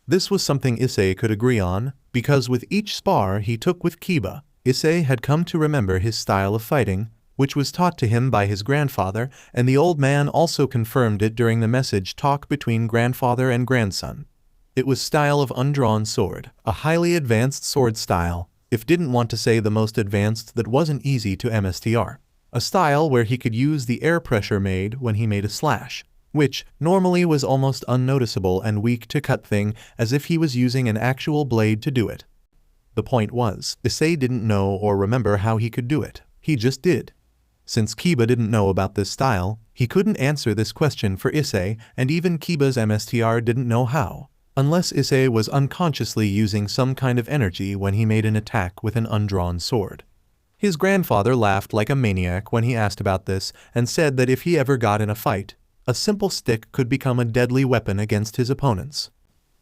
[SPEAKER 1] This was something Issei could agree on, because with each spar he took with Kiba, Issei had come to remember his style of fighting, which was taught to him by his grandfather, and the old man also confirmed it during the message talk between grandfather and grandson. It was style of undrawn sword, a highly advanced sword style, if didn't want to say the most advanced that wasn't easy to MSTR. A style where he could use the air pressure made when he made a slash, which normally was almost unnoticeable and weak to cut thing as if he was using an actual blade to do it. The point was, Issei didn't know or remember how he could do it, he just did. Since Kiba didn't know about this style, he couldn't answer this question for Issei, and even Kiba's MSTR didn't know how. Unless Issei was unconsciously using some kind of energy when he made an attack with an undrawn sword. His grandfather laughed like a maniac when he asked about this and said that if he ever got in a fight, a simple stick could become a deadly weapon against his opponents.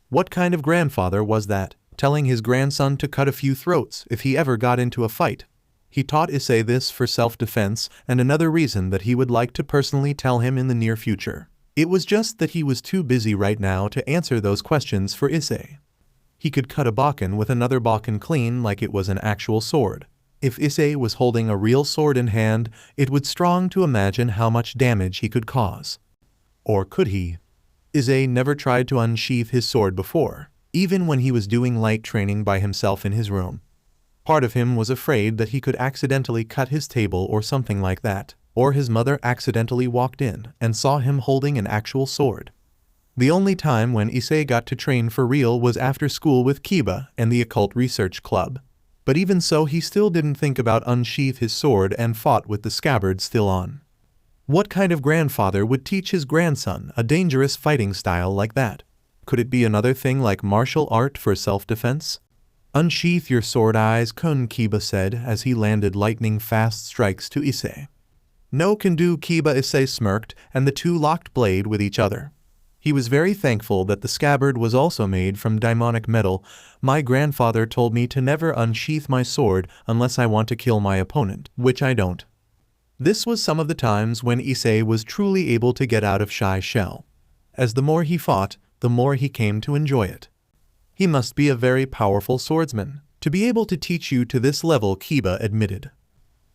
[SPEAKER 1] What kind of grandfather was that, telling his grandson to cut a few throats if he ever got into a fight? He taught Issei this for self-defense and another reason that he would like to personally tell him in the near future. It was just that he was too busy right now to answer those questions for Issei. He could cut a Bakken with another Bakken clean like it was an actual sword. If Issei was holding a real sword in hand, it would strong to imagine how much damage he could cause. Or could he? Issei never tried to unsheath his sword before, even when he was doing light training by himself in his room. Part of him was afraid that he could accidentally cut his table or something like that. Or his mother accidentally walked in and saw him holding an actual sword. The only time when Issei got to train for real was after school with Kiba and the Occult Research Club. But even so, he still didn't think about unsheath his sword and fought with the scabbard still on. What kind of grandfather would teach his grandson a dangerous fighting style like that? Could it be another thing like martial art for self-defense? Unsheath your sword, eyes, Kun, Kiba said as he landed lightning-fast strikes to Issei. No can do, Kiba. Issei smirked, and the two locked blade with each other. He was very thankful that the scabbard was also made from demonic metal. My grandfather told me to never unsheath my sword unless I want to kill my opponent, which I don't. This was some of the times when Issei was truly able to get out of shy shell. As the more he fought, the more he came to enjoy it. He must be a very powerful swordsman to be able to teach you to this level, Kiba admitted.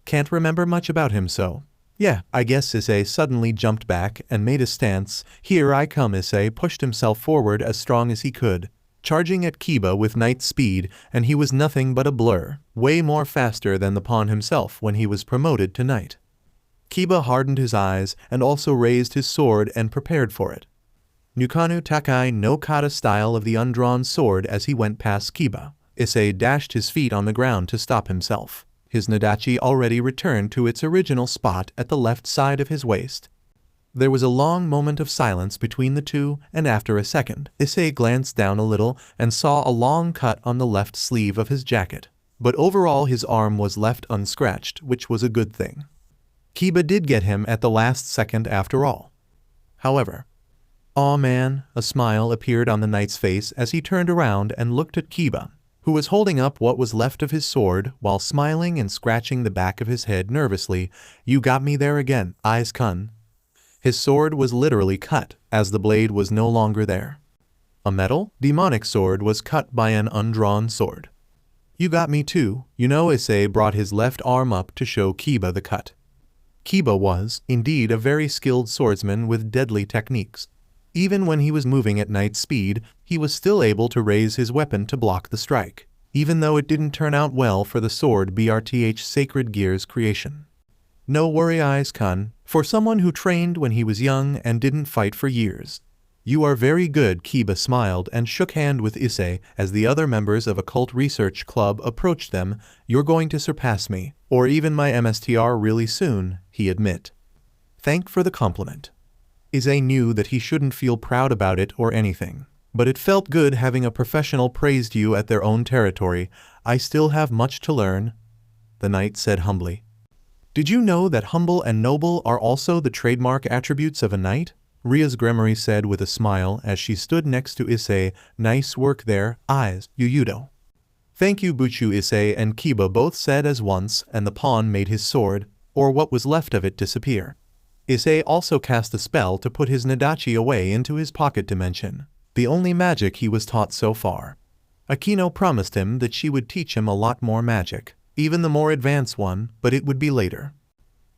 [SPEAKER 1] Can't remember much about him, so. Yeah, I guess. Issei suddenly jumped back and made a stance. Here I come. Issei pushed himself forward as strong as he could, charging at Kiba with knight speed, and he was nothing but a blur, way more faster than the pawn himself when he was promoted to knight. Kiba hardened his eyes and also raised his sword and prepared for it. Nukanu Takai no Kata style of the undrawn sword as he went past Kiba. Issei dashed his feet on the ground to stop himself. His Nadachi already returned to its original spot at the left side of his waist. There was a long moment of silence between the two, and after a second, Issei glanced down a little and saw a long cut on the left sleeve of his jacket. But overall his arm was left unscratched, which was a good thing. Kiba did get him at the last second after all. However, "Aw man," a smile appeared on the knight's face as he turned around and looked at Kiba, who was holding up what was left of his sword while smiling and scratching the back of his head nervously. "You got me there again, eyes kun." His sword was literally cut, as the blade was no longer there. A metal, demonic sword was cut by an undrawn sword. "You got me too, you know." Issei brought his left arm up to show Kiba the cut. Kiba was, indeed, a very skilled swordsman with deadly techniques. Even when he was moving at knight speed, he was still able to raise his weapon to block the strike, even though it didn't turn out well for the sword BRTH Sacred Gear's creation. "No worry, eyes kun, for someone who trained when he was young and didn't fight for years. You are very good." Kiba smiled and shook hand with Issei as the other members of Occult Research Club approached them. "You're going to surpass me, or even my MSTR really soon," he admit. Thank for the compliment. Issei knew that he shouldn't feel proud about it or anything, but it felt good having a professional praised you at their own territory. "I still have much to learn," the knight said humbly. "Did you know that humble and noble are also the trademark attributes of a knight?" Rias Gremory said with a smile as she stood next to Issei. "Nice work there, eyes, Yuyudo." "Thank you, Buchu." Issei and Kiba both said as once, and the pawn made his sword, or what was left of it, disappear. Issei also cast a spell to put his Nadachi away into his pocket dimension, the only magic he was taught so far. Akeno promised him that she would teach him a lot more magic, even the more advanced one, but it would be later.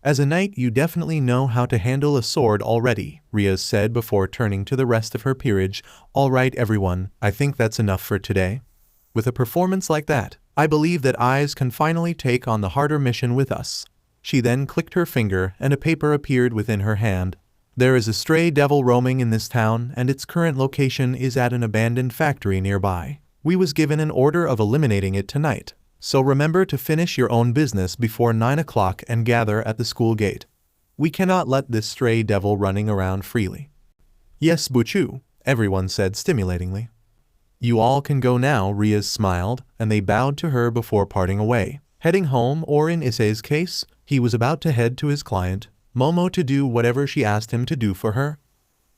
[SPEAKER 1] "As a knight you definitely know how to handle a sword already," Rias said before turning to the rest of her peerage. "All right everyone, I think that's enough for today. With a performance like that, I believe that Eyes can finally take on the harder mission with us." She then clicked her finger and a paper appeared within her hand. "There is a stray devil roaming in this town and its current location is at an abandoned factory nearby. We was given an order of eliminating it tonight, so remember to finish your own business before 9 o'clock and gather at the school gate. We cannot let this stray devil running around freely." "Yes, Buchu," everyone said stimulatingly. "You all can go now." Rias smiled, and they bowed to her before parting away, heading home, or in Issei's case, he was about to head to his client, Momo, to do whatever she asked him to do for her.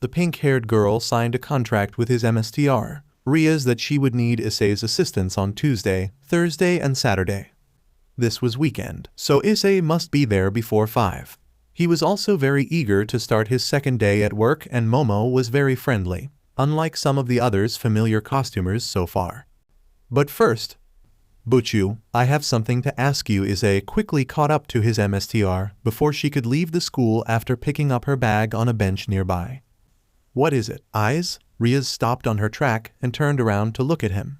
[SPEAKER 1] The pink-haired girl signed a contract with his MSTR, Rias, that she would need Issei's assistance on Tuesday, Thursday, and Saturday. This was weekend, so Issei must be there before 5. He was also very eager to start his second day at work, and Momo was very friendly, unlike some of the others' familiar costumers so far. "But first, Buchu, I have something to ask you." Issei quickly caught up to his MSTR before she could leave the school after picking up her bag on a bench nearby. "What is it, Eyes?" Rias stopped on her track and turned around to look at him.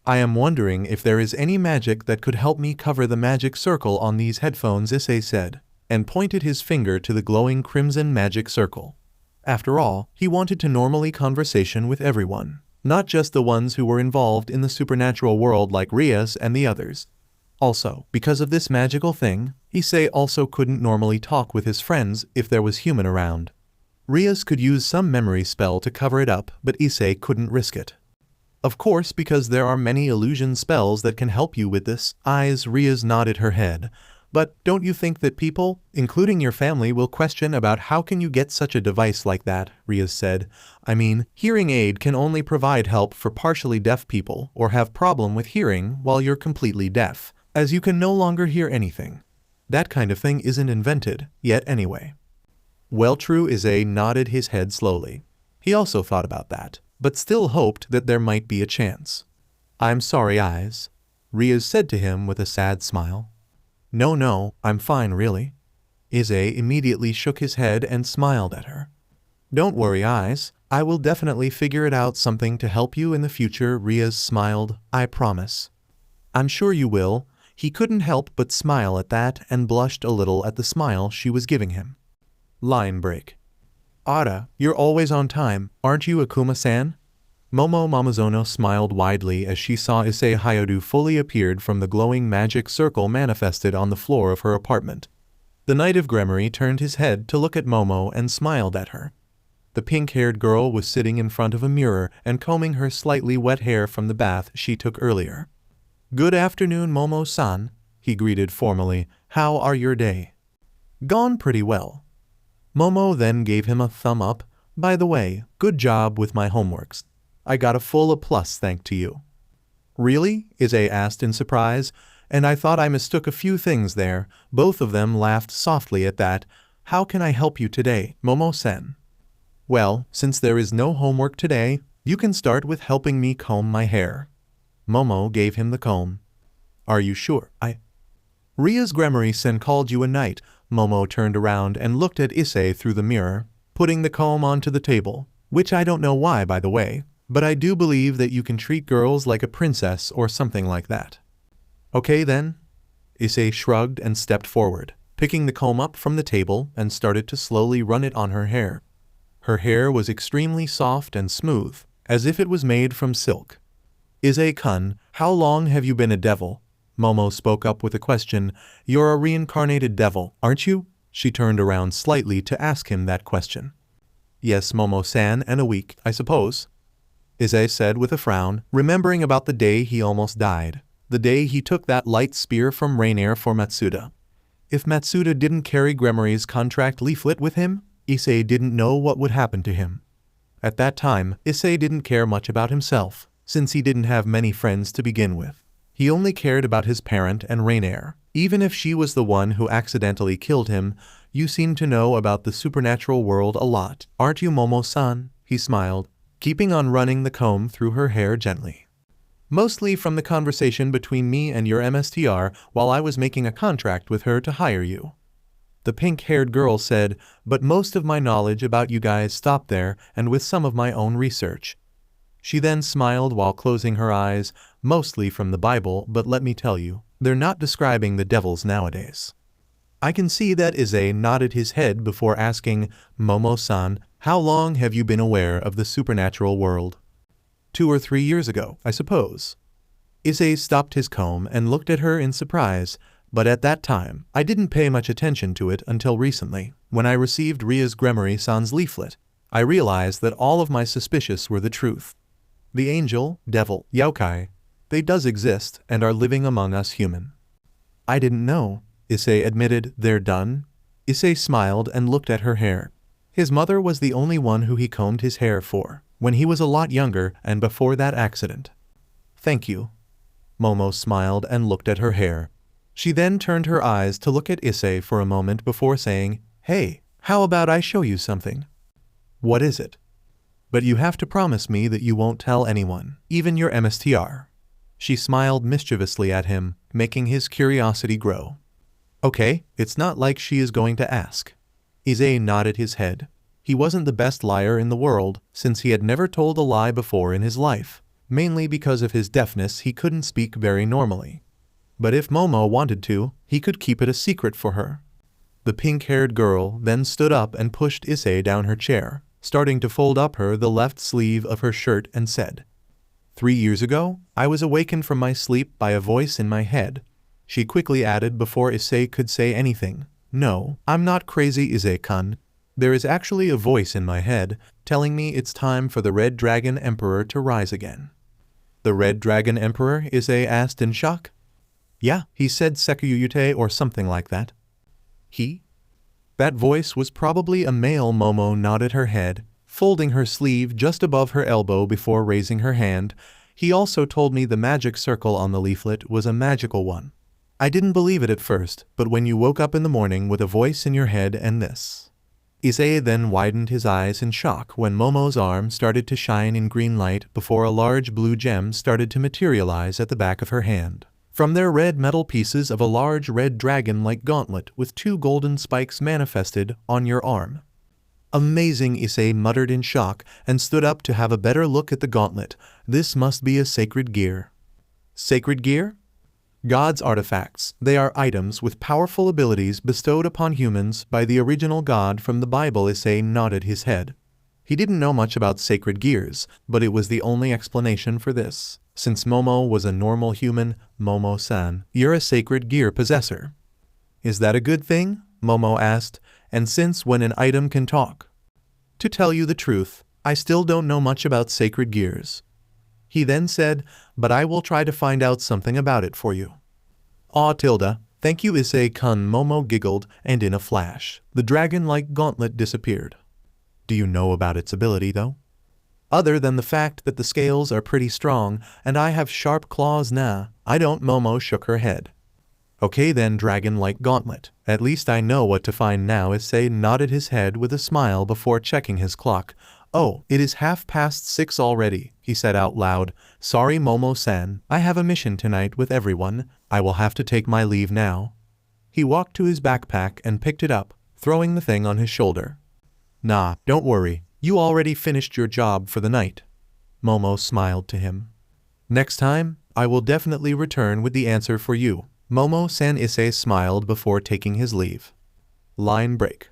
[SPEAKER 1] "I am wondering if there is any magic that could help me cover the magic circle on these headphones," Issei said, and pointed his finger to the glowing crimson magic circle. After all, he wanted to normally conversation with everyone, not just the ones who were involved in the supernatural world like Rias and the others. Also, because of this magical thing, Issei also couldn't normally talk with his friends if there was human around. Rias could use some memory spell to cover it up, but Issei couldn't risk it. Of course, because there are many illusion spells that can help you with this. Rias nodded her head. But don't you think that people, including your family, will question about how can you get such a device like that, Rias said. I mean, hearing aid can only provide help for partially deaf people or have problem with hearing while you're completely deaf, as you can no longer hear anything. That kind of thing isn't invented yet anyway. Well, true. Issei nodded his head slowly. He also thought about that, but still hoped that there might be a chance. I'm sorry, Rias said to him with a sad smile. No, I'm fine really. Issei immediately shook his head and smiled at her. Don't worry, I will definitely figure it out something to help you in the future. Rias smiled. I promise. I'm sure you will. He couldn't help but smile at that and blushed a little at the smile she was giving him. Line break. Ada, you're always on time, aren't you, Akuma-san? Momo Momonozo smiled widely as she saw Issei Hyodu fully appeared from the glowing magic circle manifested on the floor of her apartment. The Knight of Gremory turned his head to look at Momo and smiled at her. The pink-haired girl was sitting in front of a mirror and combing her slightly wet hair from the bath she took earlier. Good afternoon, Momo-san, he greeted formally. How are your day? Gone pretty well. Momo then gave him a thumb up. By the way, good job with my homeworks. I got a full A+ thanks to you. Really? Issei asked in surprise, and I thought I mistook a few things there. Both of them laughed softly at that. How can I help you today, Momo-san? Well, since there is no homework today, you can start with helping me comb my hair. Momo gave him the comb. Are you sure? Rias Gremory-san called you a knight. Momo turned around and looked at Issei through the mirror, putting the comb onto the table, which I don't know why, by the way, but I do believe that you can treat girls like a princess or something like that. Okay then? Issei shrugged and stepped forward, picking the comb up from the table and started to slowly run it on her hair. Her hair was extremely soft and smooth, as if it was made from silk. Issei-kun, how long have you been a devil? Momo spoke up with a question. You're a reincarnated devil, aren't you? She turned around slightly to ask him that question. Yes, Momo-san, and a week, I suppose. Issei said with a frown, remembering about the day he almost died, the day he took that light spear from Raynare for Matsuda. If Matsuda didn't carry Gremory's contract leaflet with him, Issei didn't know what would happen to him. At that time, Issei didn't care much about himself, since he didn't have many friends to begin with. He only cared about his parent and Raynare. Even if she was the one who accidentally killed him, you seem to know about the supernatural world a lot, aren't you, Momo-san? He smiled, keeping on running the comb through her hair gently. Mostly from the conversation between me and your MSTR while I was making a contract with her to hire you. The pink-haired girl said, but most of my knowledge about you guys stopped there and with some of my own research. She then smiled while closing her eyes, mostly from the Bible, but let me tell you, they're not describing the devils nowadays. I can see that. Issei nodded his head before asking, Momo-san, how long have you been aware of the supernatural world? 2 or 3 years ago, I suppose. Issei stopped his comb and looked at her in surprise, but at that time, I didn't pay much attention to it until recently, when I received Rias Gremory-san's leaflet. I realized that all of my suspicions were the truth. The angel, devil, yokai, they does exist and are living among us human. I didn't know, Issei admitted. They're done? Issei smiled and looked at her hair. His mother was the only one who he combed his hair for, when he was a lot younger and before that accident. Thank you. Momo smiled and looked at her hair. She then turned her eyes to look at Issei for a moment before saying, Hey, how about I show you something? What is it? But you have to promise me that you won't tell anyone, even your MSTR. She smiled mischievously at him, making his curiosity grow. Okay, it's not like she is going to ask. Issei nodded his head. He wasn't the best liar in the world, since he had never told a lie before in his life. Mainly because of his deafness, he couldn't speak very normally. But if Momo wanted to, he could keep it a secret for her. The pink-haired girl then stood up and pushed Issei down her chair, starting to fold up the left sleeve of her shirt, and said, 3 years ago, I was awakened from my sleep by a voice in my head. She quickly added before Issei could say anything, no, I'm not crazy, Issei-kun. There is actually a voice in my head telling me it's time for the Red Dragon Emperor to rise again. The Red Dragon Emperor? Issei asked in shock. Yeah, he said Sekuyute or something like that. He? That voice was probably a male. Momo nodded her head, folding her sleeve just above her elbow before raising her hand. He also told me the magic circle on the leaflet was a magical one. I didn't believe it at first, but when you woke up in the morning with a voice in your head and this. Issei then widened his eyes in shock when Momo's arm started to shine in green light before a large blue gem started to materialize at the back of her hand. From their red metal pieces of a large red dragon-like gauntlet with 2 golden spikes manifested on your arm. Amazing, Issei muttered in shock and stood up to have a better look at the gauntlet. This must be a sacred gear. Sacred gear? God's artifacts. They are items with powerful abilities bestowed upon humans by the original God from the Bible. Issei nodded his head. He didn't know much about sacred gears, but it was the only explanation for this. Since Momo was a normal human, Momo-san, you're a sacred gear possessor. Is that a good thing? Momo asked, and since when an item can talk? To tell you the truth, I still don't know much about sacred gears. He then said, but I will try to find out something about it for you. Aw tilde, thank you Issei-kun. Momo giggled, and in a flash, the dragon-like gauntlet disappeared. Do you know about its ability though? Other than the fact that the scales are pretty strong, and I have sharp claws? Nah, I don't. Momo shook her head. Okay then, dragon-like gauntlet. At least I know what to find now. Issei nodded his head with a smile before checking his clock. Oh, it is 6:30 already, he said out loud. Sorry Momo-san, I have a mission tonight with everyone. I will have to take my leave now. He walked to his backpack and picked it up, throwing the thing on his shoulder. Nah, don't worry. You already finished your job for the night. Momo smiled to him. Next time, I will definitely return with the answer for you. Momo-san. Issei smiled before taking his leave. Line break.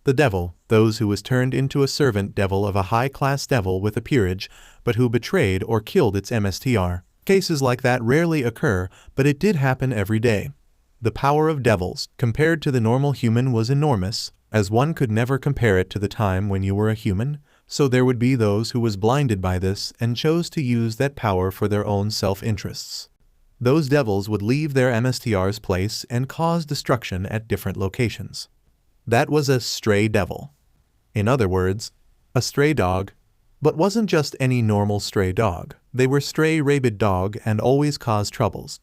[SPEAKER 1] The devil, those who was turned into a servant devil of a high-class devil with a peerage, but who betrayed or killed its MSTR. Cases like that rarely occur, but it did happen every day. The power of devils, compared to the normal human, was enormous, as one could never compare it to the time when you were a human, so there would be those who was blinded by this and chose to use that power for their own self-interests. Those devils would leave their MSTR's place and cause destruction at different locations. That was a stray devil. In other words, a stray dog. But wasn't just any normal stray dog. They were stray rabid dog and always caused troubles.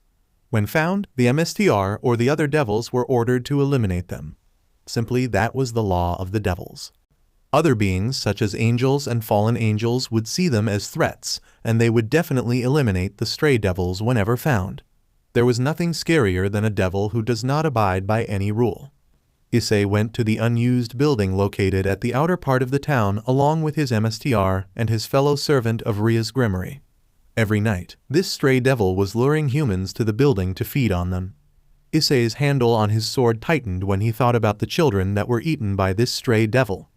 [SPEAKER 1] When found, the MSTR or the other devils were ordered to eliminate them. Simply, that was the law of the devils. Other beings, such as angels and fallen angels, would see them as threats, and they would definitely eliminate the stray devils whenever found. There was nothing scarier than a devil who does not abide by any rule. Issei went to the unused building located at the outer part of the town along with his MSTR and his fellow servant of Rias Gremory. Every night, this stray devil was luring humans to the building to feed on them. Issei's handle on his sword tightened when he thought about the children that were eaten by this stray devil.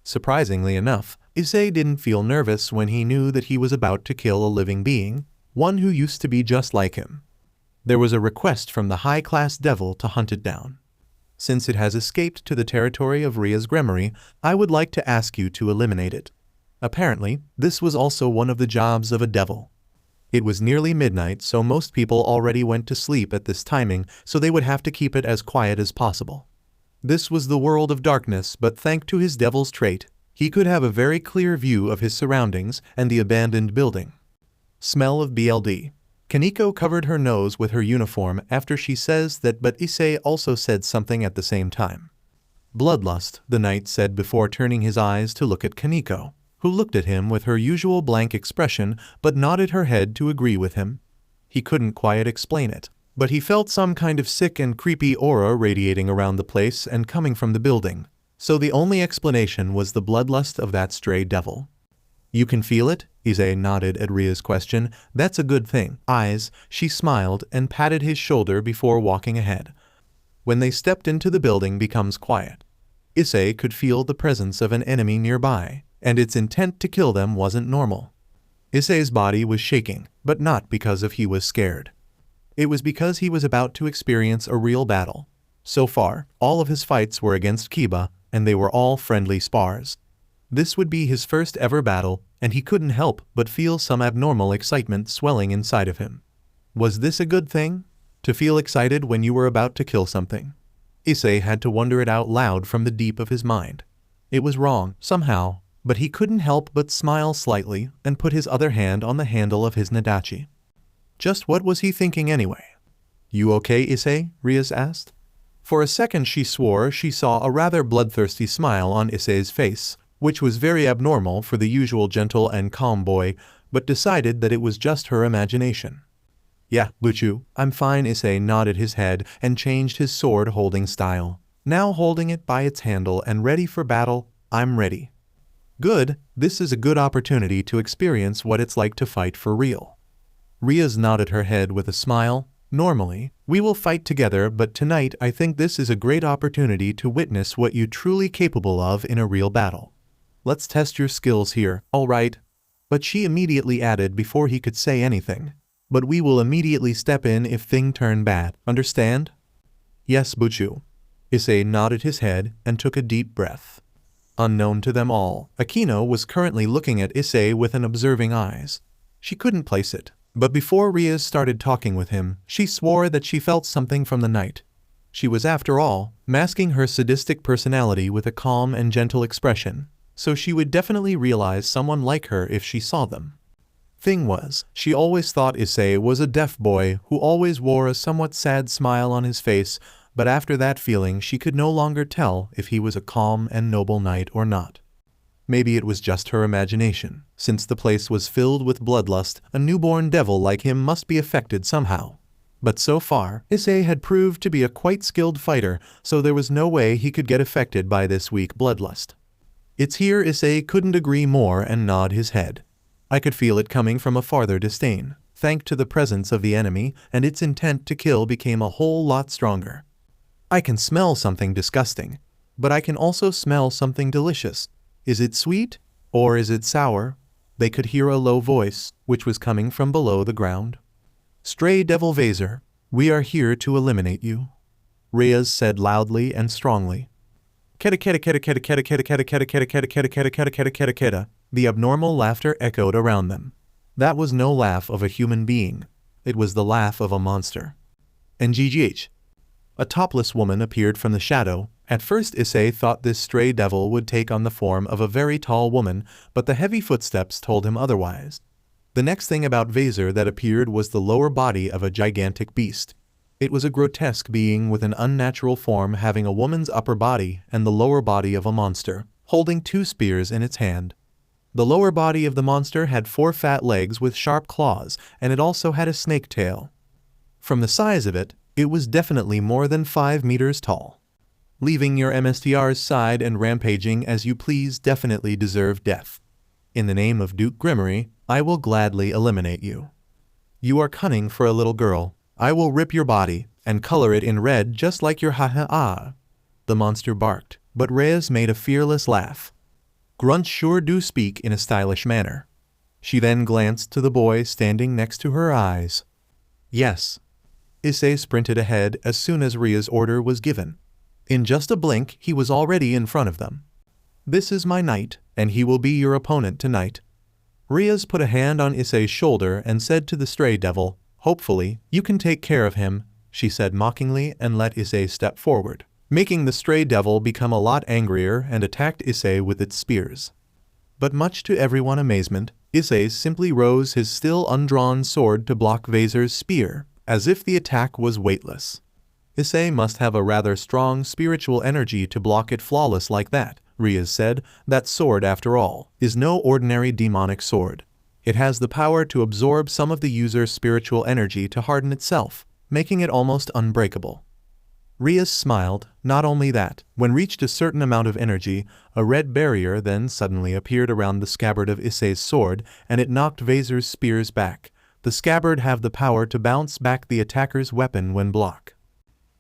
[SPEAKER 1] Surprisingly enough, Issei didn't feel nervous when he knew that he was about to kill a living being, one who used to be just like him. There was a request from the high-class devil to hunt it down. Since it has escaped to the territory of Rias Gremory, I would like to ask you to eliminate it. Apparently, this was also one of the jobs of a devil. It was nearly midnight, so most people already went to sleep at this timing, so they would have to keep it as quiet as possible. This was the world of darkness, but thanks to his devil's trait, he could have a very clear view of his surroundings and the abandoned building. Smell of BLD. Koneko covered her nose with her uniform after she says that, but Issei also said something at the same time. Bloodlust, the knight said before turning his eyes to look at Koneko, who looked at him with her usual blank expression but nodded her head to agree with him. He couldn't quite explain it, but he felt some kind of sick and creepy aura radiating around the place and coming from the building, so the only explanation was the bloodlust of that stray devil. You can feel it? Issei nodded at Ria's question. That's a good thing. Eyes, she smiled and patted his shoulder before walking ahead. When they stepped into the building becomes quiet. Issei could feel the presence of an enemy nearby, and its intent to kill them wasn't normal. Issei's body was shaking, but not because he was scared. It was because he was about to experience a real battle. So far, all of his fights were against Kiba, and they were all friendly spars. This would be his first ever battle, and he couldn't help but feel some abnormal excitement swelling inside of him. Was this a good thing? To feel excited when you were about to kill something? Issei had to wonder it out loud from the deep of his mind. It was wrong, somehow, but he couldn't help but smile slightly and put his other hand on the handle of his Nadachi. Just what was he thinking anyway? "You okay, Issei?" Rias asked. For a second she swore she saw a rather bloodthirsty smile on Issei's face, which was very abnormal for the usual gentle and calm boy, but decided that it was just her imagination. "Yeah, Buchu, I'm fine." Issei nodded his head and changed his sword-holding style. Now holding it by its handle and ready for battle, "I'm ready." "Good, this is a good opportunity to experience what it's like to fight for real." Rias nodded her head with a smile. "Normally, we will fight together, but tonight I think this is a great opportunity to witness what you're truly capable of in a real battle. Let's test your skills here, all right?" But she immediately added before he could say anything, "But we will immediately step in if things turn bad, understand?" "Yes, Buchu." Issei nodded his head and took a deep breath. Unknown to them all, Akeno was currently looking at Issei with an observing eyes. She couldn't place it, but before Rias started talking with him, she swore that she felt something from the night. She was, after all, masking her sadistic personality with a calm and gentle expression, so she would definitely realize someone like her if she saw them. Thing was, she always thought Issei was a deaf boy who always wore a somewhat sad smile on his face, but after that feeling she could no longer tell if he was a calm and noble knight or not. Maybe it was just her imagination. Since the place was filled with bloodlust, a newborn devil like him must be affected somehow. But so far, Issei had proved to be a quite skilled fighter, so there was no way he could get affected by this weak bloodlust. "It's here." Issei couldn't agree more and nod his head. "I could feel it coming from a farther disdain. Thanks to the presence of the enemy, and its intent to kill became a whole lot stronger. I can smell something disgusting, but I can also smell something delicious. Is it sweet? Or is it sour?" They could hear a low voice, which was coming from below the ground. "Stray Devil Vaser, we are here to eliminate you," Rias said loudly and strongly. "Keta keta keta keta keta keta keta keta keta keta keta keta keta keta keta keta." The abnormal laughter echoed around them. That was no laugh of a human being. It was the laugh of a monster. "NGGH." A topless woman appeared from the shadow. At first Issei thought this stray devil would take on the form of a very tall woman, but the heavy footsteps told him otherwise. The next thing about Vaser that appeared was the lower body of a gigantic beast. It was a grotesque being with an unnatural form having a woman's upper body and the lower body of a monster, holding 2 spears in its hand. The lower body of the monster had 4 fat legs with sharp claws, and it also had a snake tail. From the size of it, it was definitely more than 5 meters tall. Leaving your MSTR's side and rampaging as you please definitely deserve death. In the name of Duke Gremory, I will gladly eliminate you. You are cunning for a little girl. I will rip your body and color it in red just like your ha-ha-ah. The monster barked, but Reyes made a fearless laugh. Grunts sure do speak in a stylish manner. She then glanced to the boy standing next to her eyes. Yes. Issei sprinted ahead as soon as Ria's order was given. In just a blink, he was already in front of them. This is my knight, and he will be your opponent tonight. Rias put a hand on Issei's shoulder and said to the stray devil, "Hopefully, you can take care of him," she said mockingly and let Issei step forward, making the stray devil become a lot angrier and attacked Issei with its spears. But much to everyone's amazement, Issei simply rose his still undrawn sword to block Vaser's spear, as if the attack was weightless. Issei must have a rather strong spiritual energy to block it flawless like that, Rias said. That sword, after all, is no ordinary demonic sword. It has the power to absorb some of the user's spiritual energy to harden itself, making it almost unbreakable. Rias smiled. Not only that, when reached a certain amount of energy, a red barrier then suddenly appeared around the scabbard of Issei's sword, and it knocked Vaser's spears back. The scabbard have the power to bounce back the attacker's weapon when blocked.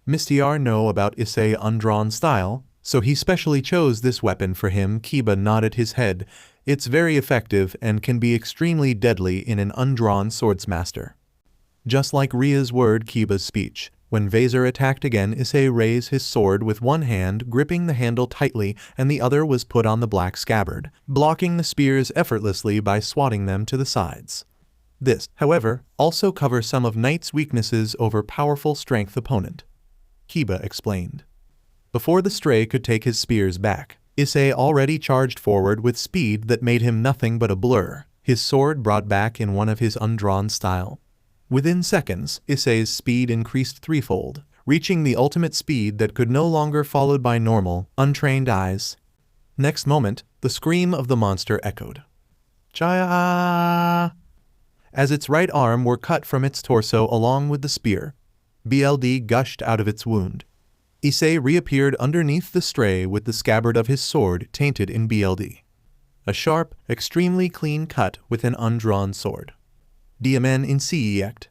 [SPEAKER 1] Mr. know about Issei undrawn style, So he specially chose this weapon for him. Kiba nodded his head. It's very effective and can be extremely deadly in an undrawn swordsmaster. Just like Ria's word, Kiba's speech. When Vaser attacked again, Issei raised his sword with one hand, gripping the handle tightly, and the other was put on the black scabbard, blocking the spears effortlessly by swatting them to the sides. This, however, also covers some of Knight's weaknesses over powerful strength opponent. Kiba explained. Before the stray could take his spears back, Issei already charged forward with speed that made him nothing but a blur, his sword brought back in one of his undrawn style. Within seconds, Issei's speed increased threefold, reaching the ultimate speed that could no longer followed by normal, untrained eyes. Next moment, the scream of the monster echoed. Chaya! As its right arm were cut from its torso along with the spear, BLD gushed out of its wound. Issei reappeared underneath the stray with the scabbard of his sword tainted in BLD. A sharp, extremely clean cut with an undrawn sword. Diamen Insect.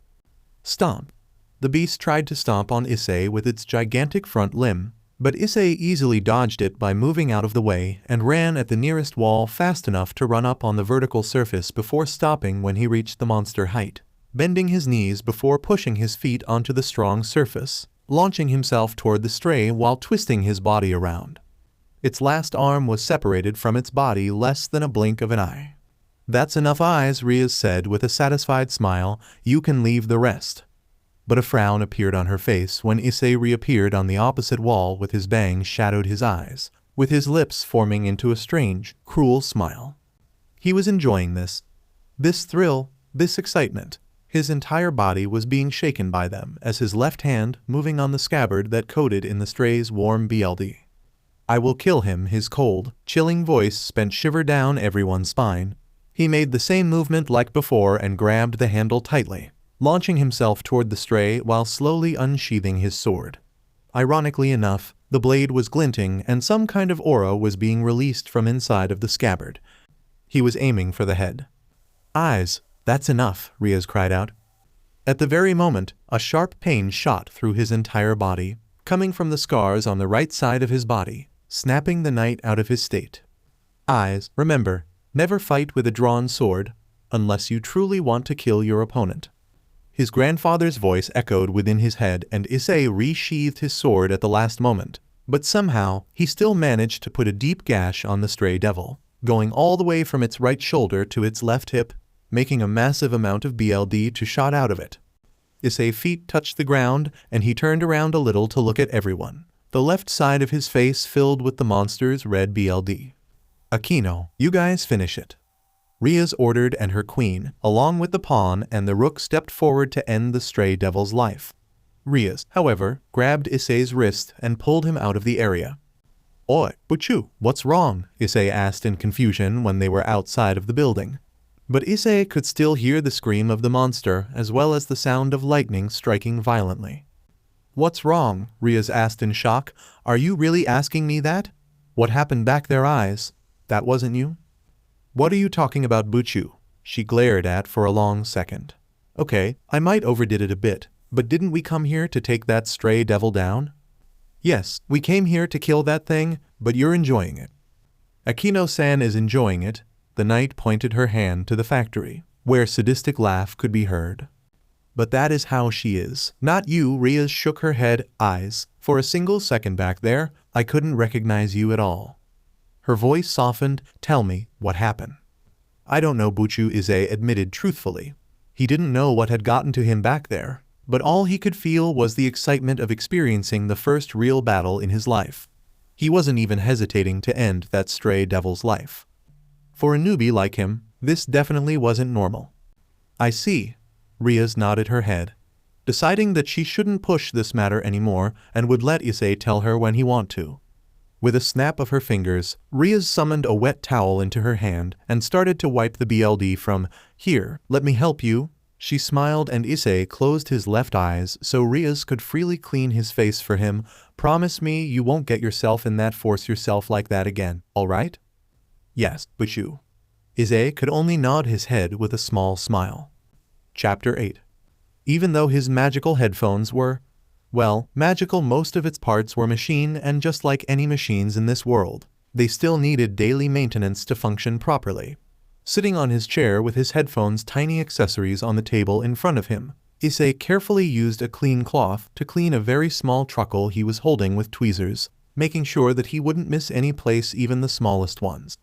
[SPEAKER 1] Stomp. The beast tried to stomp on Issei with its gigantic front limb, but Issei easily dodged it by moving out of the way and ran at the nearest wall fast enough to run up on the vertical surface before stopping when he reached the monster height, bending his knees before pushing his feet onto the strong surface, launching himself toward the stray while twisting his body around. Its last arm was separated from its body less than a blink of an eye. That's enough eyes, Rias said with a satisfied smile. You can leave the rest. But a frown appeared on her face when Issei reappeared on the opposite wall with his bangs shadowed his eyes, with his lips forming into a strange, cruel smile. He was enjoying this. This thrill, this excitement. His entire body was being shaken by them as his left hand moving on the scabbard that coated in the stray's warm BLD. I will kill him. His cold, chilling voice sent shiver down everyone's spine. He made the same movement like before and grabbed the handle tightly, launching himself toward the stray while slowly unsheathing his sword. Ironically enough, the blade was glinting and some kind of aura was being released from inside of the scabbard. He was aiming for the head. Eyes, that's enough, Rias cried out. At the very moment, a sharp pain shot through his entire body, coming from the scars on the right side of his body, snapping the knight out of his state. Eyes, remember, never fight with a drawn sword, unless you truly want to kill your opponent. His grandfather's voice echoed within his head and Issei resheathed his sword at the last moment, but somehow he still managed to put a deep gash on the stray devil, going all the way from its right shoulder to its left hip, making a massive amount of BLD to shot out of it. Issei's feet touched the ground and he turned around a little to look at everyone, the left side of his face filled with the monster's red BLD. Akeno, you guys finish it. Rias ordered and her queen, along with the pawn and the rook stepped forward to end the stray devil's life. Rias, however, grabbed Issei's wrist and pulled him out of the area. Oi, Buchu, what's wrong? Issei asked in confusion when they were outside of the building. But Issei could still hear the scream of the monster as well as the sound of lightning striking violently. What's wrong? Rias asked in shock. Are you really asking me that? What happened back there? Eyes? That wasn't you? What are you talking about, Buchu? She glared at for a long second. Okay, I might overdid it a bit, but didn't we come here to take that stray devil down? Yes, we came here to kill that thing, but you're enjoying it. Akeno-san is enjoying it. The knight pointed her hand to the factory, where a sadistic laugh could be heard. But that is how she is. Not you. Rias shook her head. Eyes. For a single second back there, I couldn't recognize you at all. Her voice softened. Tell me, what happened? I don't know, Buchu, Issei admitted truthfully. He didn't know what had gotten to him back there, but all he could feel was the excitement of experiencing the first real battle in his life. He wasn't even hesitating to end that stray devil's life. For a newbie like him, this definitely wasn't normal. I see. Rias nodded her head, deciding that she shouldn't push this matter anymore and would let Issei tell her when he want to. With a snap of her fingers, Rias summoned a wet towel into her hand and started to wipe the BLD from. Here, let me help you. She smiled and Issei closed his left eyes so Rias could freely clean his face for him. Promise me you won't get yourself in that force yourself like that again, alright? Yes, but you. Issei could only nod his head with a small smile. Chapter 8. Even though his magical headphones were Well, magical, most of its parts were machine, and just like any machines in this world, they still needed daily maintenance to function properly. Sitting on his chair with his headphones, tiny accessories on the table in front of him, Issei carefully used a clean cloth to clean a very small truckle he was holding with tweezers, making sure that he wouldn't miss any place, even the smallest ones.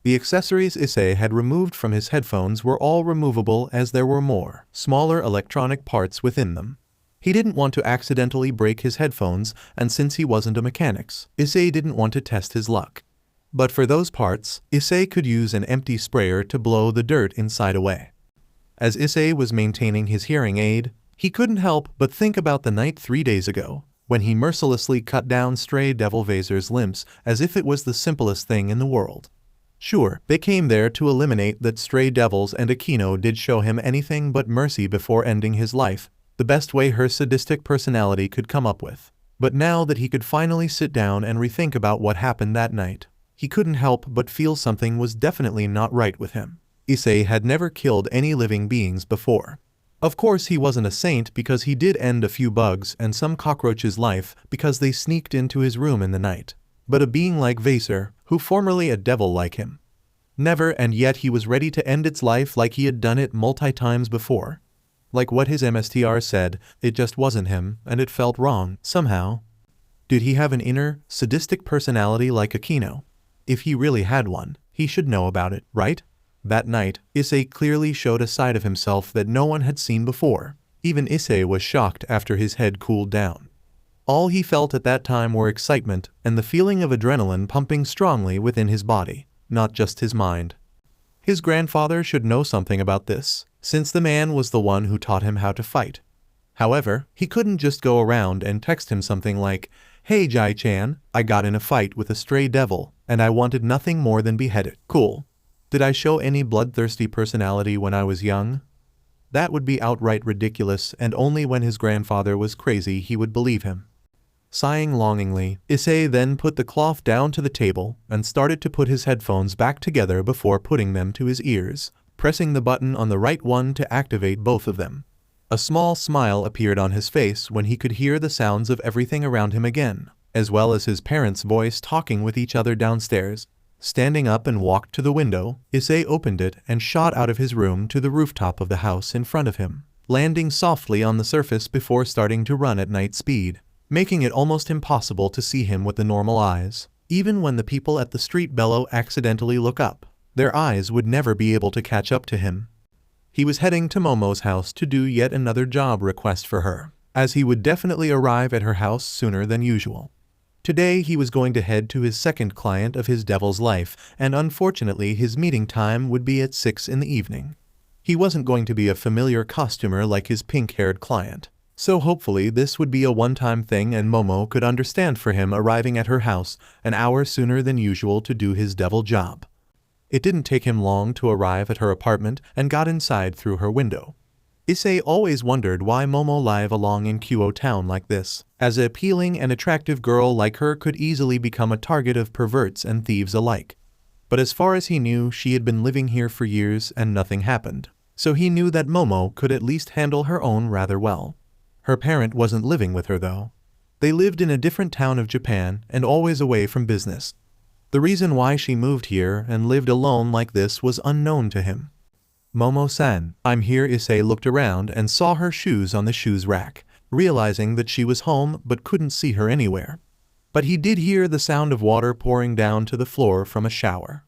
[SPEAKER 1] The accessories Issei had removed from his headphones were all removable, as there were more smaller electronic parts within them. He didn't want to accidentally break his headphones, and since he wasn't a mechanic, Issei didn't want to test his luck. But for those parts, Issei could use an empty sprayer to blow the dirt inside away. As Issei was maintaining his hearing aid, he couldn't help but think about the night 3 days ago, when he mercilessly cut down stray devil Vaser's limbs as if it was the simplest thing in the world. Sure, they came there to eliminate that stray devils, and Akeno did show him anything but mercy before ending his life, the best way her sadistic personality could come up with. But now that he could finally sit down and rethink about what happened that night, he couldn't help but feel something was definitely not right with him. Issei had never killed any living beings before. Of course, he wasn't a saint, because he did end a few bugs and some cockroaches' life because they sneaked into his room in the night. But a being like Vaser, who formerly a devil like him, never, and yet he was ready to end its life like he had done it multi-times before. Like what his MSTR said, it just wasn't him, and it felt wrong, somehow. Did he have an inner, sadistic personality like Akeno? If he really had one, he should know about it, right? That night, Issei clearly showed a side of himself that no one had seen before. Even Issei was shocked after his head cooled down. All he felt at that time were excitement and the feeling of adrenaline pumping strongly within his body, not just his mind. His grandfather should know something about this, since the man was the one who taught him how to fight. However, he couldn't just go around and text him something like, "Hey Jai-chan, I got in a fight with a stray devil, and I wanted nothing more than beheaded. Cool. Did I show any bloodthirsty personality when I was young?" That would be outright ridiculous, and only when his grandfather was crazy he would believe him. Sighing longingly, Issei then put the cloth down to the table and started to put his headphones back together before putting them to his ears, pressing the button on the right one to activate both of them. A small smile appeared on his face when he could hear the sounds of everything around him again, as well as his parents' voice talking with each other downstairs. Standing up and walked to the window, Issei opened it and shot out of his room to the rooftop of the house in front of him, landing softly on the surface before starting to run at night speed, making it almost impossible to see him with the normal eyes. Even when the people at the street below accidentally look up, their eyes would never be able to catch up to him. He was heading to Momo's house to do yet another job request for her, as he would definitely arrive at her house sooner than usual. Today he was going to head to his second client of his devil's life, and unfortunately his meeting time would be at 6 in the evening. He wasn't going to be a familiar costumer like his pink-haired client, so hopefully this would be a one-time thing and Momo could understand for him arriving at her house an hour sooner than usual to do his devil job. It didn't take him long to arrive at her apartment and got inside through her window. Issei always wondered why Momo lived along in Kyoto town like this, as an appealing and attractive girl like her could easily become a target of perverts and thieves alike. But as far as he knew, she had been living here for years and nothing happened, so he knew that Momo could at least handle her own rather well. Her parent wasn't living with her though. They lived in a different town of Japan and always away from business. The reason why she moved here and lived alone like this was unknown to him. "Momo-san, I'm here." Issei looked around and saw her shoes on the shoes rack, realizing that she was home but couldn't see her anywhere. But he did hear the sound of water pouring down to the floor from a shower.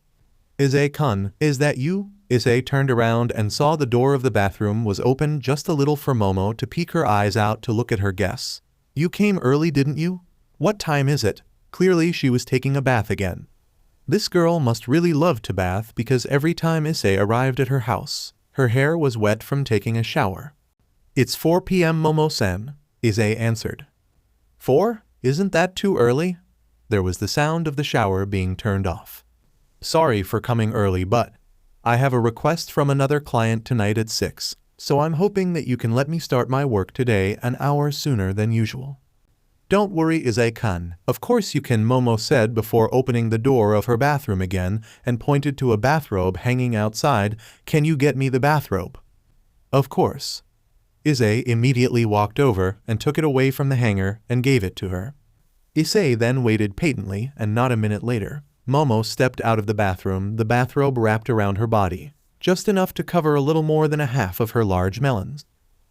[SPEAKER 1] "Issei-kun, is that you?" Issei turned around and saw the door of the bathroom was open just a little for Momo to peek her eyes out to look at her guests. "You came early, didn't you? What time is it?" Clearly she was taking a bath again. This girl must really love to bath, because every time Issei arrived at her house, her hair was wet from taking a shower. "It's 4 p.m. Momo-san," Issei answered. 4? Isn't that too early?" There was the sound of the shower being turned off. "Sorry for coming early, but I have a request from another client tonight at 6, so I'm hoping that you can let me start my work today an hour sooner than usual." "Don't worry, Issei-kun. Of course you can," Momo said before opening the door of her bathroom again and pointed to a bathrobe hanging outside. "Can you get me the bathrobe?" "Of course." Issei immediately walked over and took it away from the hanger and gave it to her. Issei then waited patiently, and not a minute later, Momo stepped out of the bathroom, the bathrobe wrapped around her body, just enough to cover a little more than a half of her large melons.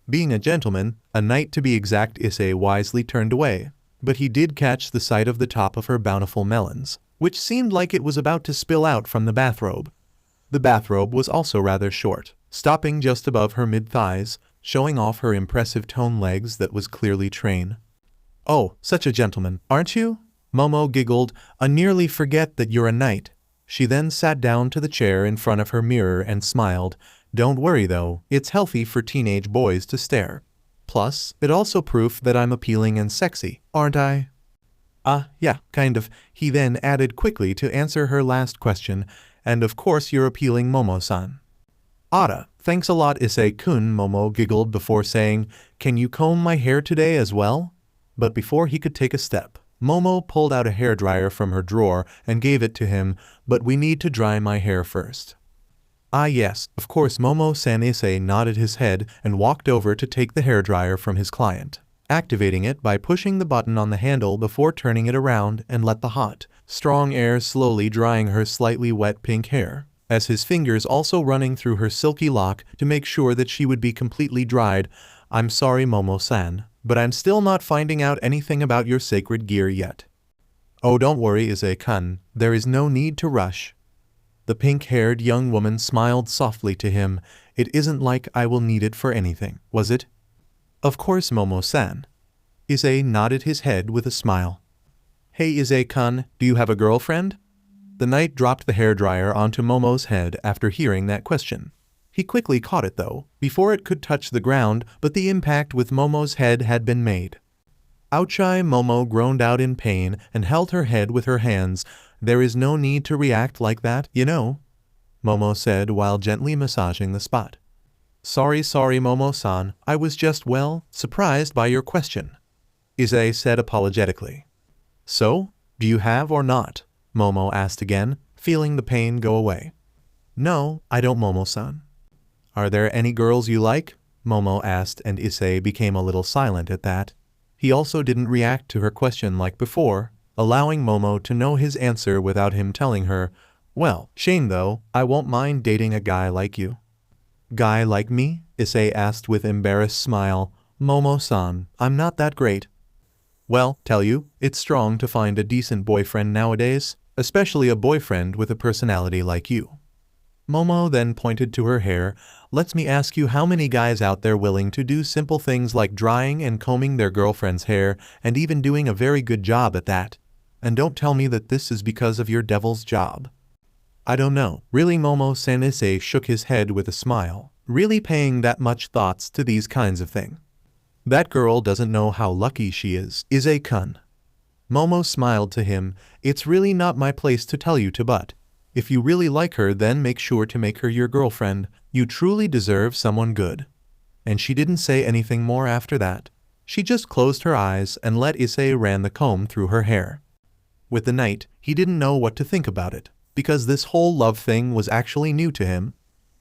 [SPEAKER 1] Being a gentleman, a knight to be exact, Issei wisely turned away, but he did catch the sight of the top of her bountiful melons, which seemed like it was about to spill out from the bathrobe. The bathrobe was also rather short, stopping just above her mid-thighs, showing off her impressive toned legs that was clearly train. "Oh, such a gentleman, aren't you?" Momo giggled. "I nearly forget that you're a knight." She then sat down to the chair in front of her mirror and smiled. "Don't worry though, it's healthy for teenage boys to stare. Plus, it also proof that I'm appealing and sexy, aren't I?" Yeah, kind of," he then added quickly to answer her last question, "and of course you're appealing, Momo-san." "Ada, thanks a lot, Issei-kun," Momo giggled before saying, "Can you comb my hair today as well?" But before he could take a step, Momo pulled out a hairdryer from her drawer and gave it to him. "But we need to dry my hair first." "Ah yes, of course, Momo-san." Issei nodded his head and walked over to take the hairdryer from his client, activating it by pushing the button on the handle before turning it around and let the hot, strong air slowly drying her slightly wet pink hair, as his fingers also running through her silky lock to make sure that she would be completely dried. "I'm sorry, Momo-san, but I'm still not finding out anything about your sacred gear yet." "Oh, don't worry, Issei-kun, there is no need to rush." The pink-haired young woman smiled softly to him. "It isn't like I will need it for anything, was it?" "Of course, Momo-san." Issei nodded his head with a smile. "Hey Issei-kun, do you have a girlfriend?" The knight dropped the hairdryer onto Momo's head after hearing that question. He quickly caught it though, before it could touch the ground, but the impact with Momo's head had been made. "Ouchai!" Momo groaned out in pain and held her head with her hands. "There is no need to react like that, you know," Momo said while gently massaging the spot. Sorry, Momo-san, I was just, well, surprised by your question," Issei said apologetically. "So, do you have or not?" Momo asked again, feeling the pain go away. "No, I don't, Momo-san." "Are there any girls you like?" Momo asked, and Issei became a little silent at that. He also didn't react to her question like before, allowing Momo to know his answer without him telling her. "Well, shame though, I won't mind dating a guy like you." "Guy like me?" Issei asked with embarrassed smile. "Momo-san, I'm not that great." "Well, tell you, it's strong to find a decent boyfriend nowadays, especially a boyfriend with a personality like you." Momo then pointed to her hair. "Let me ask you, how many guys out there willing to do simple things like drying and combing their girlfriend's hair, and even doing a very good job at that? And don't tell me that this is because of your devil's job." "I don't know, really, Momo-san." Issei shook his head with a smile, really paying that much thoughts to these kinds of things. "That girl doesn't know how lucky she is, Issei-kun." Momo smiled to him. "It's really not my place to tell you to, but if you really like her, then make sure to make her your girlfriend. You truly deserve someone good." And she didn't say anything more after that. She just closed her eyes and let Issei ran the comb through her hair. With the knight, he didn't know what to think about it, because this whole love thing was actually new to him.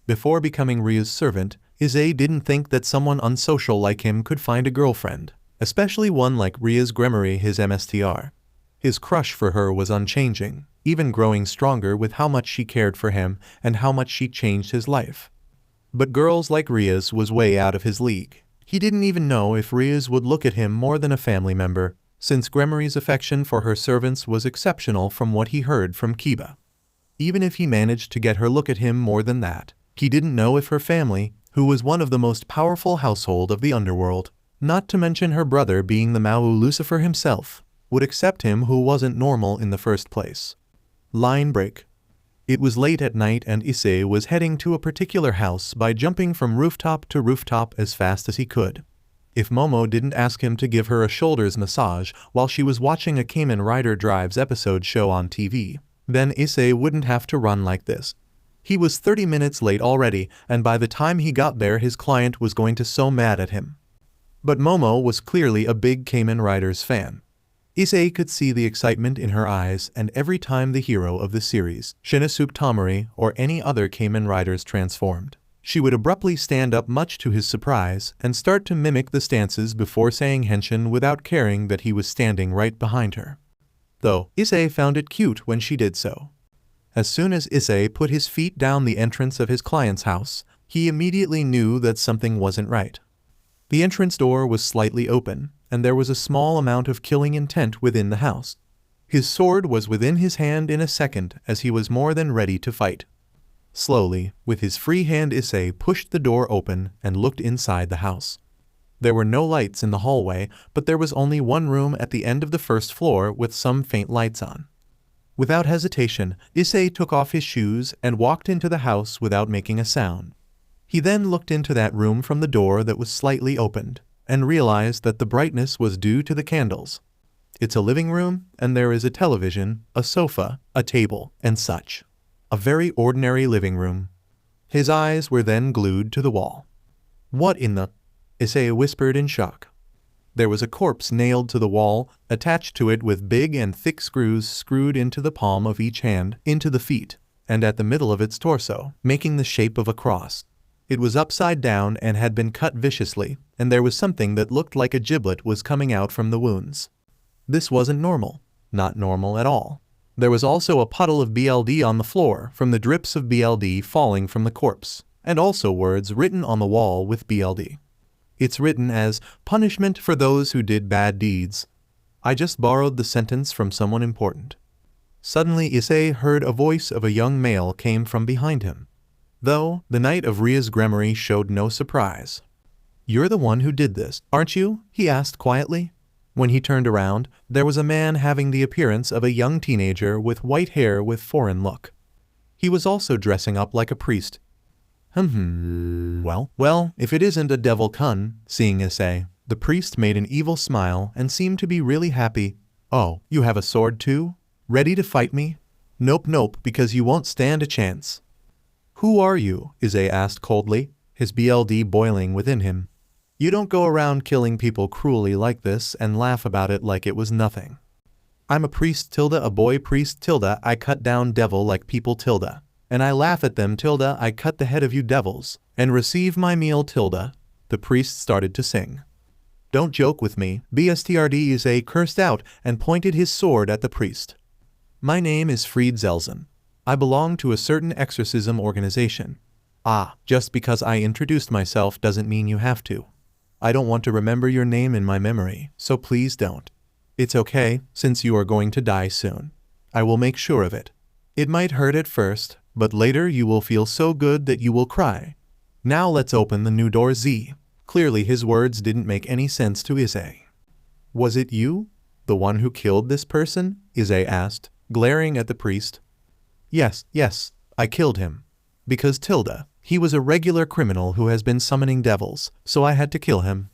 [SPEAKER 1] Before becoming Ria's servant, Issei didn't think that someone unsocial like him could find a girlfriend, especially one like Rias Gremory, his MSTR. His crush for her was unchanging, even growing stronger with how much she cared for him and how much she changed his life. But girls like Rias was way out of his league. He didn't even know if Rias would look at him more than a family member, since Gremory's affection for her servants was exceptional from what he heard from Kiba. Even if he managed to get her look at him more than that, he didn't know if her family, who was one of the most powerful household of the underworld, not to mention her brother being the Mao Lucifer himself, would accept him who wasn't normal in the first place. Line break. It was late at night and Issei was heading to a particular house by jumping from rooftop to rooftop as fast as he could. If Momo didn't ask him to give her a shoulders massage while she was watching a Kamen Rider Drives episode show on TV, then Issei wouldn't have to run like this. He was 30 minutes late already, and by the time he got there his client was going to so mad at him. But Momo was clearly a big Kamen Riders fan. Issei could see the excitement in her eyes, and every time the hero of the series, Shinosuke Tamori or any other Kamen Riders transformed, She would abruptly stand up, much to his surprise, and start to mimic the stances before saying henshin without caring that he was standing right behind her. Though, Issei found it cute when she did so. As soon as Issei put his feet down the entrance of his client's house, he immediately knew that something wasn't right. The entrance door was slightly open, and there was a small amount of killing intent within the house. His sword was within his hand in a second, as he was more than ready to fight. Slowly, with his free hand, Issei pushed the door open and looked inside the house. There were no lights in the hallway, but there was only one room at the end of the first floor with some faint lights on. Without hesitation, Issei took off his shoes and walked into the house without making a sound. He then looked into that room from the door that was slightly opened, and realized that the brightness was due to the candles. It's a living room, and there is a television, a sofa, a table, and such. A very ordinary living room. His eyes were then glued to the wall. "What in the?" Issei whispered in shock. There was a corpse nailed to the wall, attached to it with big and thick screws screwed into the palm of each hand, into the feet, and at the middle of its torso, making the shape of a cross. It was upside down and had been cut viciously, and there was something that looked like a giblet was coming out from the wounds. This wasn't normal. Not normal at all. There was also a puddle of BLD on the floor from the drips of BLD falling from the corpse, and also words written on the wall with BLD. It's written as, "Punishment for those who did bad deeds." I just borrowed the sentence from someone important. Suddenly Issei heard a voice of a young male came from behind him. Though, the Knight of Rias Gremory showed no surprise. "You're the one who did this, aren't you?" he asked quietly. When he turned around, there was a man having the appearance of a young teenager with white hair with foreign look. He was also dressing up like a priest. Well, if it isn't a devil kun," seeing Issei. The priest made an evil smile and seemed to be really happy. "Oh, you have a sword too? Ready to fight me?" Nope, because you won't stand a chance." "Who are you?" Issei asked coldly, his BLD boiling within him. "You don't go around killing people cruelly like this and laugh about it like it was nothing." "I'm a priest tilde, a boy priest tilde, I cut down devil like people tilde. And I laugh at them tilde, I cut the head of you devils, and receive my meal tilde." The priest started to sing. "Don't joke with me," Bstrd Issei cursed out and pointed his sword at the priest. "My name is Fried Zelsen. I belong to a certain exorcism organization." "Ah, just because I introduced myself doesn't mean you have to. I don't want to remember your name in my memory, so please don't. It's okay, since you are going to die soon. I will make sure of it. It might hurt at first, but later you will feel so good that you will cry. Now let's open the new door Z." Clearly his words didn't make any sense to Issei. "Was it you? The one who killed this person?" Issei asked, glaring at the priest. Yes, I killed him. Because tilde, he was a regular criminal who has been summoning devils, so I had to kill him."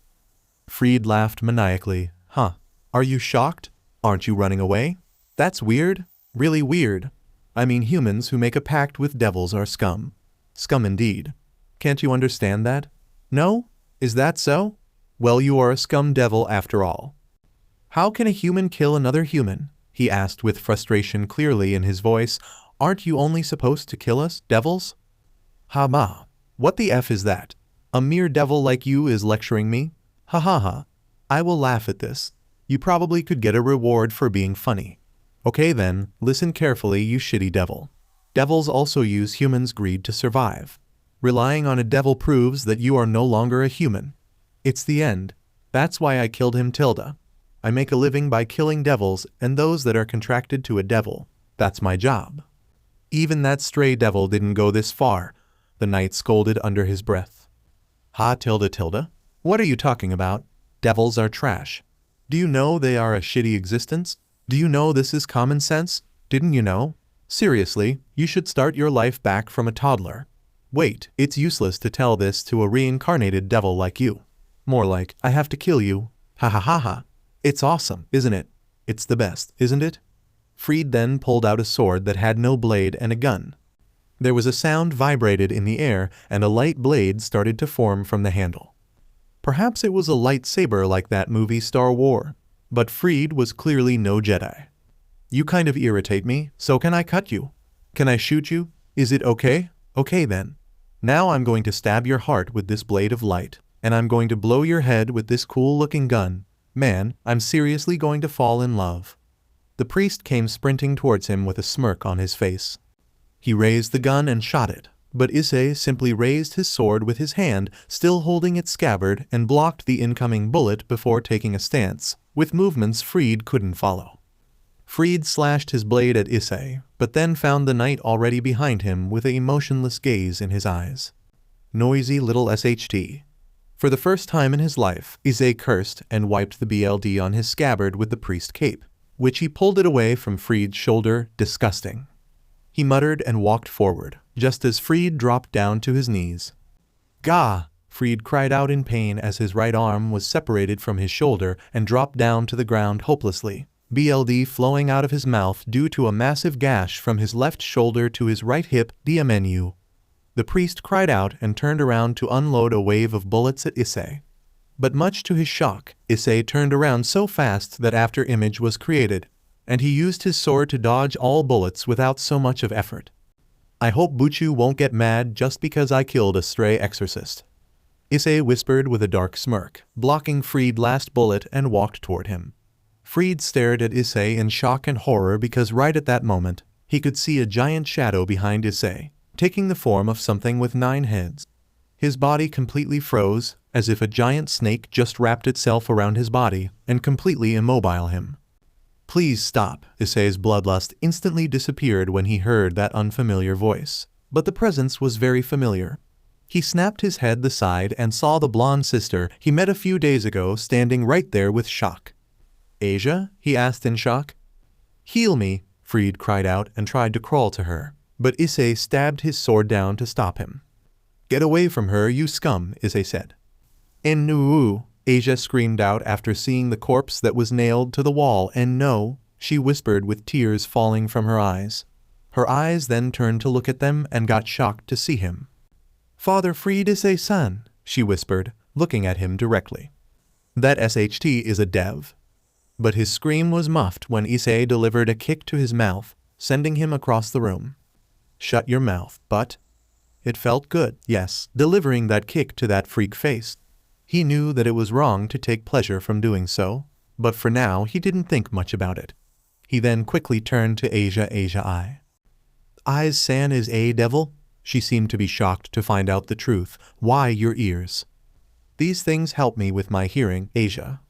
[SPEAKER 1] Fried laughed maniacally. "Huh. Are you shocked? Aren't you running away? That's weird. Really weird. I mean, humans who make a pact with devils are scum. Scum indeed. Can't you understand that? No? Is that so? Well, you are a scum devil after all." "How can a human kill another human?" he asked with frustration clearly in his voice. "Aren't you only supposed to kill us, devils?" "Ha. What the F is that? A mere devil like you is lecturing me? Ha. I will laugh at this. You probably could get a reward for being funny. Okay then, listen carefully, you shitty devil. Devils also use humans' greed to survive. Relying on a devil proves that you are no longer a human. It's the end. That's why I killed him tilde. I make a living by killing devils and those that are contracted to a devil. That's my job." "Even that stray devil didn't go this far," the knight scolded under his breath. "Ha tilde. What are you talking about? Devils are trash. Do you know they are a shitty existence? Do you know this is common sense? Didn't you know? Seriously, you should start your life back from a toddler. Wait, it's useless to tell this to a reincarnated devil like you. More like, I have to kill you. Ha. It's awesome, isn't it? It's the best, isn't it?" Fried then pulled out a sword that had no blade and a gun. There was a sound vibrated in the air and a light blade started to form from the handle. Perhaps it was a lightsaber like that movie Star Wars. But Fried was clearly no Jedi. "You kind of irritate me, so can I cut you? Can I shoot you? Is it okay?" "Okay then." Now I'm going to stab your heart with this blade of light, and I'm going to blow your head with this cool-looking gun. Man, I'm seriously going to fall in love." The priest came sprinting towards him with a smirk on his face. He raised the gun and shot it, but Issei simply raised his sword with his hand, still holding its scabbard, and blocked the incoming bullet before taking a stance, with movements Fried couldn't follow. Fried slashed his blade at Issei, but then found the knight already behind him with a motionless gaze in his eyes. Noisy little SHT. For the first time in his life, Issei cursed and wiped the BLD on his scabbard with the priest cape, which he pulled it away from Fried's shoulder. Disgusting. He muttered and walked forward, just as Fried dropped down to his knees. "Gah!" Fried cried out in pain as his right arm was separated from his shoulder and dropped down to the ground hopelessly, BLD flowing out of his mouth due to a massive gash from his left shoulder to his right hip. "Diamenu." The priest cried out and turned around to unload a wave of bullets at Issei. But much to his shock, Issei turned around so fast that after image was created, and he used his sword to dodge all bullets without so much of effort. "I hope Buchu won't get mad just because I killed a stray exorcist," Issei whispered with a dark smirk, blocking Fried's last bullet and walked toward him. Fried stared at Issei in shock and horror because right at that moment, he could see a giant shadow behind Issei, taking the form of something with 9 heads. His body completely froze, as if a giant snake just wrapped itself around his body and completely immobile him. "Please stop." Issei's bloodlust instantly disappeared when he heard that unfamiliar voice, but the presence was very familiar. He snapped his head aside and saw the blonde sister he met a few days ago standing right there with shock. "Asia?" he asked in shock. "Heal me," Fried cried out and tried to crawl to her, but Issei stabbed his sword down to stop him. "Get away from her, you scum," Issei said. "Ennuu," Asia screamed out after seeing the corpse that was nailed to the wall. "And no," she whispered with tears falling from her eyes. Her eyes then turned to look at them and got shocked to see him. "Father Fried Issei-san," she whispered, looking at him directly. "That SHT is a dev." But his scream was muffled when Issei delivered a kick to his mouth, sending him across the room. "Shut your mouth, but..." It felt good, yes, delivering that kick to that freak face. He knew that it was wrong to take pleasure from doing so, but for now he didn't think much about it. He then quickly turned to Asia. "Eyes-san is a devil?" She seemed to be shocked to find out the truth. "Why your ears?" "These things help me with my hearing, Asia,"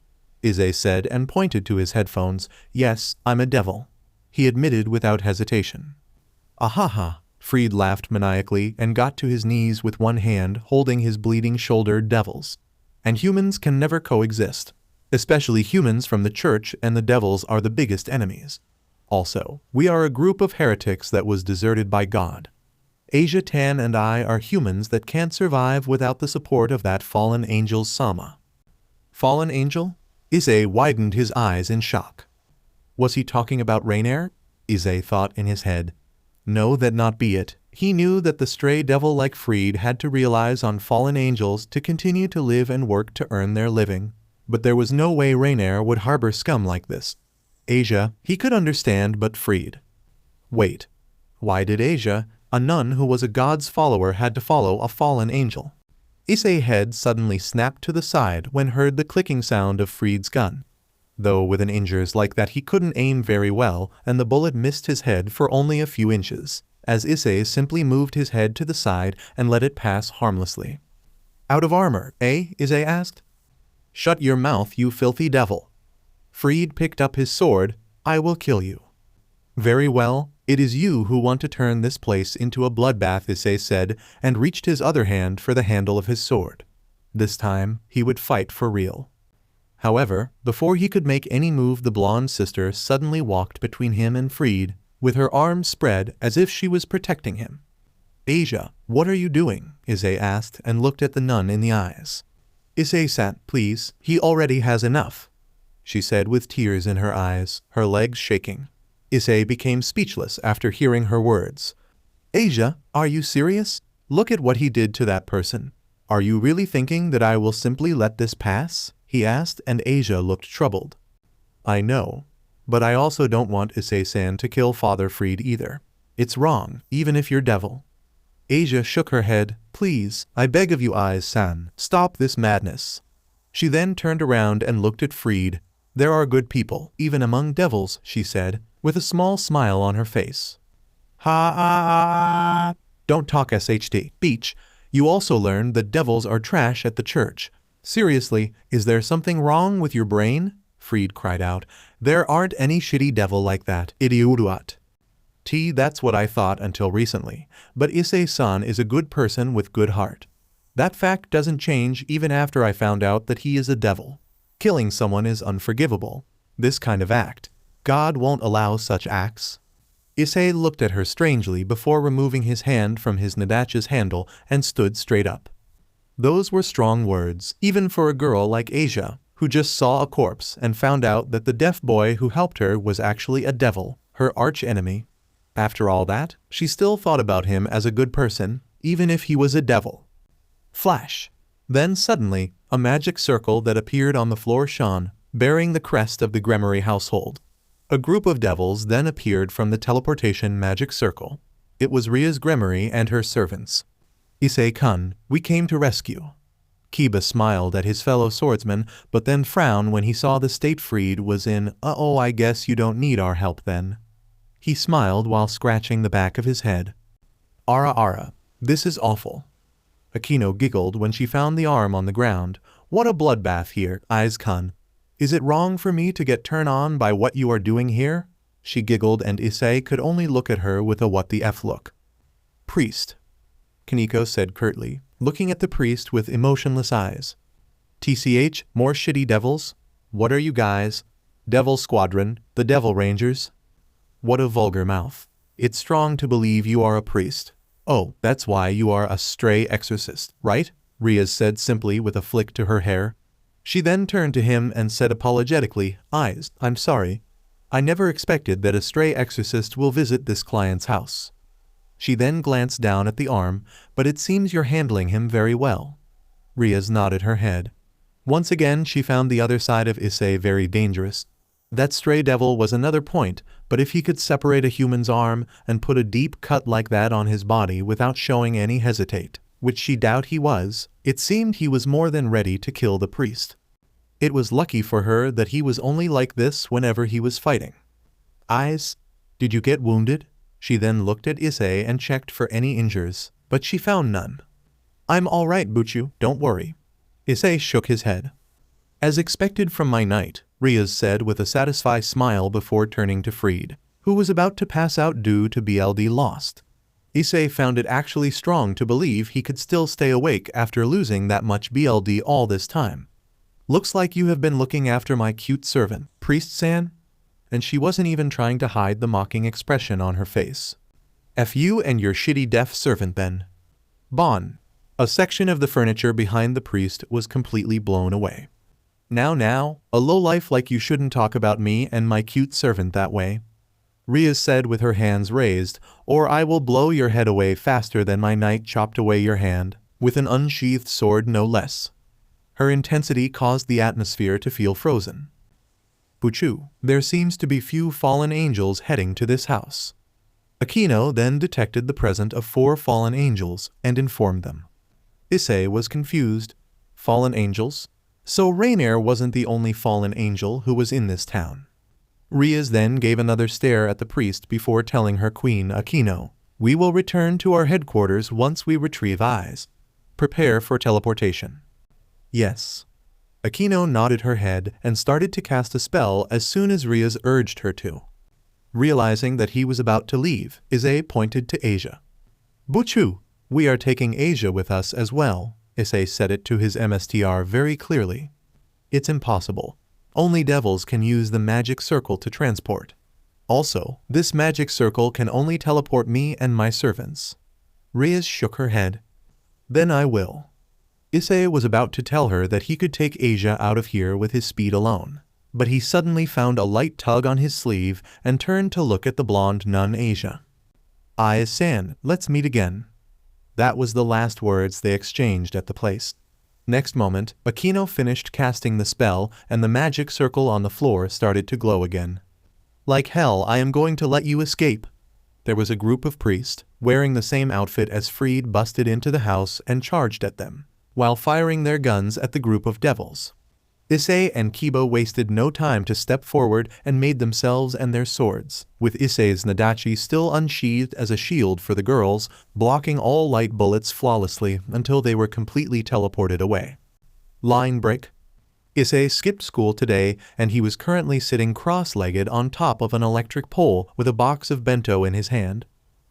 [SPEAKER 1] Issei said and pointed to his headphones. "Yes, I'm a devil," he admitted without hesitation. "Ahaha," Fried laughed maniacally and got to his knees with one hand holding his bleeding shoulder. "Devils and humans can never coexist. Especially humans from the church, and the devils are the biggest enemies. Also, we are a group of heretics that was deserted by God. Asia Tan and I are humans that can't survive without the support of that fallen angel's Sama." "Fallen angel?" Issei widened his eyes in shock. Was he talking about Raynare? Issei thought in his head. No, that not be it. He knew that the stray devil like Fried had to realize on fallen angels to continue to live and work to earn their living. But there was no way Raynare would harbor scum like this. Asia, he could understand, but Fried. Wait. Why did Asia, a nun who was a god's follower, had to follow a fallen angel? Issei's head suddenly snapped to the side when heard the clicking sound of Fried's gun. Though with an injuries like that he couldn't aim very well, and the bullet missed his head for only a few inches, as Issei simply moved his head to the side and let it pass harmlessly. "Out of armor, eh?" Issei asked. "Shut your mouth, you filthy devil." Fried picked up his sword. "I will kill you." "Very well, it is you who want to turn this place into a bloodbath," Issei said, and reached his other hand for the handle of his sword. This time, he would fight for real. However, before he could make any move, the blonde sister suddenly walked between him and Fried, with her arms spread as if she was protecting him. "Asia, what are you doing?" Issei asked and looked at the nun in the eyes. "Issei-san, please, he already has enough," she said with tears in her eyes, her legs shaking. Issei became speechless after hearing her words. "Asia, are you serious? Look at what he did to that person. Are you really thinking that I will simply let this pass?" he asked, and Asia looked troubled. "I know, but I also don't want Issei-san to kill Father Fried either. It's wrong, even if you're devil." Asia shook her head. Please, I beg of you Ise-san, stop this madness. She then turned around and looked at Fried. There are good people, even among devils, she said, with a small smile on her face. Ha ha. Don't talk SHT. Beach, you also learned that devils are trash at the church. Seriously, is there something wrong with your brain? Fried cried out. There aren't any shitty devil like that, idiot. That's what I thought until recently, but Issei-san is a good person with good heart. That fact doesn't change even after I found out that he is a devil. Killing someone is unforgivable. This kind of act. God won't allow such acts. Issei looked at her strangely before removing his hand from his Nadacha's handle and stood straight up. Those were strong words, even for a girl like Asia, who just saw a corpse and found out that the deaf boy who helped her was actually a devil, her arch-enemy. After all that, she still thought about him as a good person, even if he was a devil. Flash. Then suddenly, a magic circle that appeared on the floor shone, bearing the crest of the Gremory household. A group of devils then appeared from the teleportation magic circle. It was Rias Gremory and her servants. Issei-kun, we came to rescue. Kiba smiled at his fellow swordsman, but then frowned when he saw the state Fried was in. Oh, I guess you don't need our help then. He smiled while scratching the back of his head. Ara, this is awful. Akeno giggled when she found the arm on the ground. What a bloodbath here, Ise-kun. Is it wrong for me to get turned on by what you are doing here? She giggled and Issei could only look at her with a what the F look. Priest, Koneko said curtly, looking at the priest with emotionless eyes. TCH, more shitty devils? What are you guys? Devil Squadron, the Devil Rangers? What a vulgar mouth. It's strong to believe you are a priest. Oh, that's why you are a stray exorcist, right? Rias said simply with a flick to her hair. She then turned to him and said apologetically, I'm sorry. I never expected that a stray exorcist will visit this client's house. She then glanced down at the arm, but it seems you're handling him very well. Rias nodded her head. Once again she found the other side of Issei very dangerous. That stray devil was another point, but if he could separate a human's arm and put a deep cut like that on his body without showing any hesitate, which she doubt he was, it seemed he was more than ready to kill the priest. It was lucky for her that he was only like this whenever he was fighting. Eyes, did you get wounded? She then looked at Issei and checked for any injuries, but she found none. I'm all right, Buchu, don't worry. Issei shook his head. As expected from my knight, Rias said with a satisfied smile before turning to Fried, who was about to pass out due to BLD lost. Issei found it actually strong to believe he could still stay awake after losing that much BLD all this time. Looks like you have been looking after my cute servant, Priest-san? And she wasn't even trying to hide the mocking expression on her face. F you and your shitty deaf servant then. Bon. A section of the furniture behind the priest was completely blown away. Now, a lowlife like you shouldn't talk about me and my cute servant that way. Rias said with her hands raised, or I will blow your head away faster than my knight chopped away your hand, with an unsheathed sword no less. Her intensity caused the atmosphere to feel frozen. Buchu, there seems to be few fallen angels heading to this house. Akeno then detected the presence of 4 fallen angels and informed them. Issei was confused. Fallen angels? So Raynare wasn't the only fallen angel who was in this town. Rias then gave another stare at the priest before telling her queen Akeno, we will return to our headquarters once we retrieve eyes. Prepare for teleportation. Yes. Akeno nodded her head and started to cast a spell as soon as Rias urged her to. Realizing that he was about to leave, Issei pointed to Asia. Buchu, we are taking Asia with us as well. Issei said it to his MSTR very clearly. It's impossible. Only devils can use the magic circle to transport. Also, this magic circle can only teleport me and my servants. Rias shook her head. Then I will. Issei was about to tell her that he could take Asia out of here with his speed alone, but he suddenly found a light tug on his sleeve and turned to look at the blonde nun Asia. Ise-san, let's meet again. That was the last words they exchanged at the place. Next moment, Akeno finished casting the spell and the magic circle on the floor started to glow again. Like hell I am going to let you escape. There was a group of priests, wearing the same outfit as Freed, busted into the house and charged at them, while firing their guns at the group of devils. Issei and Kiba wasted no time to step forward and made themselves and their swords, with Issei's Nadachi still unsheathed as a shield for the girls, blocking all light bullets flawlessly until they were completely teleported away. Line break. Issei skipped school today, and he was currently sitting cross-legged on top of an electric pole with a box of bento in his hand.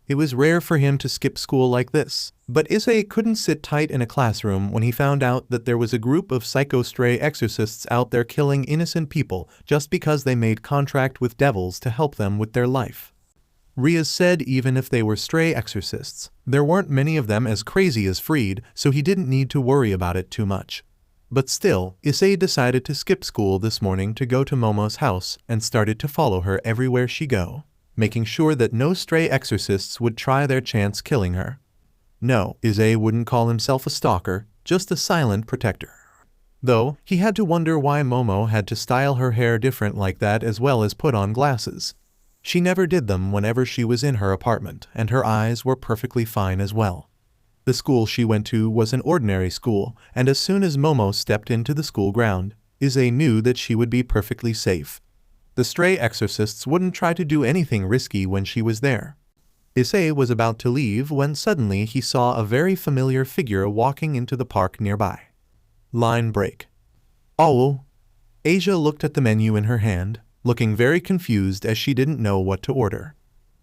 [SPEAKER 1] It was rare for him to skip school like this, but Issei couldn't sit tight in a classroom when he found out that there was a group of psycho-stray exorcists out there killing innocent people just because they made contract with devils to help them with their life. Rias said even if they were stray exorcists, there weren't many of them as crazy as Freed, so he didn't need to worry about it too much. But still, Issei decided to skip school this morning to go to Momo's house and started to follow her everywhere she go, making sure that no stray exorcists would try their chance killing her. No, Issei wouldn't call himself a stalker, just a silent protector. Though, he had to wonder why Momo had to style her hair different like that as well as put on glasses. She never did them whenever she was in her apartment, and her eyes were perfectly fine as well. The school she went to was an ordinary school, and as soon as Momo stepped into the school ground, Issei knew that she would be perfectly safe. The stray exorcists wouldn't try to do anything risky when she was there. Issei was about to leave when suddenly he saw a very familiar figure walking into the park nearby. Line break. Oh. Asia looked at the menu in her hand, looking very confused as she didn't know what to order.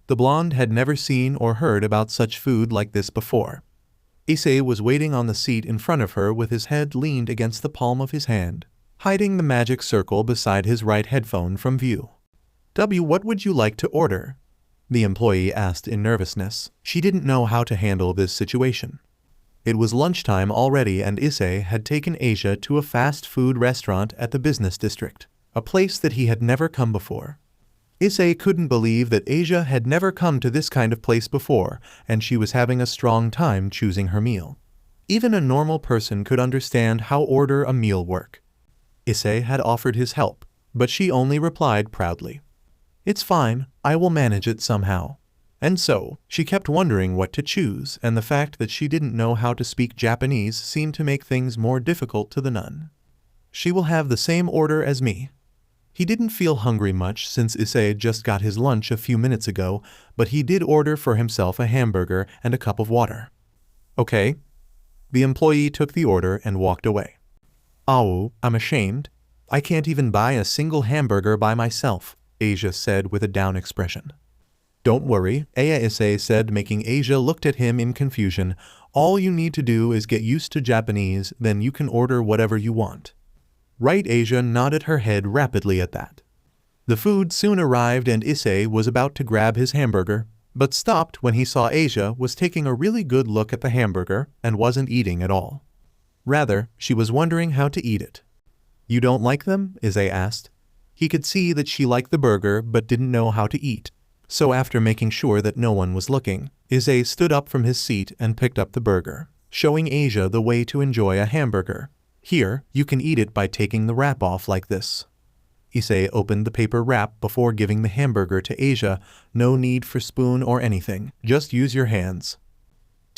[SPEAKER 1] The blonde had never seen or heard about such food like this before. Issei was waiting on the seat in front of her with his head leaned against the palm of his hand, hiding the magic circle beside his right headphone from view. What would you like to order? The employee asked in nervousness. She didn't know how to handle this situation. It was lunchtime already, and Issei had taken Asia to a fast food restaurant at the business district, a place that he had never come before. Issei couldn't believe that Asia had never come to this kind of place before, and she was having a strong time choosing her meal. Even a normal person could understand how order a meal work. Issei had offered his help, but she only replied proudly, "It's fine, I will manage it somehow." And so, she kept wondering what to choose, and the fact that she didn't know how to speak Japanese seemed to make things more difficult to the nun. "She will have the same order as me." He didn't feel hungry much since Issei just got his lunch a few minutes ago, but he did order for himself a hamburger and a cup of water. "Okay." The employee took the order and walked away. "Oh, I'm ashamed. I can't even buy a single hamburger by myself," Asia said with a down expression. "Don't worry," Issei said, making Asia looked at him in confusion. "All you need to do is get used to Japanese, then you can order whatever you want." Right, Asia nodded her head rapidly at that. The food soon arrived and Issei was about to grab his hamburger, but stopped when he saw Asia was taking a really good look at the hamburger and wasn't eating at all. Rather, she was wondering how to eat it. "You don't like them?" Issei asked. He could see that she liked the burger but didn't know how to eat. So after making sure that no one was looking, Issei stood up from his seat and picked up the burger, showing Asia the way to enjoy a hamburger. "Here, you can eat it by taking the wrap off like this." Issei opened the paper wrap before giving the hamburger to Asia. "No need for spoon or anything, just use your hands."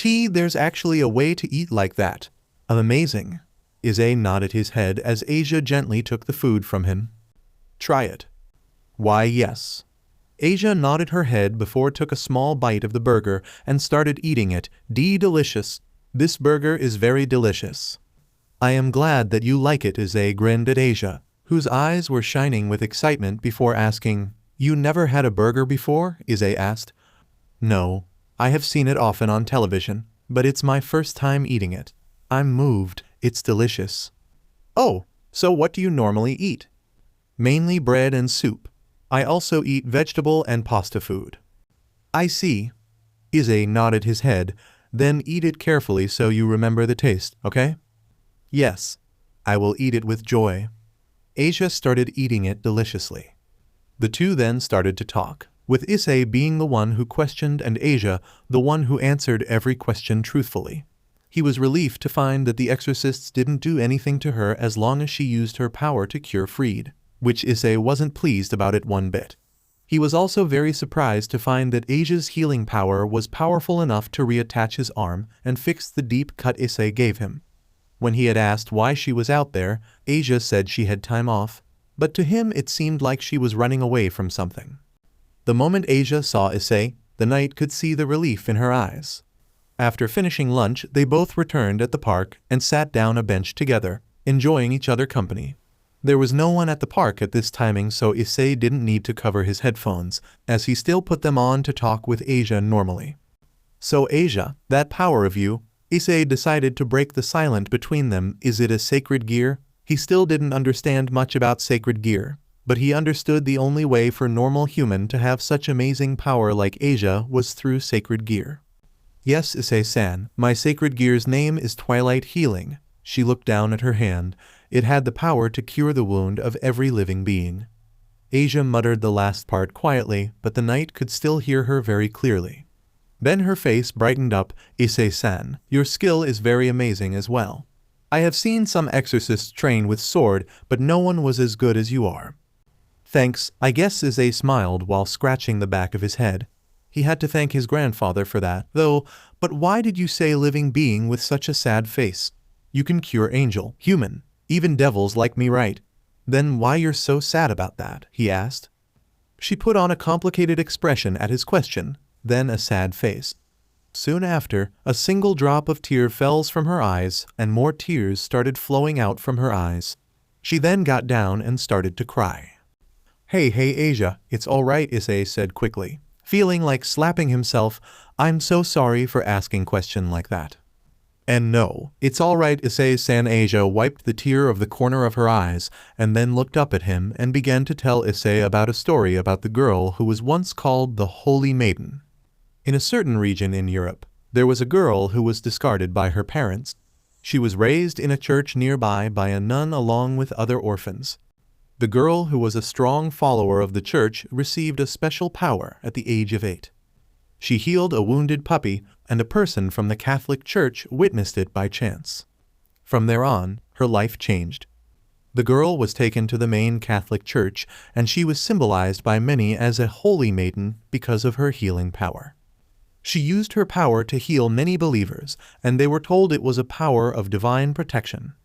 [SPEAKER 1] There's actually a way to eat like that. Amazing." Issei nodded his head as Asia gently took the food from him. "Try it." "Why, yes." Asia nodded her head before took a small bite of the burger and started eating it. Delicious. "This burger is very delicious." "I am glad that you like it," Issei grinned at Asia, whose eyes were shining with excitement before asking, "You never had a burger before?" Issei asked. "No, I have seen it often on television, but it's my first time eating it. I'm moved, it's delicious." "Oh, so what do you normally eat?" "Mainly bread and soup. I also eat vegetable and pasta food." "I see." Issei nodded his head. "Then eat it carefully so you remember the taste, okay?" "Yes. I will eat it with joy." Asia started eating it deliciously. The two then started to talk, with Issei being the one who questioned and Asia the one who answered every question truthfully. He was relieved to find that the exorcists didn't do anything to her as long as she used her power to cure Freed, which Issei wasn't pleased about it one bit. He was also very surprised to find that Asia's healing power was powerful enough to reattach his arm and fix the deep cut Issei gave him. When he had asked why she was out there, Asia said she had time off, but to him it seemed like she was running away from something. The moment Asia saw Issei, the knight could see the relief in her eyes. After finishing lunch, they both returned at the park and sat down a bench together, enjoying each other's company. There was no one at the park at this timing, so Issei didn't need to cover his headphones, as he still put them on to talk with Asia normally. So Asia, that power of you, Issei decided to break the silence between them. Is it a sacred gear? He still didn't understand much about sacred gear, but he understood the only way for normal human to have such amazing power like Asia was through sacred gear. Yes, Issei-san, my sacred gear's name is Twilight Healing. She looked down at her hand. It had the power to cure the wound of every living being. Asia muttered the last part quietly, but the knight could still hear her very clearly. Then her face brightened up. Issei-san, your skill is very amazing as well. I have seen some exorcists train with sword, but no one was as good as you are. Thanks, I guess. Issei smiled while scratching the back of his head. He had to thank his grandfather for that, though, but why did you say living being with such a sad face? You can cure angel, human, even devils like me, right? Then why you're so sad about that? He asked. She put on a complicated expression at his question, then a sad face. Soon after, a single drop of tear fell from her eyes, and more tears started flowing out from her eyes. She then got down and started to cry. Hey Asia, it's all right, Issei said quickly, feeling like slapping himself. I'm so sorry for asking question like that. And no, it's all right, Issei-san. Asia wiped the tear of the corner of her eyes and then looked up at him and began to tell Issei about a story about the girl who was once called the Holy Maiden. In a certain region in Europe, there was a girl who was discarded by her parents. She was raised in a church nearby by a nun along with other orphans. The girl, who was a strong follower of the church, received a special power at the age of 8. She healed a wounded puppy, and a person from the Catholic Church witnessed it by chance. From there on, her life changed. The girl was taken to the main Catholic Church, and she was symbolized by many as a holy maiden because of her healing power. She used her power to heal many believers, and they were told it was a power of divine protection.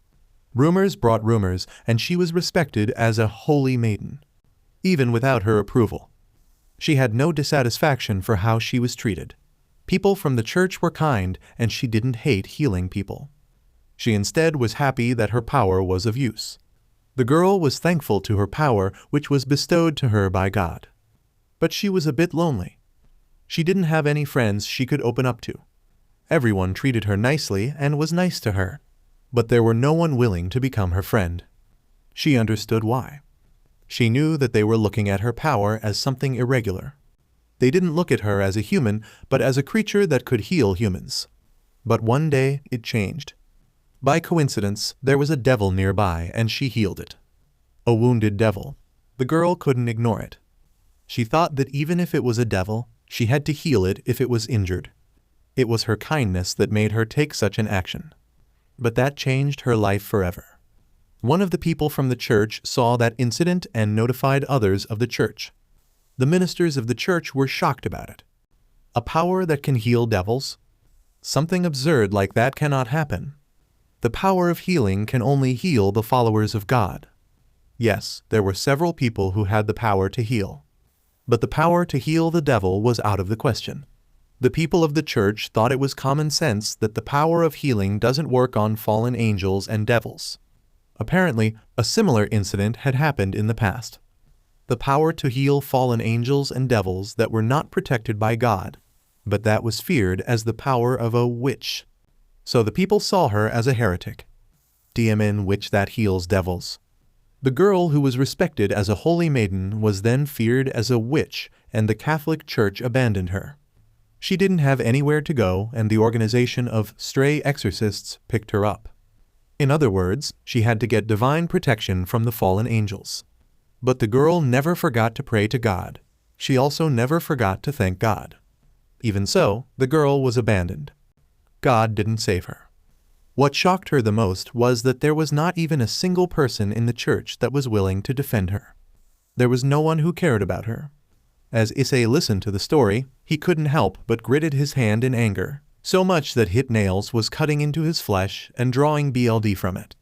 [SPEAKER 1] Rumors brought rumors, and she was respected as a holy maiden, even without her approval. She had no dissatisfaction for how she was treated. People from the church were kind, and she didn't hate healing people. She instead was happy that her power was of use. The girl was thankful to her power, which was bestowed to her by God. But she was a bit lonely. She didn't have any friends she could open up to. Everyone treated her nicely and was nice to her, but there were no one willing to become her friend. She understood why. She knew that they were looking at her power as something irregular. They didn't look at her as a human, but as a creature that could heal humans. But one day, it changed. By coincidence, there was a devil nearby and she healed it. A wounded devil. The girl couldn't ignore it. She thought that even if it was a devil, she had to heal it if it was injured. It was her kindness that made her take such an action. But that changed her life forever. One of the people from the church saw that incident and notified others of the church. The ministers of the church were shocked about it. A power that can heal devils? Something absurd like that cannot happen. The power of healing can only heal the followers of God. Yes, there were several people who had the power to heal. But the power to heal the devil was out of the question. The people of the church thought it was common sense that the power of healing doesn't work on fallen angels and devils. Apparently, a similar incident had happened in the past. The power to heal fallen angels and devils that were not protected by God, but that was feared as the power of a witch. So the people saw her as a heretic. DMN witch that heals devils. The girl who was respected as a holy maiden was then feared as a witch, and the Catholic Church abandoned her. She didn't have anywhere to go, and the organization of stray exorcists picked her up. In other words, she had to get divine protection from the fallen angels. But the girl never forgot to pray to God. She also never forgot to thank God. Even so, the girl was abandoned. God didn't save her. What shocked her the most was that there was not even a single person in the church that was willing to defend her. There was no one who cared about her. As Issei listened to the story, he couldn't help but gritted his hand in anger, so much that hit nails was cutting into his flesh and drawing blood from it.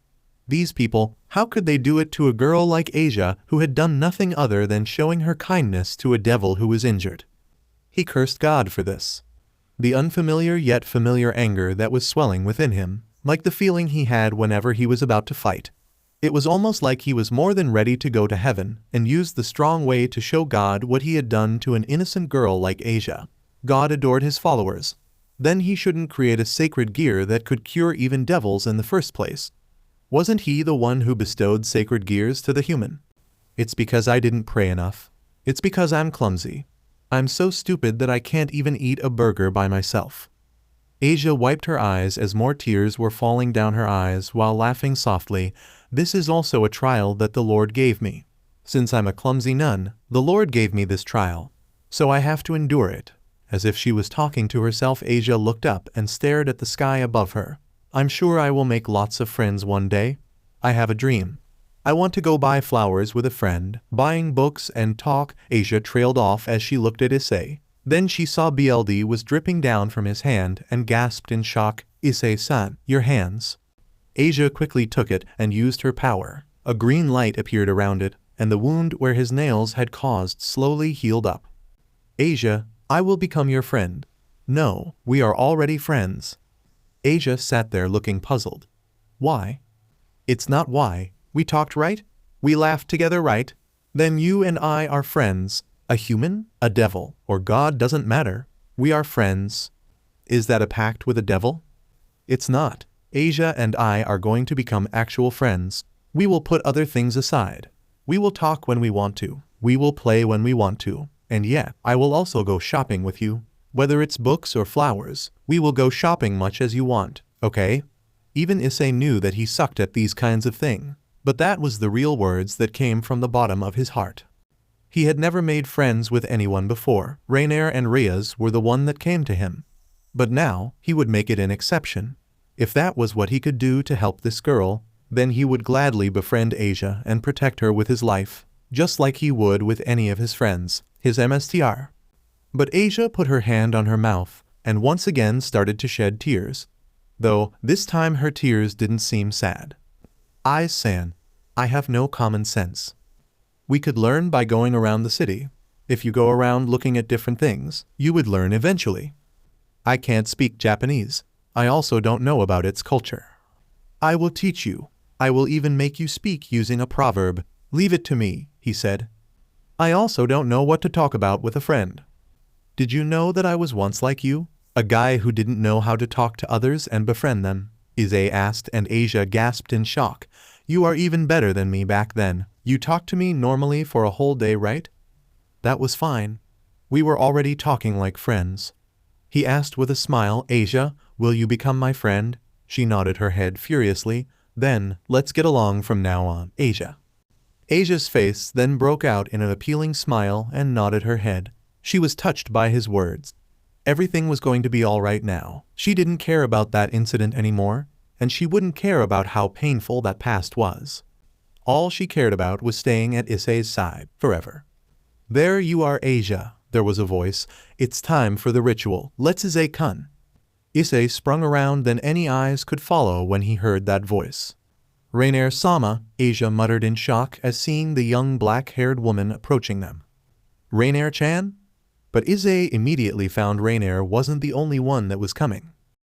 [SPEAKER 1] These people, how could they do it to a girl like Asia who had done nothing other than showing her kindness to a devil who was injured? He cursed God for this. The unfamiliar yet familiar anger that was swelling within him, like the feeling he had whenever he was about to fight. It was almost like he was more than ready to go to heaven and use the strong way to show God what he had done to an innocent girl like Asia. God adored his followers. Then he shouldn't create a sacred gear that could cure even devils in the first place. Wasn't he the one who bestowed sacred gears to the human? It's because I didn't pray enough. It's because I'm clumsy. I'm so stupid that I can't even eat a burger by myself. Asia wiped her eyes as more tears were falling down her eyes while laughing softly. This is also a trial that the Lord gave me. Since I'm a clumsy nun, the Lord gave me this trial. So I have to endure it. As if she was talking to herself, Asia looked up and stared at the sky above her. I'm sure I will make lots of friends one day. I have a dream. I want to go buy flowers with a friend, buying books and talk. Asia trailed off as she looked at Issei. Then she saw blood was dripping down from his hand and gasped in shock. Issei-san, your hands. Asia quickly took it and used her power. A green light appeared around it, and the wound where his nails had caused slowly healed up. Asia, I will become your friend. No, we are already friends. Asia sat there looking puzzled. Why? It's not why. We talked, right? We laughed together, right? Then you and I are friends. A human, a devil, or God doesn't matter. We are friends. Is that a pact with a devil? It's not. Asia and I are going to become actual friends. We will put other things aside. We will talk when we want to. We will play when we want to. And yeah, I will also go shopping with you. Whether it's books or flowers, we will go shopping much as you want, okay? Even Issei knew that he sucked at these kinds of things, but that was the real words that came from the bottom of his heart. He had never made friends with anyone before. Raynare and Rias were the one that came to him. But now, he would make it an exception. If that was what he could do to help this girl, then he would gladly befriend Asia and protect her with his life, just like he would with any of his friends, his MSTR. But Asia put her hand on her mouth and once again started to shed tears. Though, this time her tears didn't seem sad. San, I have no common sense. We could learn by going around the city. If you go around looking at different things, you would learn eventually. I can't speak Japanese. I also don't know about its culture. I will teach you. I will even make you speak using a proverb. Leave it to me, he said. I also don't know what to talk about with a friend. Did you know that I was once like you? A guy who didn't know how to talk to others and befriend them? Issei asked, and Asia gasped in shock. You are even better than me back then. You talked to me normally for a whole day, right? That was fine. We were already talking like friends. He asked with a smile. Asia, will you become my friend? She nodded her head furiously. Then, let's get along from now on, Asia. Asia's face then broke out in an appealing smile and nodded her head. She was touched by his words. Everything was going to be all right now. She didn't care about that incident anymore, and she wouldn't care about how painful that past was. All she cared about was staying at Issei's side forever. There you are, Asia, there was a voice. It's time for the ritual. Let's Issei-kun. Issei sprung around than any eyes could follow when he heard that voice. Raynare-sama, Asia muttered in shock as seeing the young black-haired woman approaching them. Raynare-chan? But Issei immediately found Raynare wasn't the only one that was coming.